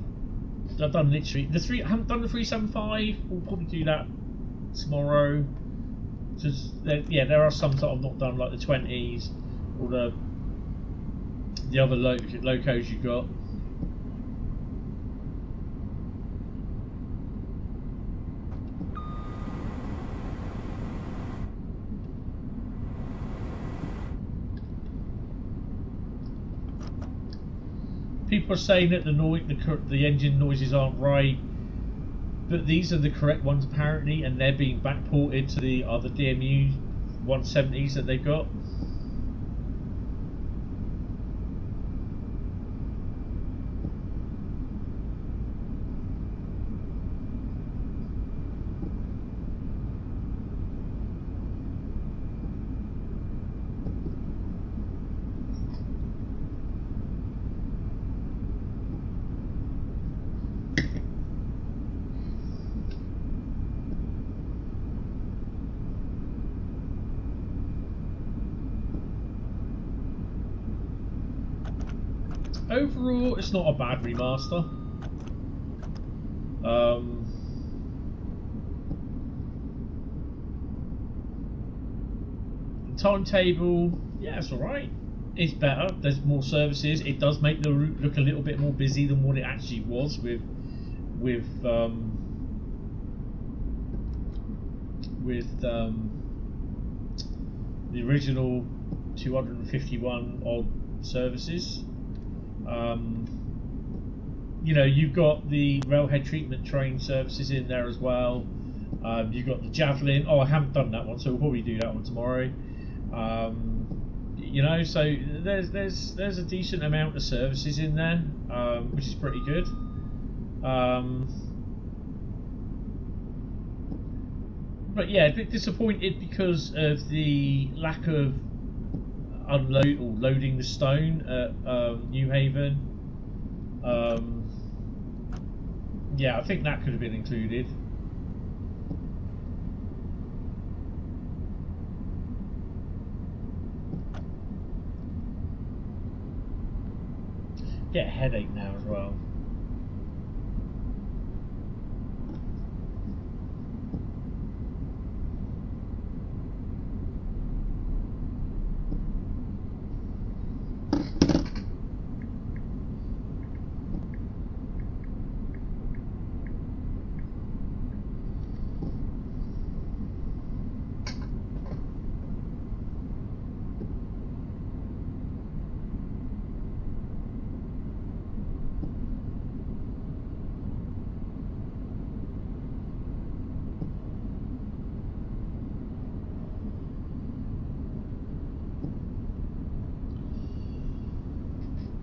I've done literally I haven't done the 375. We'll probably do that tomorrow. Just there are some that I've not done, like the 20s or the other locos you got. People are saying that the engine noises aren't right, but these are the correct ones apparently, and they're being backported to the other DMU 170s that they've got. Overall, it's not a bad remaster. Timetable, yeah, it's alright. It's better. There's more services. It does make the route look a little bit more busy than what it actually was with the original 251 odd services. You know, you've got the railhead treatment train services in there as well. You've got the Javelin. Oh, I haven't done that one, so we'll probably do that one tomorrow. You know, so there's a decent amount of services in there, which is pretty good. But yeah, a bit disappointed because of the lack of loading the stone at New Haven. Yeah, I think that could have been included. Get a headache now as well.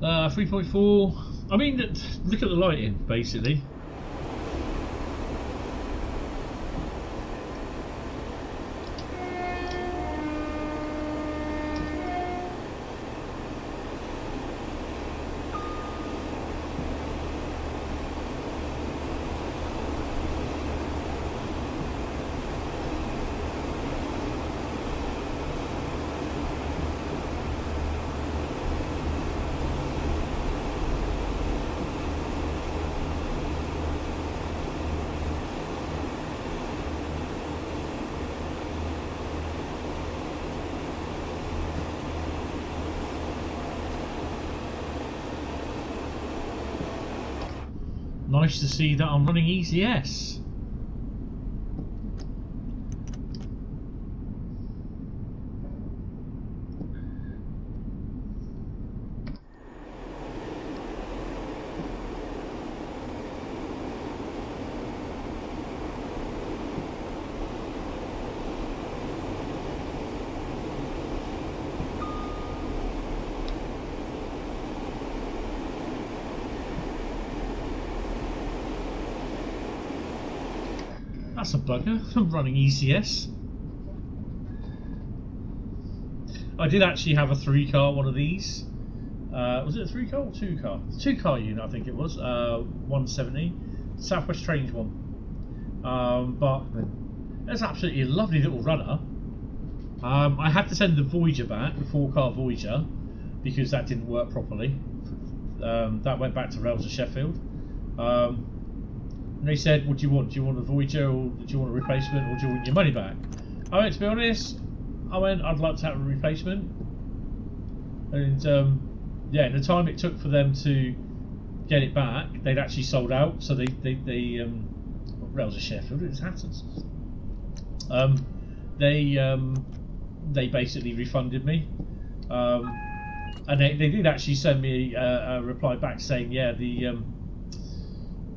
3.4. I mean, look at the lighting, basically. Nice to see that I'm running ECS. That's a bugger. I'm running ECS. I did actually have a 3-car one of these. Was it a 3-car or 2-car? 2-car unit, I think it was. 170. Southwest Trains one. But it's absolutely a lovely little runner. I had to send the Voyager back, the 4-car Voyager, because that didn't work properly. That went back to Rails of Sheffield. And they said, what do you want? Do you want a Voyager, or do you want a replacement, or do you want your money back? I went, to be honest, I'd like to have a replacement. And yeah, in the time it took for them to get it back, they'd actually sold out. So they Rails of Sheffield, it was Hentis. They basically refunded me. And they did actually send me a reply back saying, yeah,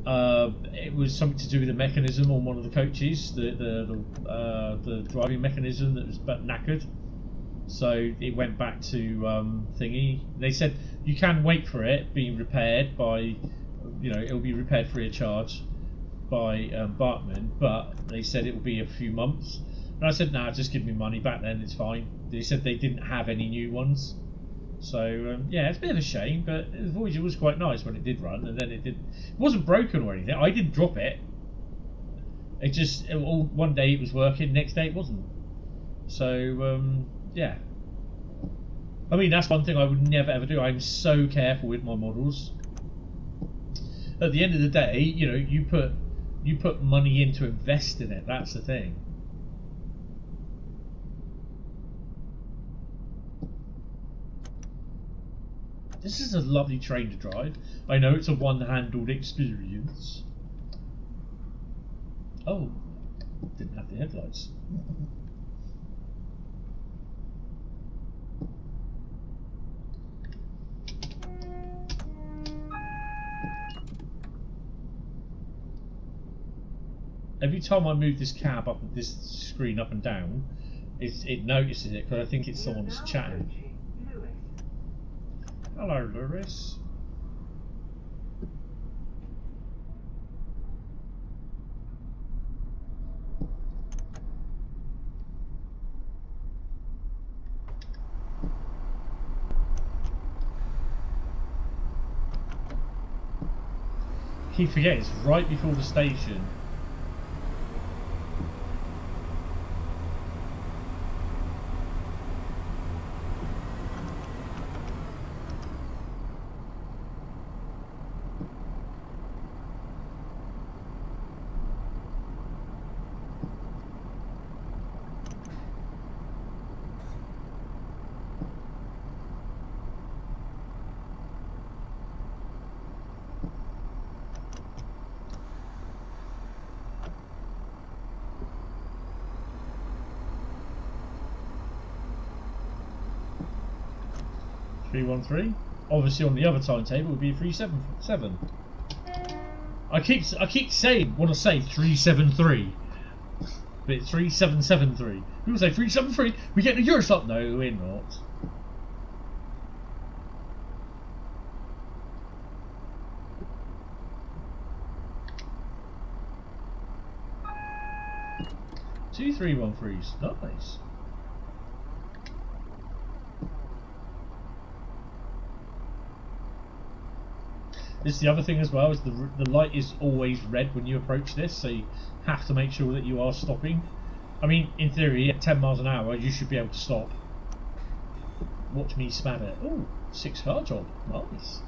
it was something to do with the mechanism on one of the coaches, the driving mechanism that was knackered. So it went back to thingy. They said you can wait for it being repaired by, it'll be repaired free of charge by Bartman, but they said it will be a few months. And I said, nah, just give me money back then, it's fine. They said they didn't have any new ones. So yeah, it's a bit of a shame, but the Voyager was quite nice when it did run, and then it wasn't broken or anything. I didn't drop it. It just one day it was working, next day it wasn't. So yeah. I mean, that's one thing I would never ever do. I'm so careful with my models. At the end of the day, you put money in to invest in it. That's the thing. This is a lovely train to drive. I know it's a one-handled experience. Oh, didn't have the headlights. Every time I move this cab up, this screen up and down, it notices it because I think it's someone's chatting. Hello, Lewis. Keep forgetting it's right before the station. Obviously, on the other timetable, it would be 377. I keep saying, want to say 373, but it's 3773. People say 373. We get the Eurostop. No, we're not. 2313s, nice. This is the other thing as well, is the light is always red when you approach this, so you have to make sure that you are stopping. I mean, in theory, at 10 miles an hour, you should be able to stop. Watch me spam it. Ooh, 6-car job, nice.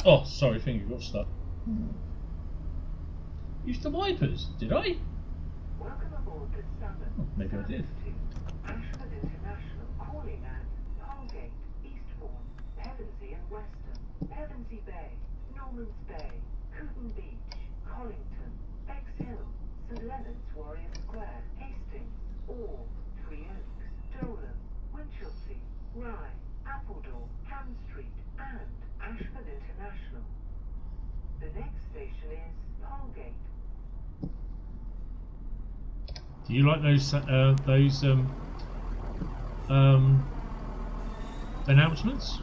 Oh, sorry, finger got stuck. Used the wipers, did I? Welcome aboard the Southern. Oh, maybe I did. Ashford International, calling at Holgate, Eastbourne, Pevensey and Weston, Pevensey Bay, Normans Bay, Cooten Beach, Collington, Bexhill, St Leonard's Warrior Square, Hastings, Orr, Three Oaks, Dolan, Winchelsea, Rye, Appledore, Ham Street and Ashford International. The next station is Holgate. Do you like those announcements?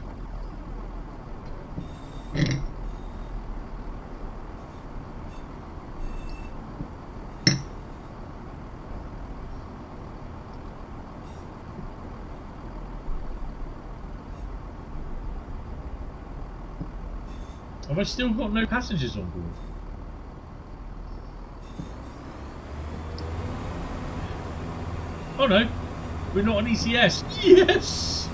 Have I still got no passengers on board? Oh no, we're not on ECS. Yes!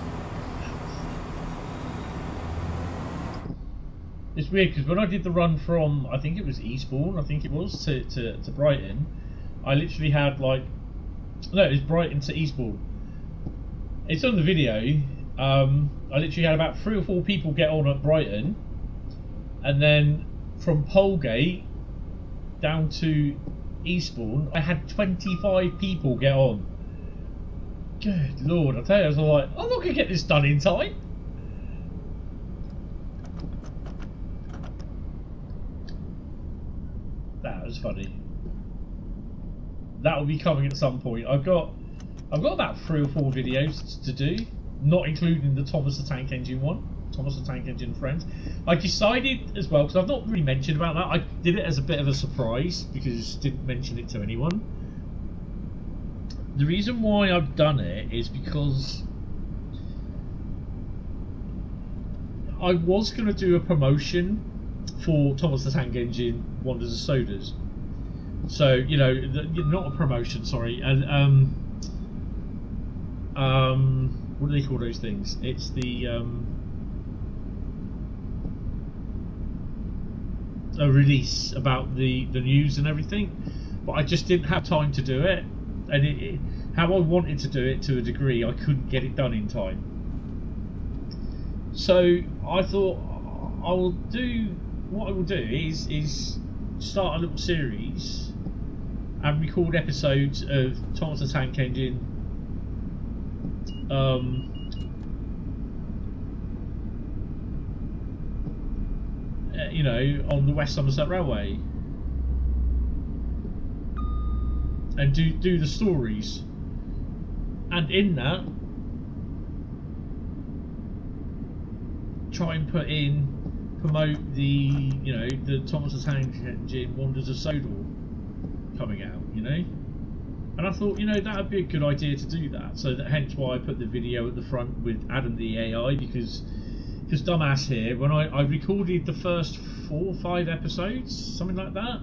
It's weird because when I did the run from, I think it was Eastbourne, I think it was, to Brighton, I literally had like, no, it was Brighton to Eastbourne. It's on the video. I literally had about 3 or 4 people get on at Brighton, and then from Polegate down to Eastbourne, I had 25 people get on. Good lord, I tell you, I was like, I'm not going to get this done in time. That was funny. That will be coming at some point. I've got about 3 or 4 videos to do, not including the Thomas the Tank Engine one. Thomas the Tank Engine Friends. I decided as well, because I've not really mentioned about that, I did it as a bit of a surprise because I didn't mention it to anyone. The reason why I've done it is because I was going to do a promotion for Thomas the Tank Engine Wonders of Sodas. So, you know, not a promotion, sorry, and what do they call those things? It's the a release about the news and everything, but I just didn't have time to do it, and how I wanted to do it to a degree, I couldn't get it done in time. So I thought what I will do is start a little series and record episodes of Thomas the Tank Engine you know, on the West Somerset Railway, and do the stories, and in that try and promote the, you know, the Thomas the Tank Engine Wonders of Sodor coming out, you know. And I thought, you know, that would be a good idea to do that. So that, hence why I put the video at the front with Adam the AI, because dumbass here, when I recorded the first 4 or 5 episodes, something like that,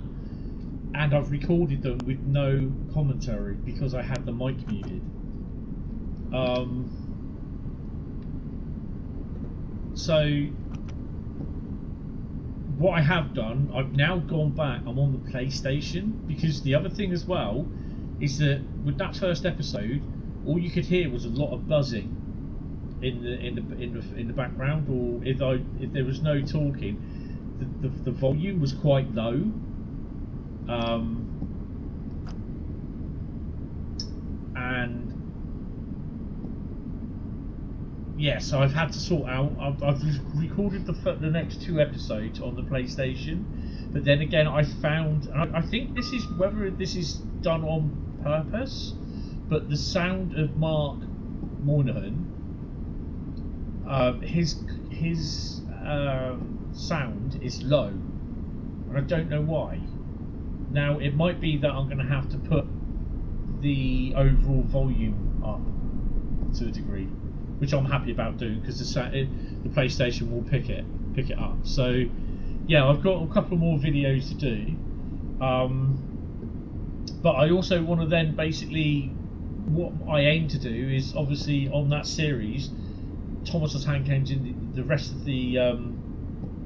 and I've recorded them with no commentary because I had the mic muted. So what I have done, I've now gone back. I'm on the PlayStation, because the other thing as well is that with that first episode, all you could hear was a lot of buzzing in the background, or if there was no talking, the volume was quite low. And yeah, so I've had to sort out. I've recorded the next 2 episodes on the PlayStation, but then again, I found, and I think this is whether this is done on purpose, but the sound of Mark Moynihan, his sound is low, and I don't know why. Now it might be that I'm going to have to put the overall volume up to a degree, which I'm happy about doing, because the PlayStation will pick it up. So yeah, I've got a couple more videos to do, but I also want to then basically, what I aim to do is obviously on that series, Thomas the Tank Engine, the rest of the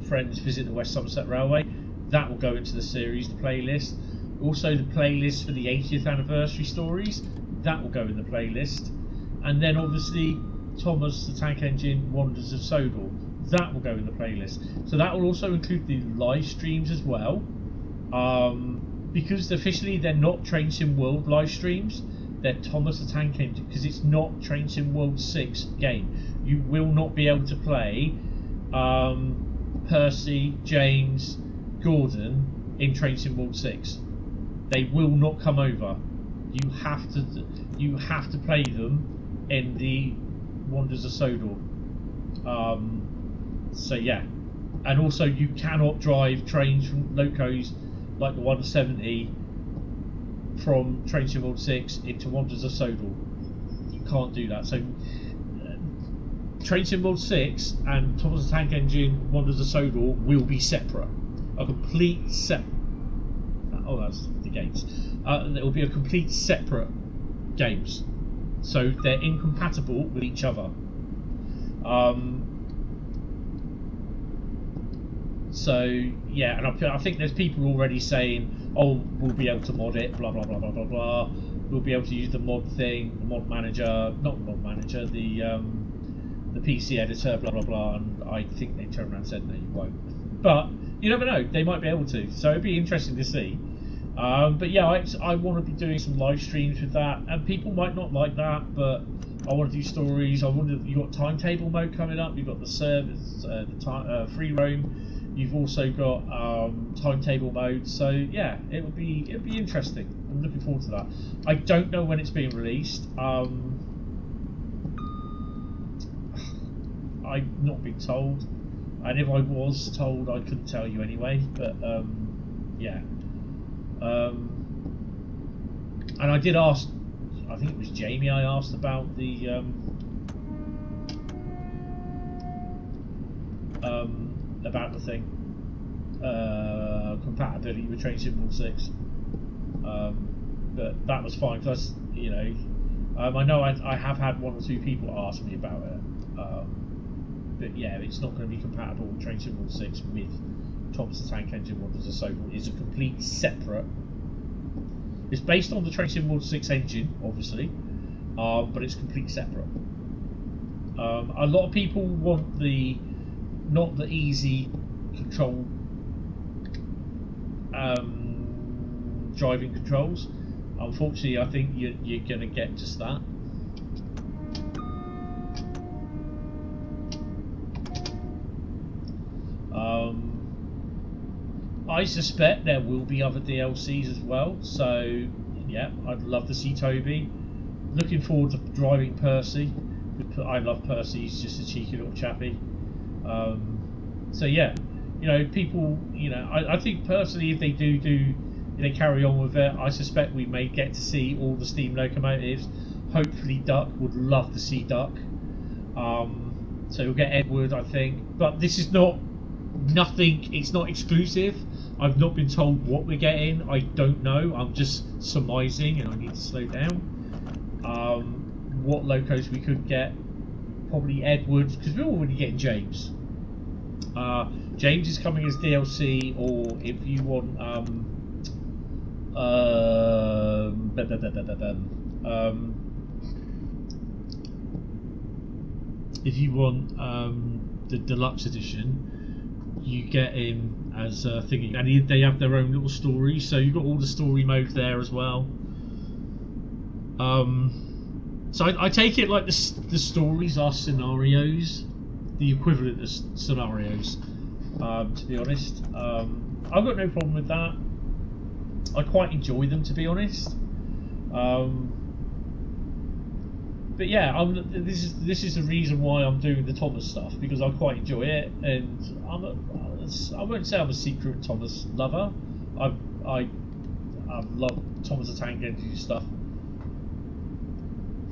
friends visit the West Somerset Railway, that will go into the series, the playlist. Also the playlist for the 80th anniversary stories, that will go in the playlist. And then obviously Thomas the Tank Engine Wonders of Sodor, that will go in the playlist. So that will also include the live streams as well, because officially they're not Train Sim World live streams, they're Thomas the Tank Engine, because it's not Train Sim World 6 game. You will not be able to play Percy, James, Gordon in Train Sim World 6. They will not come over. You have to play them in the Wonders of Sodor. So yeah, and also you cannot drive trains from locos like the 170 from Train Sim World 6 into Wonders of Sodor. You can't do that. So Train Sim World 6 and Thomas the Tank Engine Wonders of Sodor will be separate, a complete separate. Oh, that's the games. It will be a complete separate games, so they're incompatible with each other. So yeah, and I think there's people already saying, "Oh, we'll be able to mod it, blah blah blah blah blah blah. We'll be able to use the mod thing, the mod manager, not the mod manager, the PC editor, blah blah blah." And I think they turned around and said, "No, you won't." But you never know; they might be able to. So it'd be interesting to see. But yeah, I want to be doing some live streams with that, and people might not like that, but I want to do stories. You got timetable mode coming up. You've got the service, free roam. You've also got timetable mode. So yeah, it'll be interesting. I'm looking forward to that. I don't know when it's being released. I've not been told, and if I was told, I couldn't tell you anyway. But yeah. And I did ask, I think it was Jamie I asked about the thing, compatibility with Train Sim World 6, but that was fine, because you know, I know I have had 1 or 2 people ask me about it, but yeah, it's not going to be compatible with Train Sim World 6 with Thomas the Tank Engine Wonders of Sodor. It's a complete separate. It's based on the Train Sim World 6 engine, obviously, but it's complete separate. A lot of people want not the easy control driving controls. Unfortunately, I think you're going to get just that. I suspect there will be other DLCs as well, so yeah, I'd love to see Toby. Looking forward to driving Percy. I love Percy, he's just a cheeky little chappy. So yeah, you know, people, you know, I think personally, if they they carry on with it, I suspect we may get to see all the steam locomotives. Hopefully Duck, would love to see Duck. So we'll get Edward, I think, but this is not nothing, it's not exclusive. I've not been told what we're getting. I don't know, I'm just surmising, and I need to slow down. What locos we could get, probably Edward, because we're already getting James. James is coming as DLC, or if you want if you want the deluxe edition, you get him as a thingy, and they have their own little story, so you've got all the story modes there as well. So I take it like the stories are scenarios, the equivalent of scenarios, to be honest. I've got no problem with that. I quite enjoy them, to be honest. But yeah, this is the reason why I'm doing the Thomas stuff, because I quite enjoy it, and I won't say I'm a secret Thomas lover. I've loved Thomas the Tank Engine stuff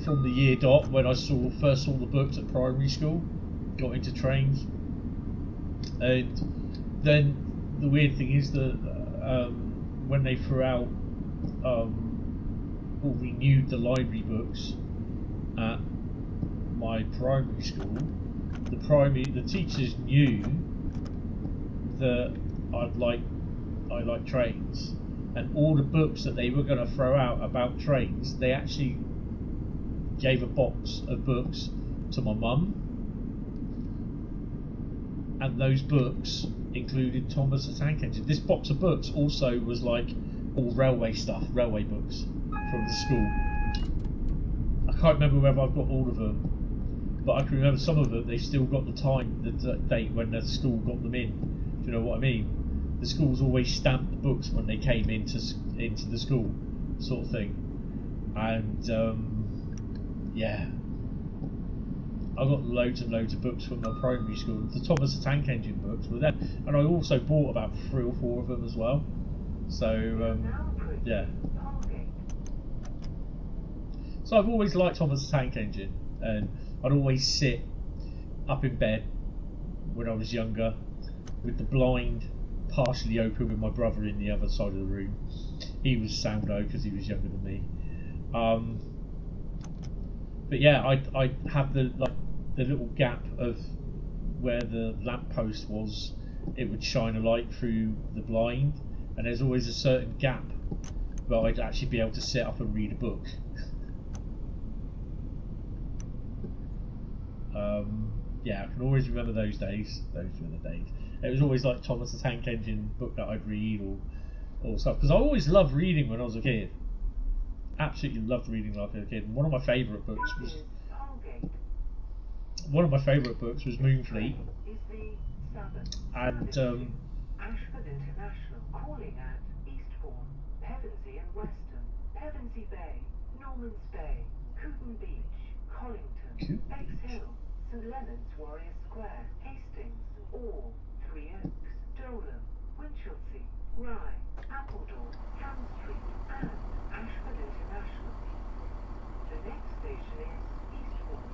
from the year dot when I first saw the books at primary school, got into trains, and then the weird thing is that when they threw out or renewed the library books at my primary school, the teachers knew that I like trains, and all the books that they were going to throw out about trains, they actually gave a box of books to my mum, and those books included Thomas the Tank Engine. This box of books also was like all railway stuff, railway books from the school. I can't remember whether I've got all of them, but I can remember some of them. They still got the time, the date when the school got them in. Do you know what I mean? The schools always stamped books when they came into the school, sort of thing. And yeah, I got loads and loads of books from my primary school. The Thomas the Tank Engine books were there, and I also bought about 3 or 4 of them as well. So yeah. So I've always liked Thomas the Tank Engine, and I'd always sit up in bed when I was younger with the blind partially open with my brother in the other side of the room. He was soundo because he was younger than me. But yeah, I have the little gap of where the lamppost was. It would shine a light through the blind, and there's always a certain gap where I'd actually be able to sit up and read a book. Yeah, I can always remember those days. Those were the days. It was always like Thomas the Tank Engine book that I'd read, or stuff, because I always loved reading when I was a kid. Absolutely loved reading when I was a kid. And one of my favourite books was Moonfleet. And Ashford International calling at Eastbourne, Pevensey and Weston, Pevensey Bay, Normans Bay, Cooten Beach, Collington, Bexhill, St Leonard's Warrior Square, Hastings, Orr, Three Oaks, Dolan, Winchelsea, Rye, Appledore, Ham Street and Ashford International. The next station is Eastbourne.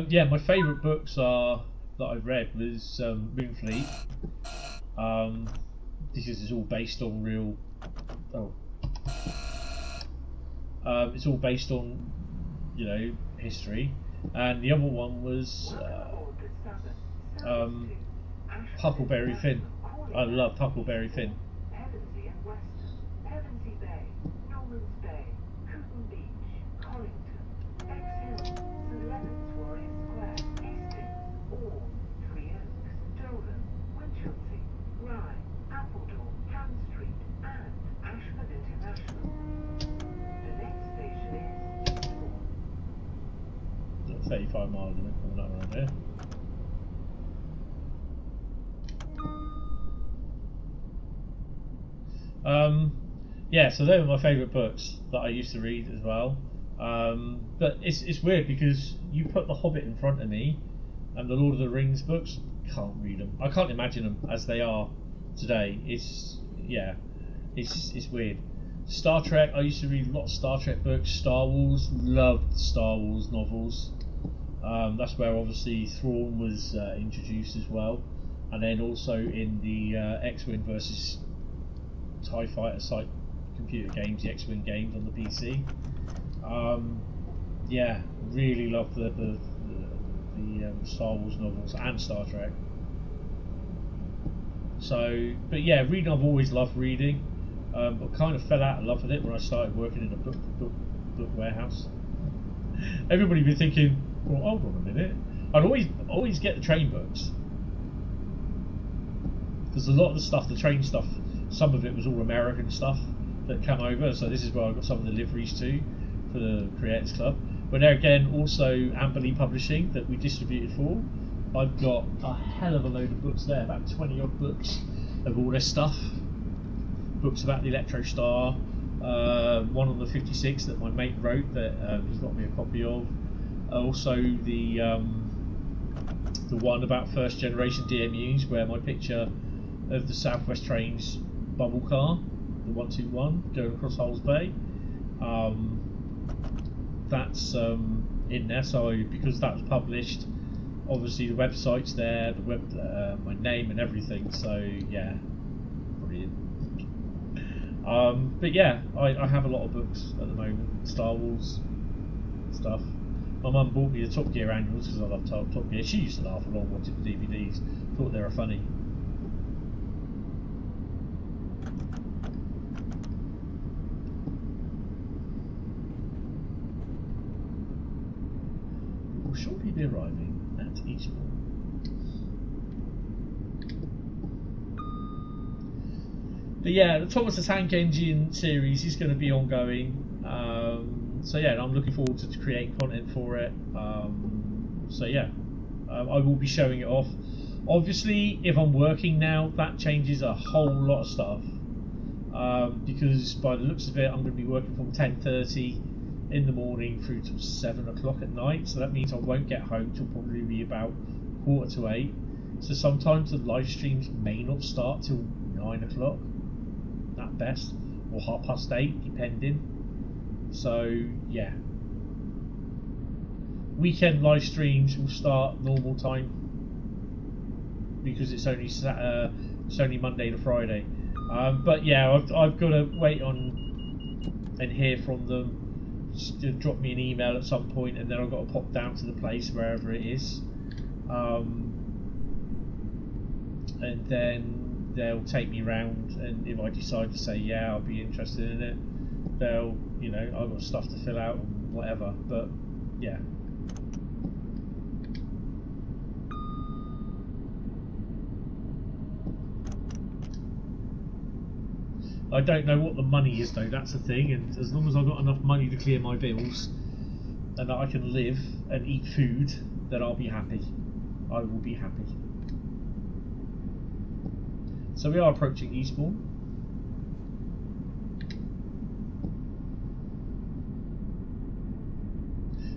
yeah, my favourite books that I've read was Moonfleet. Because it's all based on real. It's all based on, history, and the other one was Huckleberry Finn. I love Huckleberry Finn. Pevensey and Weston, Pevensey Bay, Normans Bay, Cooten Beach, Collington, Bexhill, St Leonard's Warrior Square, Hastings, Orr, Three Oaks, Dolan, Winchelsea, Rye, Appledore, Ham Street and Ashford International. The next station is Eastbourne. 35 miles in it, coming up around here. Yeah, so they were my favourite books that I used to read as well. But it's weird because you put The Hobbit in front of me and the Lord of the Rings books, can't read them. I can't imagine them as they are today. It's weird. Star Trek, I used to read a lot of Star Trek books. Star Wars, loved Star Wars novels. That's where obviously Thrawn was introduced as well, and then also in the X-Wing versus TIE Fighter site computer games, the X-Wing games on the PC. yeah, really love the Star Wars novels and Star Trek. So, but yeah, reading, I've always loved reading, but kind of fell out of love with it when I started working in a book warehouse. Everybody been thinking, well, hold on a minute. I'd always get the train books, because a lot of the stuff, the train stuff, some of it was all American stuff that come over. So this is where I got some of the liveries too for the Creators Club. But there again, also Amberley Publishing that we distributed for. I've got a hell of a load of books there, about 20 odd books of all this stuff. Books about the Electro Star, one on the 56 that my mate wrote that he got me a copy of. Also the one about first generation DMUs, where my picture of the Southwest Trains bubble car, the 121 going across Hulls Bay. That's in there, so because that was published, obviously the website's there, the web, my name and everything. So yeah, brilliant. But yeah, I have a lot of books at the moment, Star Wars stuff. My mum bought me the Top Gear annuals because I love Top Gear. She used to laugh along watching the DVDs, thought they were funny. We will shortly be arriving at Eastbourne. But yeah, the Thomas the Tank Engine series is going to be ongoing. So yeah, I'm looking forward to creating content for it. So yeah, I will be showing it off. Obviously, if I'm working now, that changes a whole lot of stuff. Because by the looks of it, I'm going to be working from 10:30 in the morning through to 7 o'clock at night. So that means I won't get home till probably be about 7:45. So sometimes the live streams may not start till 9 o'clock at best, or 8:30, depending. So yeah, weekend live streams will start normal time because it's only Monday to Friday. But yeah, I've got to wait on and hear from them. Just drop me an email at some point, and then I've got to pop down to the place wherever it is, and then they'll take me round. And if I decide to say yeah, I'll be interested in it, they'll, you know, I've got stuff to fill out and whatever. But yeah. I don't know what the money is though, that's the thing, and as long as I've got enough money to clear my bills and that I can live and eat food, then I'll be happy. I will be happy. So we are approaching Eastbourne.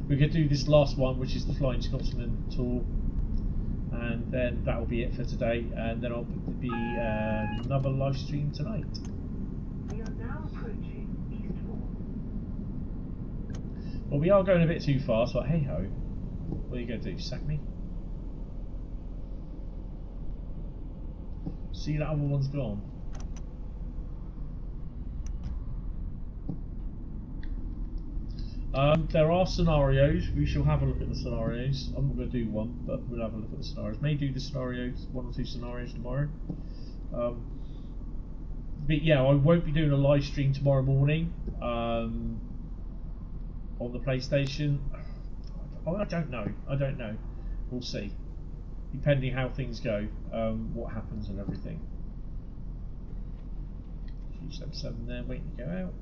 We're going to do this last one, which is the Flying Scotsman tour, and then that will be it for today, and then I'll be another live stream tonight. We are now approaching Eastbourne. Well, we are going a bit too fast, but hey ho. What are you going to do, sack me? See, that other one's gone. There are scenarios. We shall have a look at the scenarios. I'm not going to do one, but we'll have a look at the scenarios. May do the scenarios, 1 or 2 scenarios tomorrow. But yeah, I won't be doing a live stream tomorrow morning on the PlayStation. I don't know. We'll see. Depending how things go, what happens and everything. 277 there, waiting to go out.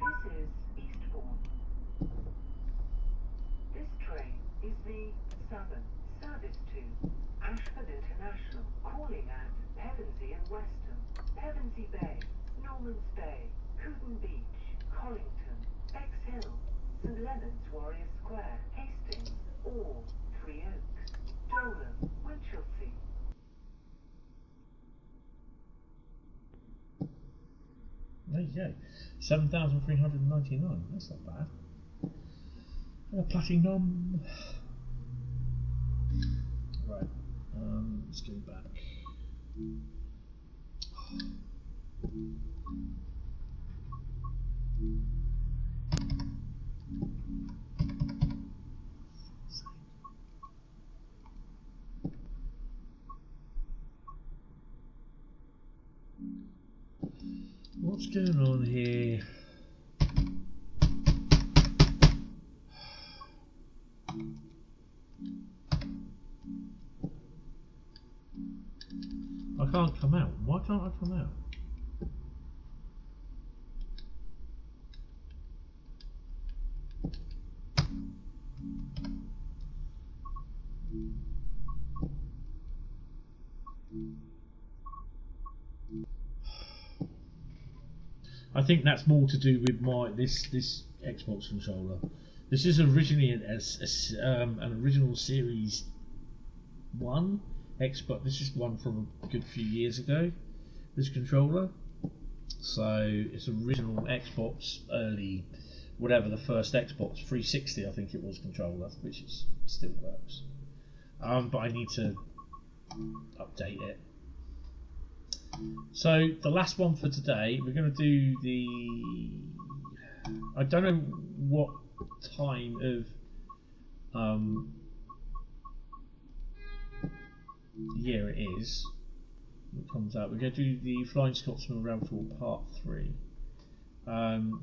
This is Eastbourne. This train is the Southern service to Ashford International, calling at Pevensey and Weston, Pevensey Bay, Normans Bay, Hooton Beach, Collington, Bexhill, St Leonard's Warrior Square, Hastings, or Three Oaks, Dolan, Winchelsea. you go. 7,399. That's not bad. And a platinum. Right. Let's go back. What's going on here? I can't come out. Why can't I come out? I think that's more to do with my this Xbox controller. This is originally an original Series 1 Xbox. This is one from a good few years ago. This controller, so it's original Xbox, early, whatever, the first Xbox 360, I think it was, controller, which is still works. But I need to update it. So the last one for today, we're going to do the. I don't know what time of year it is. It comes out. We're going to do the Flying Scotsman Round 4 Part 3.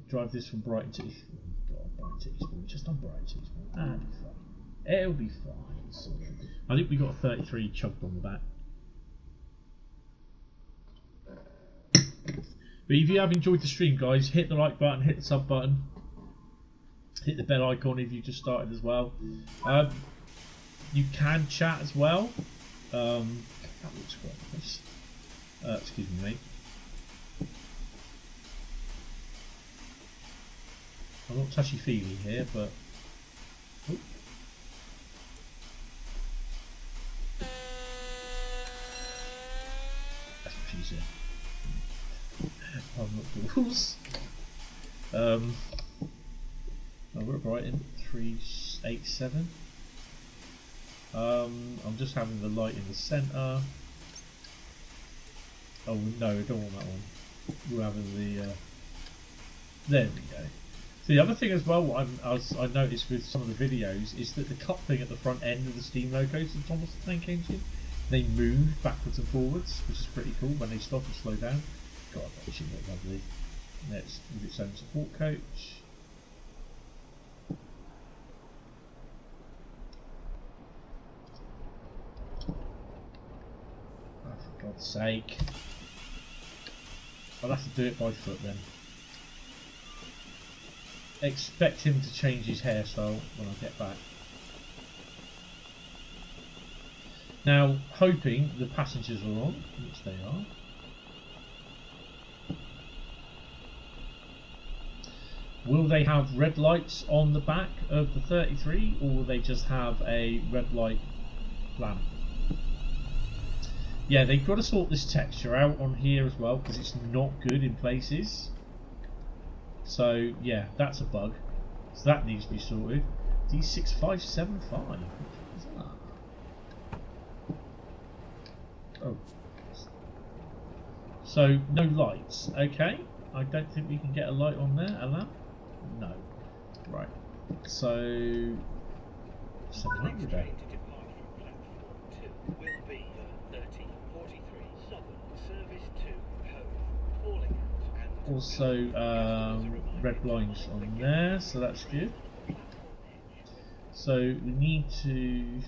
Drive this from Brighton to Brighton to Eastbourne. Just on Brighton to Eastbourne. That'll be fine. It'll be fine. I think we got a 33 chugged on the back. But if you have enjoyed the stream, guys, hit the like button, hit the sub button, hit the bell icon if you just started as well. You can chat as well. That looks quite nice. Excuse me, mate. I'm not touchy-feely here, but... Oh. That's what she said. I'm not the rules. We're at Brighton, 387. I'm just having the light in the centre. Oh no, I don't want that one. We're having the. There we go. So the other thing as well, I noticed with some of the videos, is that the coupling at the front end of the Steam logos that Thomas the Tank came to, they move backwards and forwards, which is pretty cool when they stop and slow down. God, that should look lovely. Next, with its own support coach. Oh, for God's sake. I'll have to do it by foot then. Expect him to change his hairstyle when I get back. Now, hoping the passengers are on, which they are. Will they have red lights on the back of the 33, or will they just have a red light lamp? Yeah, they've got to sort this texture out on here as well, because it's not good in places. So yeah, that's a bug. So that needs to be sorted. D6575. What is that? Oh. So no lights. Okay. I don't think we can get a light on there. A lamp? No. Right. So 700 day. Also red blinds on there, so that's good. So we need to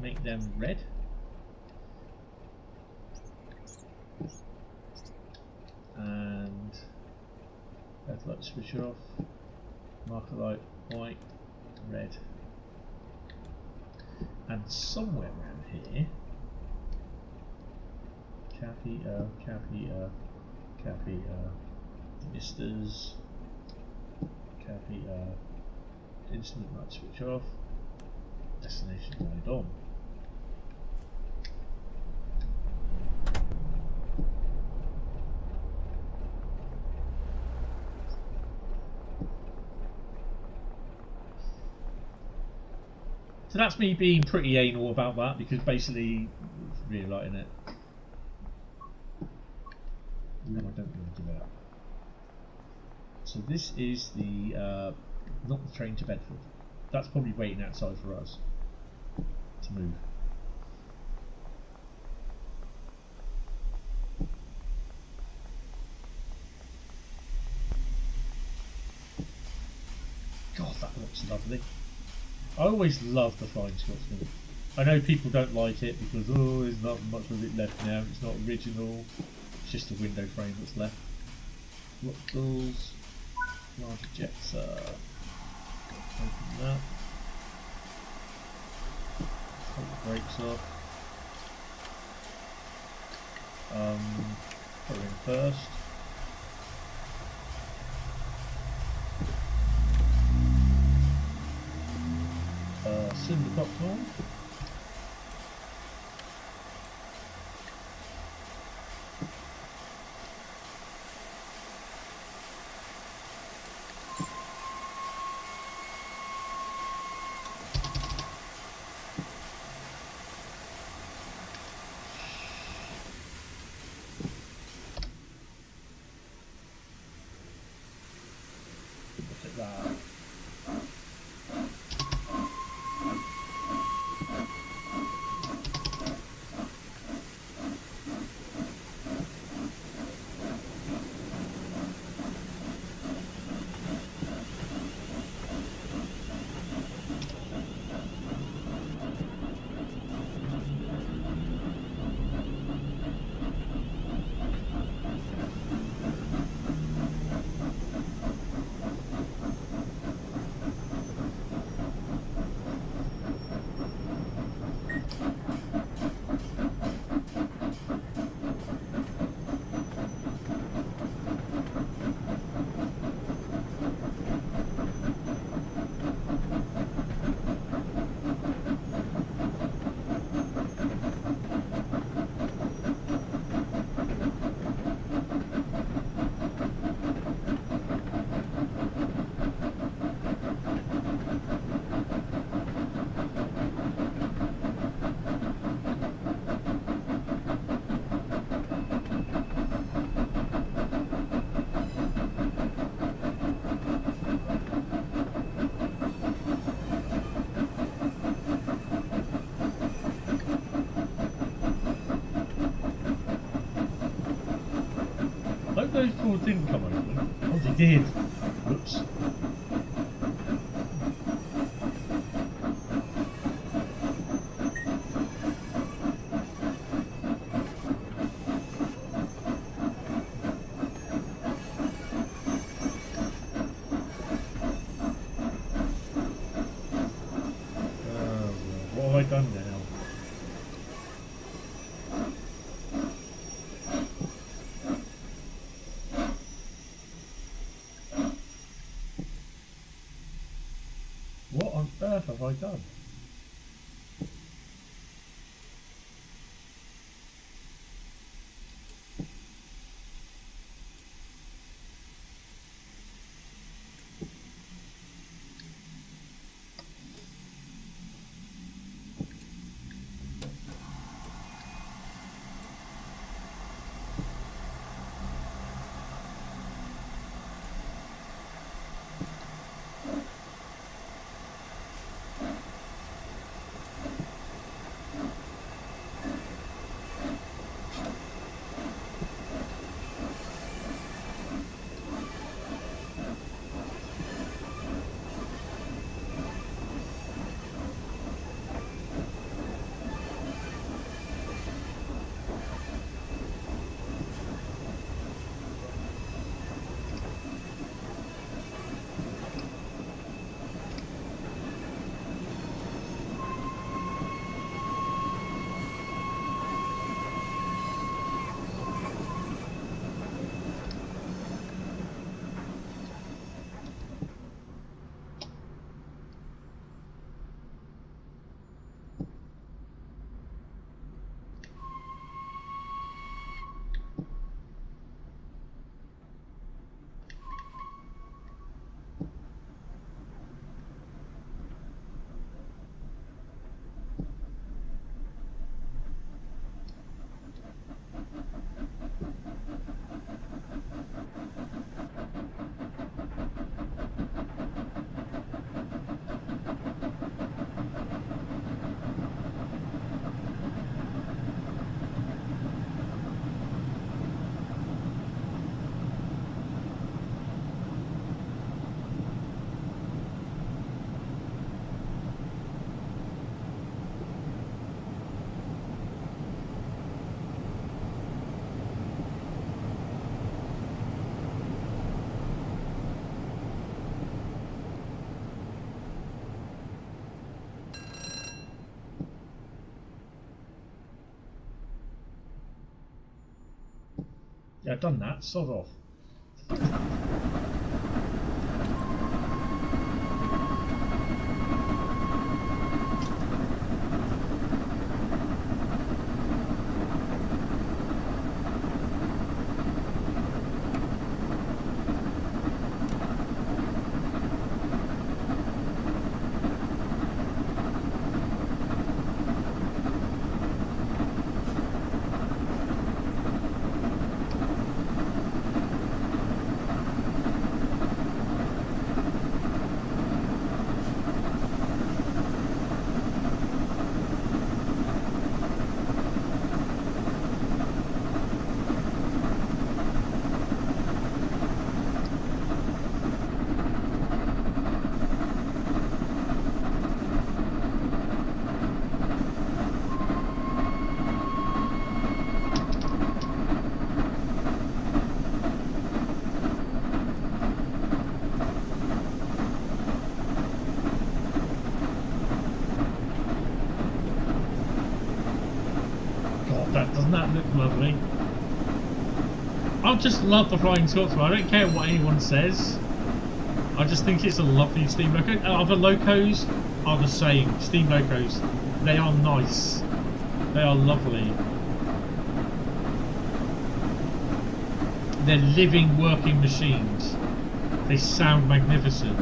make them red. And headlight switch off, marker light white, red, and somewhere around here, Cappy, misters, Cappy, instrument light switch off, destination light on. So that's me being pretty anal about that, because basically it's really lighting it. No, I don't want to do that. So this is the not the train to Bedford. That's probably waiting outside for us to move. God, that looks lovely. I always love the Flying Scotsman. I know people don't like it because, oh, there's not much of it left now, it's not original, it's just a window frame that's left. Rock tools, large ejector, open that, take the brakes off, put her in first. Cylinder box on. Look at that. Those doors didn't come open. Oh, they did. Whoops. What have I done now? What on earth have I done? Yeah, I've done that. Sod off. Doesn't that look lovely? I just love the Flying Scotsman. I don't care what anyone says. I just think it's a lovely steam loco. Other locos are the same. Steam locos. They are nice. They are lovely. They're living, working machines. They sound magnificent.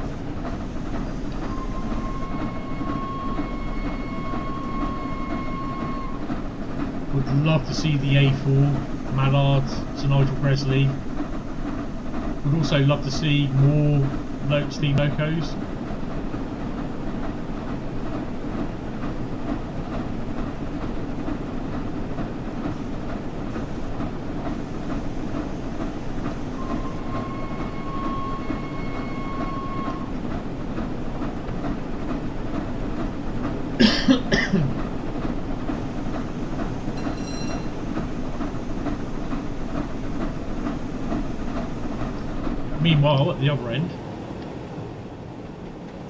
Would love to see the A4, Mallard, Sir Nigel Presley. Would also love to see more steam locos. Meanwhile, at the other end,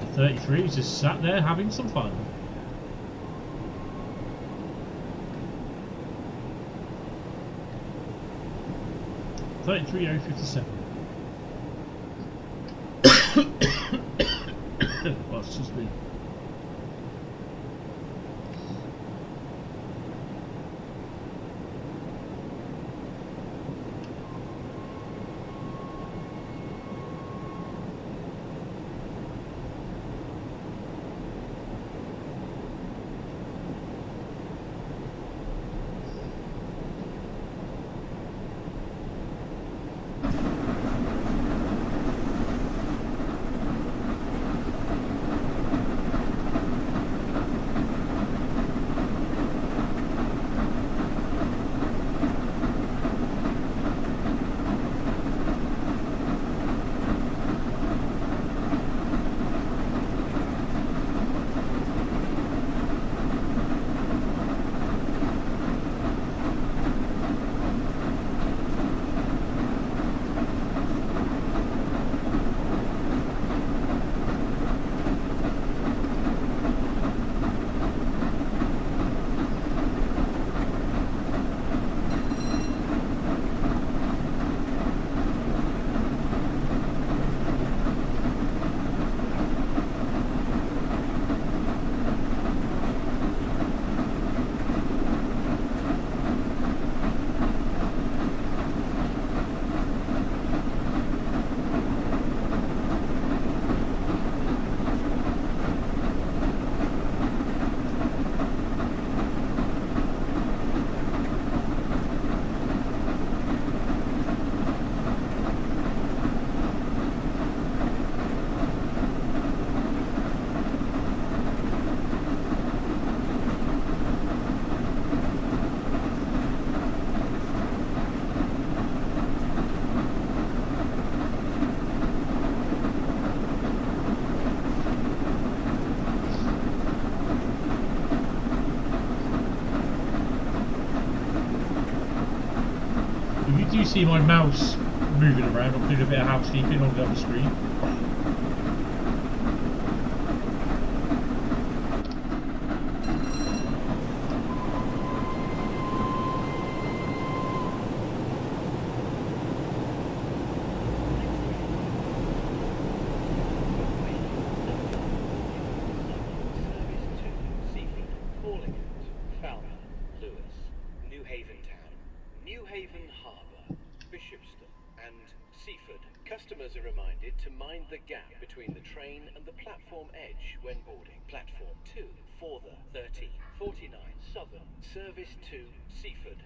the 33 is just sat there having some fun. $33,057. Well, it's just me. You see my mouse moving around. I'm doing a bit of housekeeping on the other screen. Haven Town, New Haven Harbour, Bishopston, and Seaford. Customers are reminded to mind the gap between the train and the platform edge when boarding. Platform 2 for the 1349 Southern Service to Seaford.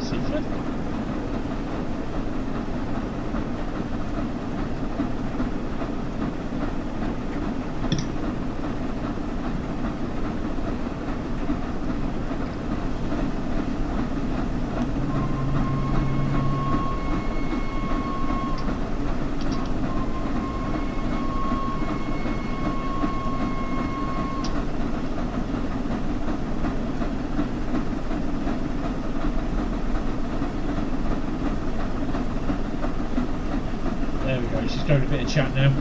Seaford? She's going a bit of chat now.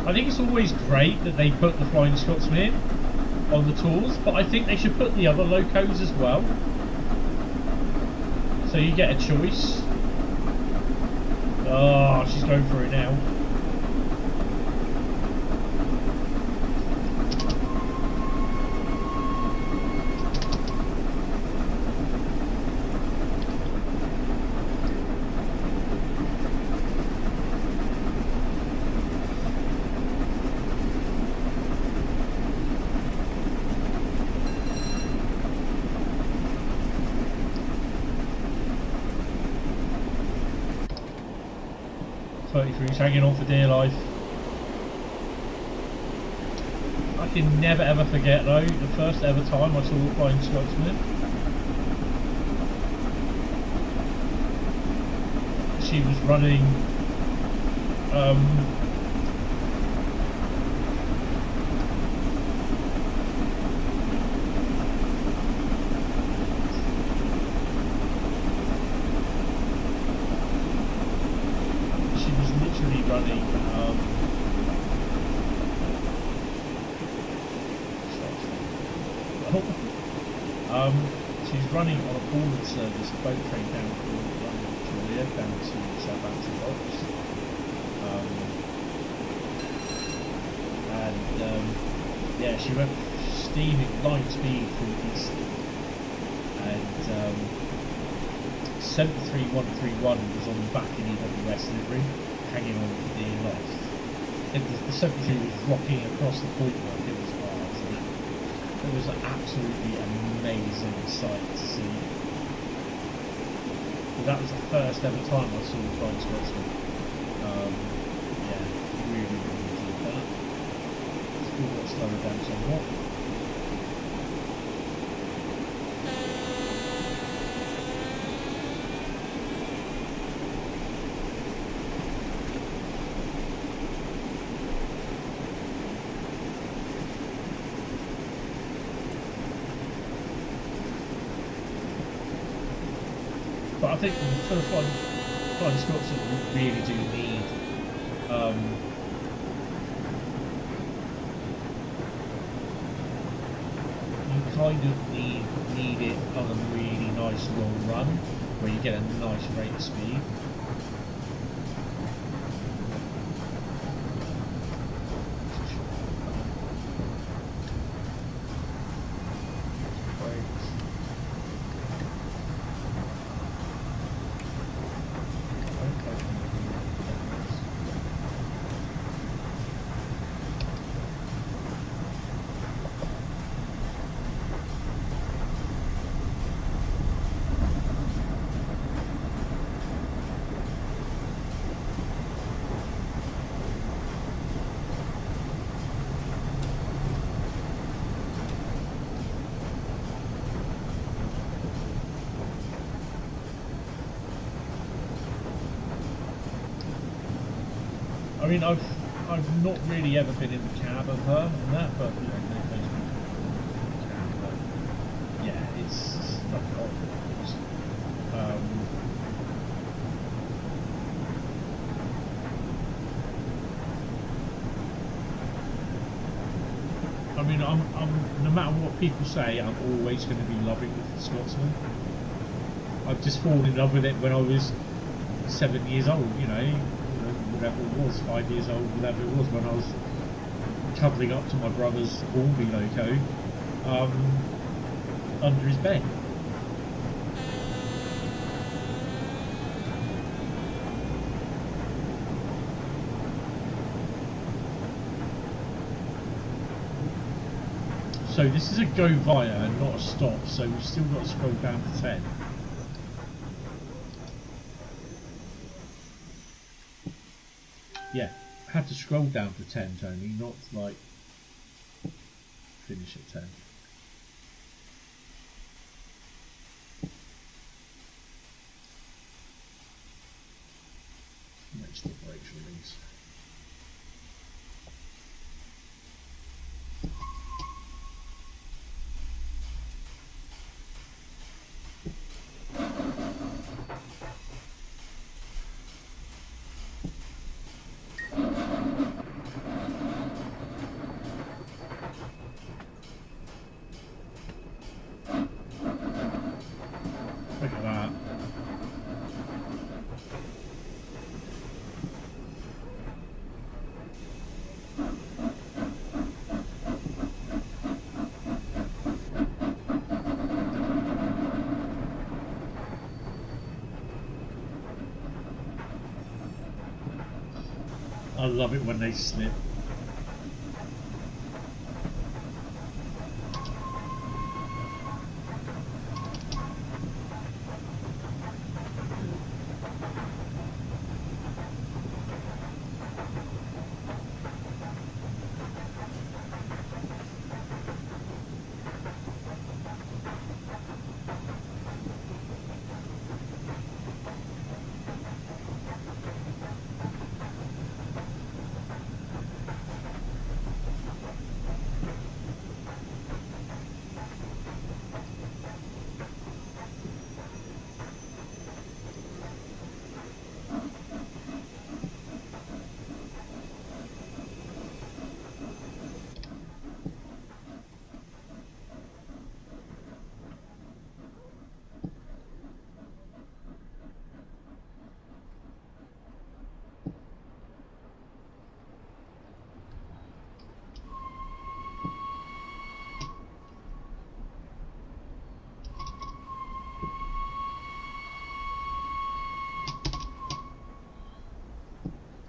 I think it's always great that they put the Flying Scotsman on the tours, but I think they should put the other locos as well. So you get a choice. Oh, she's going for it now. He's hanging on for dear life. I can never ever forget though the first ever time I saw the Flying Scotsman. She was running she's running on a boarding service, a boat train down from London Victoria down to Southampton Docks. Yeah, she went steaming light speed through East, and 73131 was on the back in EWS livery, hanging on for dear life. The 73 was rocking across the point work. It was It was an absolutely amazing sight to see. But that was the first ever time I saw the Flying Scotsman. Yeah, really enjoyed that. Still got to slow it down somewhat. But I think for the Flying Scotsman, we really do need you kind of need it on a really nice long run where you get a nice rate of speed. I mean, I've not really ever been in the cab of her and that, but you know, yeah, it's not obvious. I mean, I'm no matter what people say, I'm always going to be loving the Scotsman. I've just fallen in love with it when I was 7 years old, you know, whatever it was, 5 years old, whatever it was, when I was cuddling up to my brother's Orby loco under his bed. So this is a go via and not a stop, so we've still got to scroll down to 10. Yeah, I had to scroll down to 10, Tony, not like finish at 10. Next the brakes release. Look at that. I love it when they slip.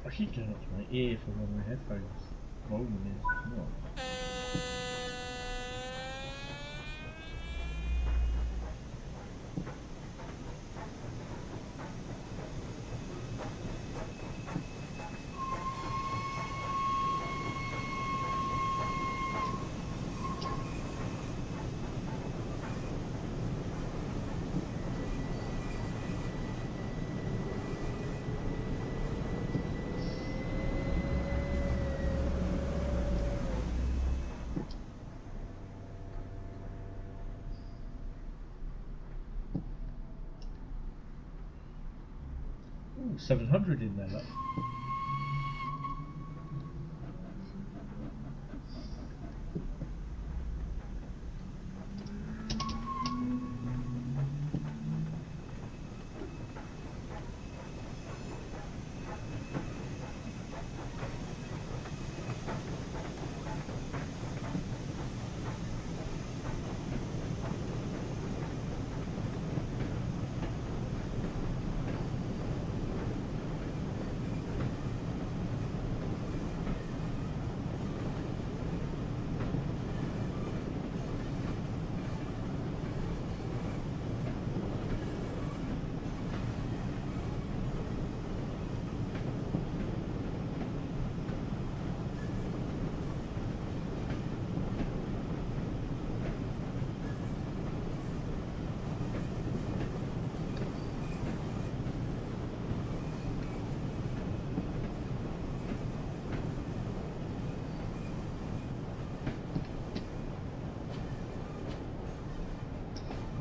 I keep going up to my ear for when my headphones volume is not. Ooh, 700 in there, look.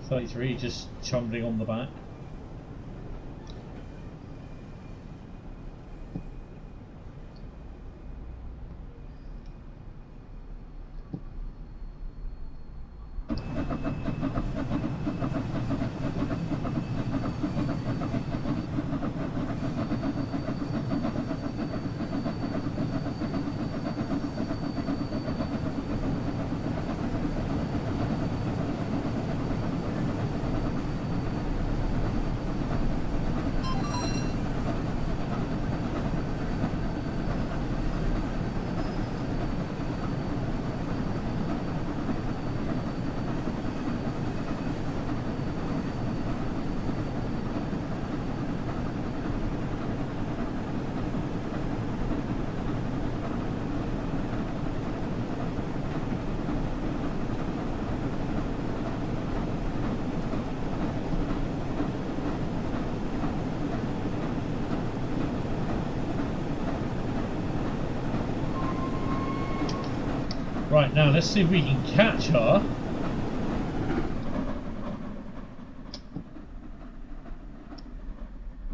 '33 just chumbling on the back. Right, now let's see if we can catch her.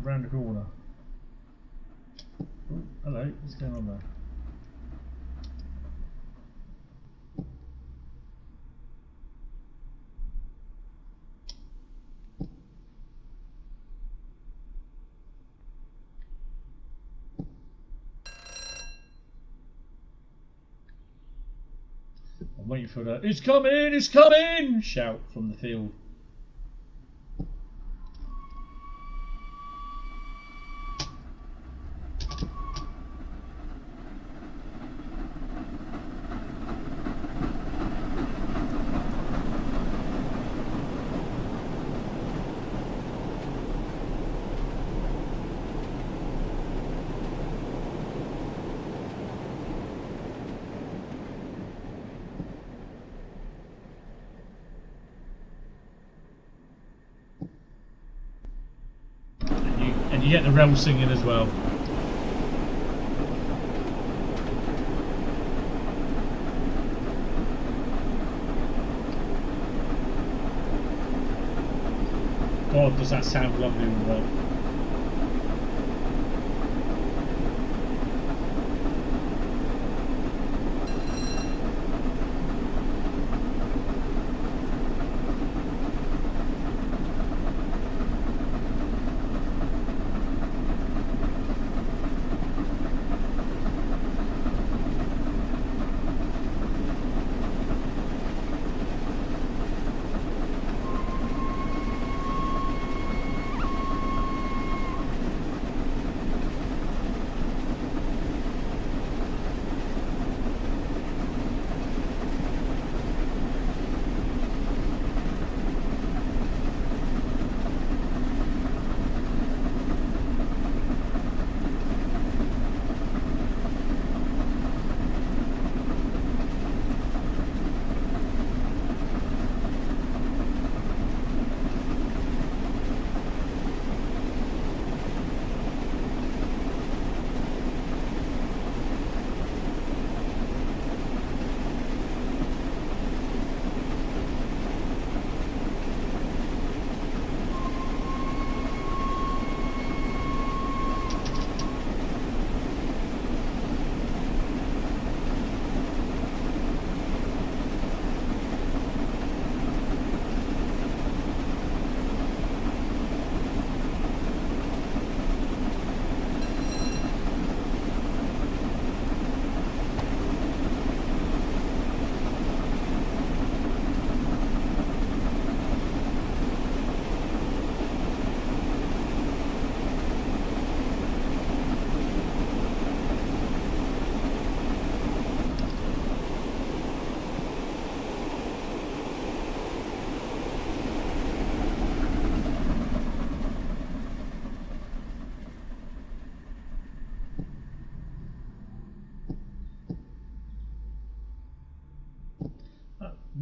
Round the corner. Oh, hello, what's going on there? I'm waiting for the "It's coming! It's coming!" shout from the field. And you get the rail singing as well. God, does that sound lovely with that?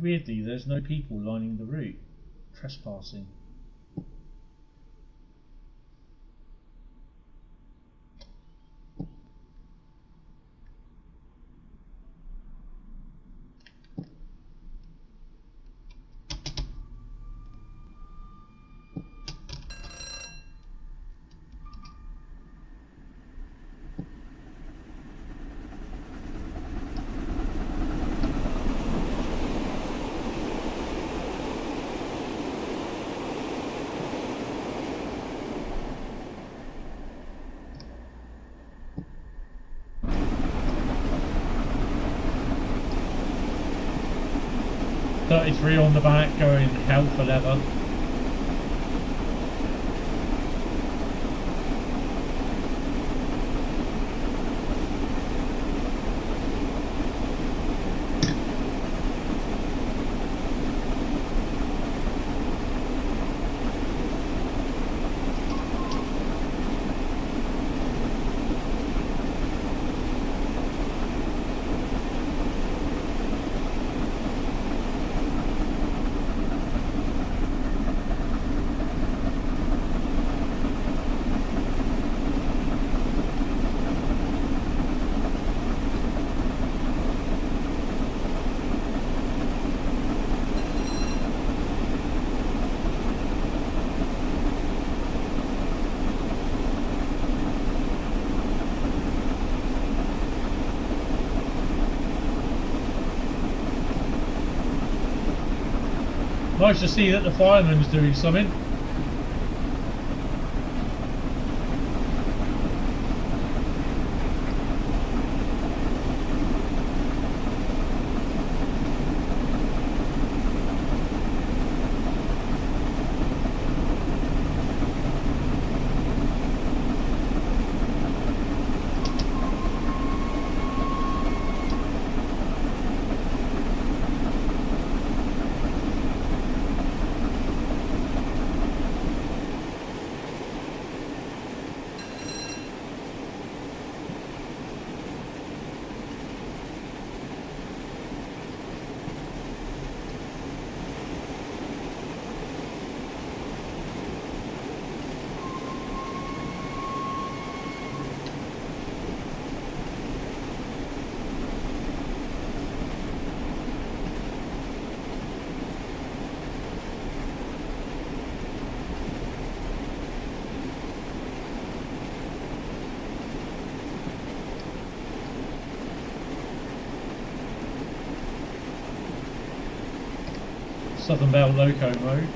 Weirdly, there's no people lining the route. Trespassing. .33 on the back, going hell for leather. Nice to see that the fireman's doing something. Southern Bell Loco mode.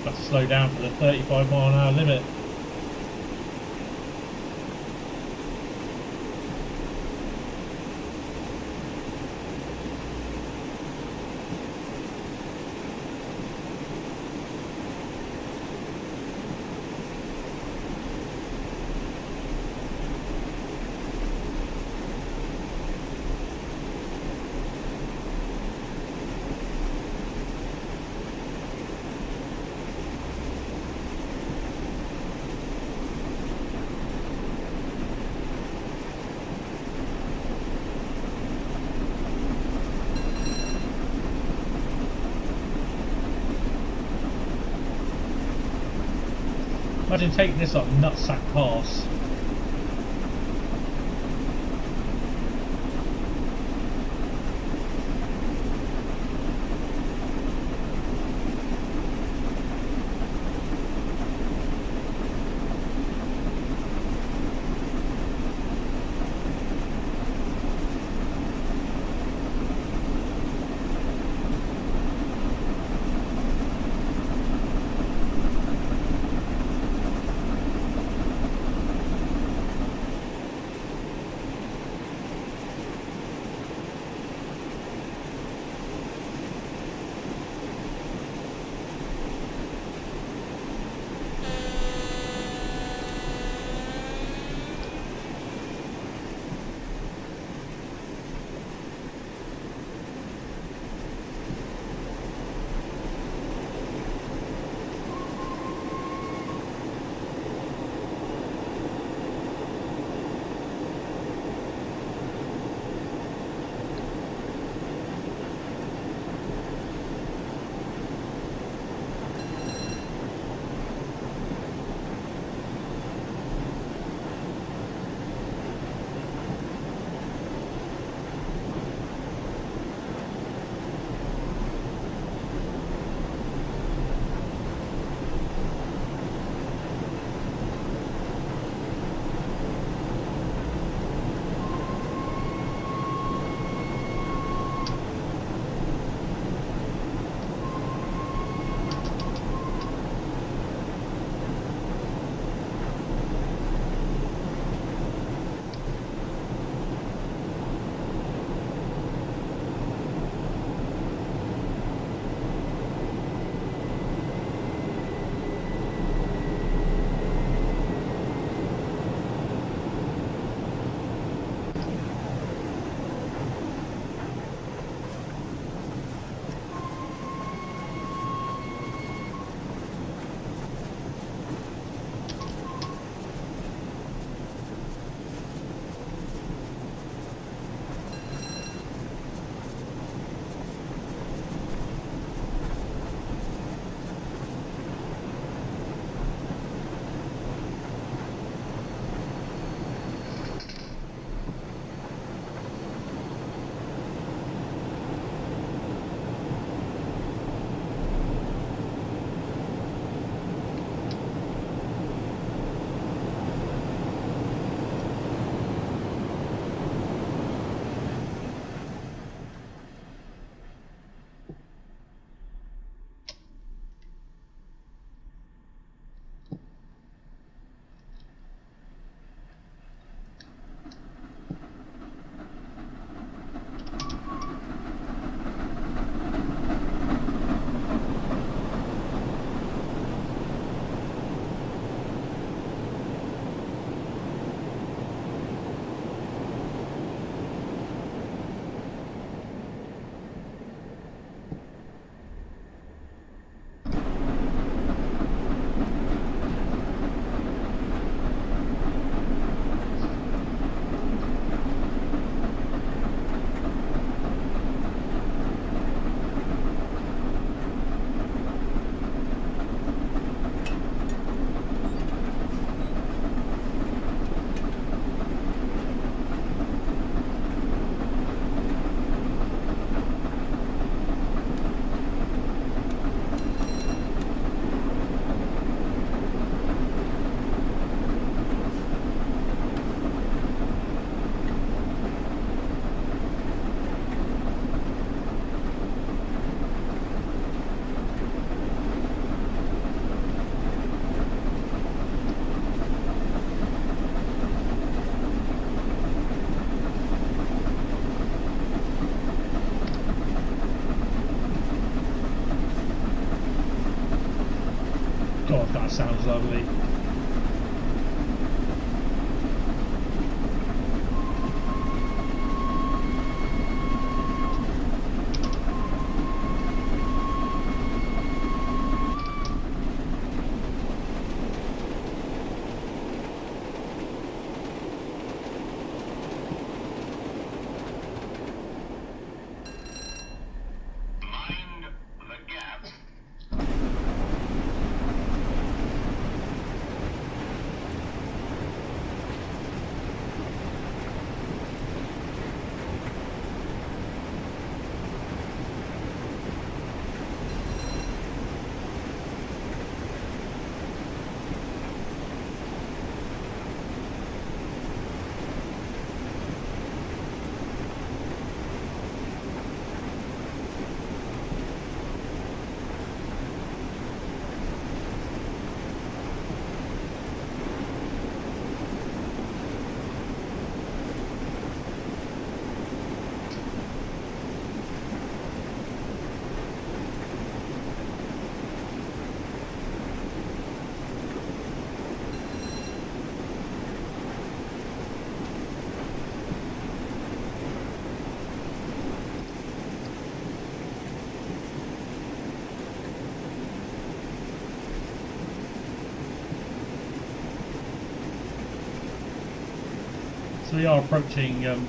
Got to slow down for the 35-mile-an-hour limit. Imagine taking this up Nutsack Pass. God, that sounds lovely. Mind the gap. So we are approaching thingy.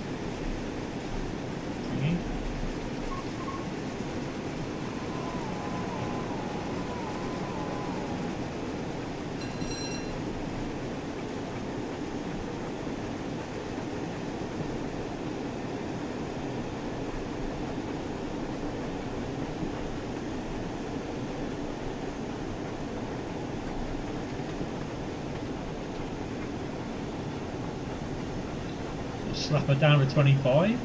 Slap her down to 25.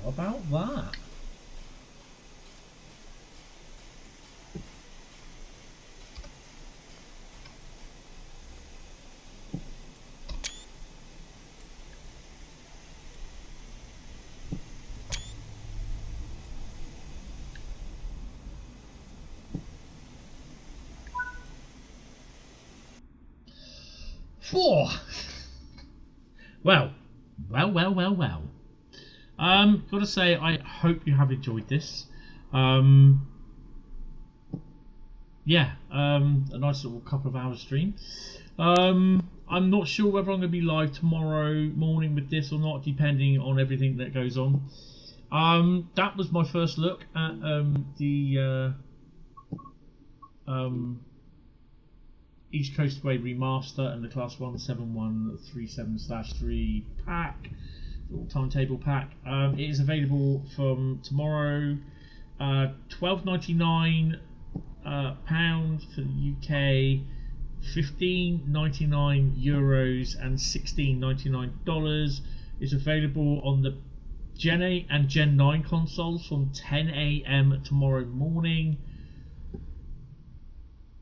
About that. Four. Well. Gotta say, I hope you have enjoyed this. yeah, a nice little couple of hours stream. I'm not sure whether I'm going to be live tomorrow morning with this or not, depending on everything that goes on. That was my first look at the East Coastway Remaster and the Class 17137/3 pack, little timetable pack. It is available from tomorrow, £12.99 pounds for the UK, €15.99 and $16.99. Is available on the Gen 8 and Gen 9 consoles from 10 AM tomorrow morning.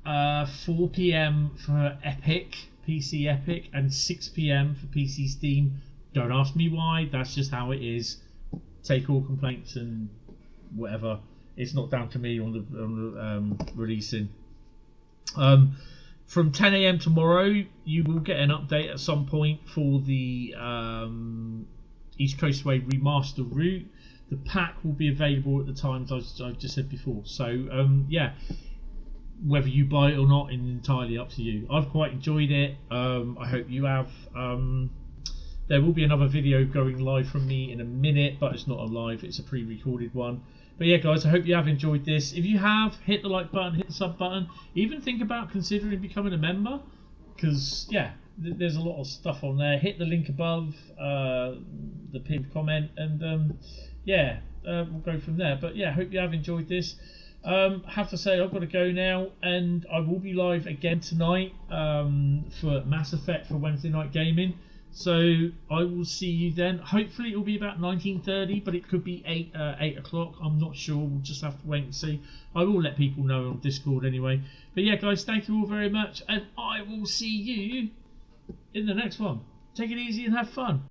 4 PM for Epic, PC Epic, and 6 PM for PC Steam. Don't ask me why, that's just how it is. Take all complaints and whatever. It's not down to me on the releasing. From 10 AM tomorrow, you will get an update at some point for the East Coastway Remaster route. The pack will be available at the times I've just said before. So yeah, whether you buy it or not is entirely up to you. I've quite enjoyed it. I hope you have. There will be another video going live from me in a minute, but it's not a live, it's a pre-recorded one. But yeah guys, I hope you have enjoyed this. If you have, hit the like button, hit the sub button, even think about considering becoming a member, because yeah, there's a lot of stuff on there. Hit the link above, the pinned comment, and yeah, we'll go from there. But yeah, hope you have enjoyed this. I have to say I've got to go now, and I will be live again tonight for Mass Effect for Wednesday night gaming. So I will see you then. Hopefully it will be about 19:30, but it could be 8 o'clock. I'm not sure. We'll just have to wait and see. I will let people know on Discord anyway. But yeah, guys, thank you all very much, and I will see you in the next one. Take it easy and have fun.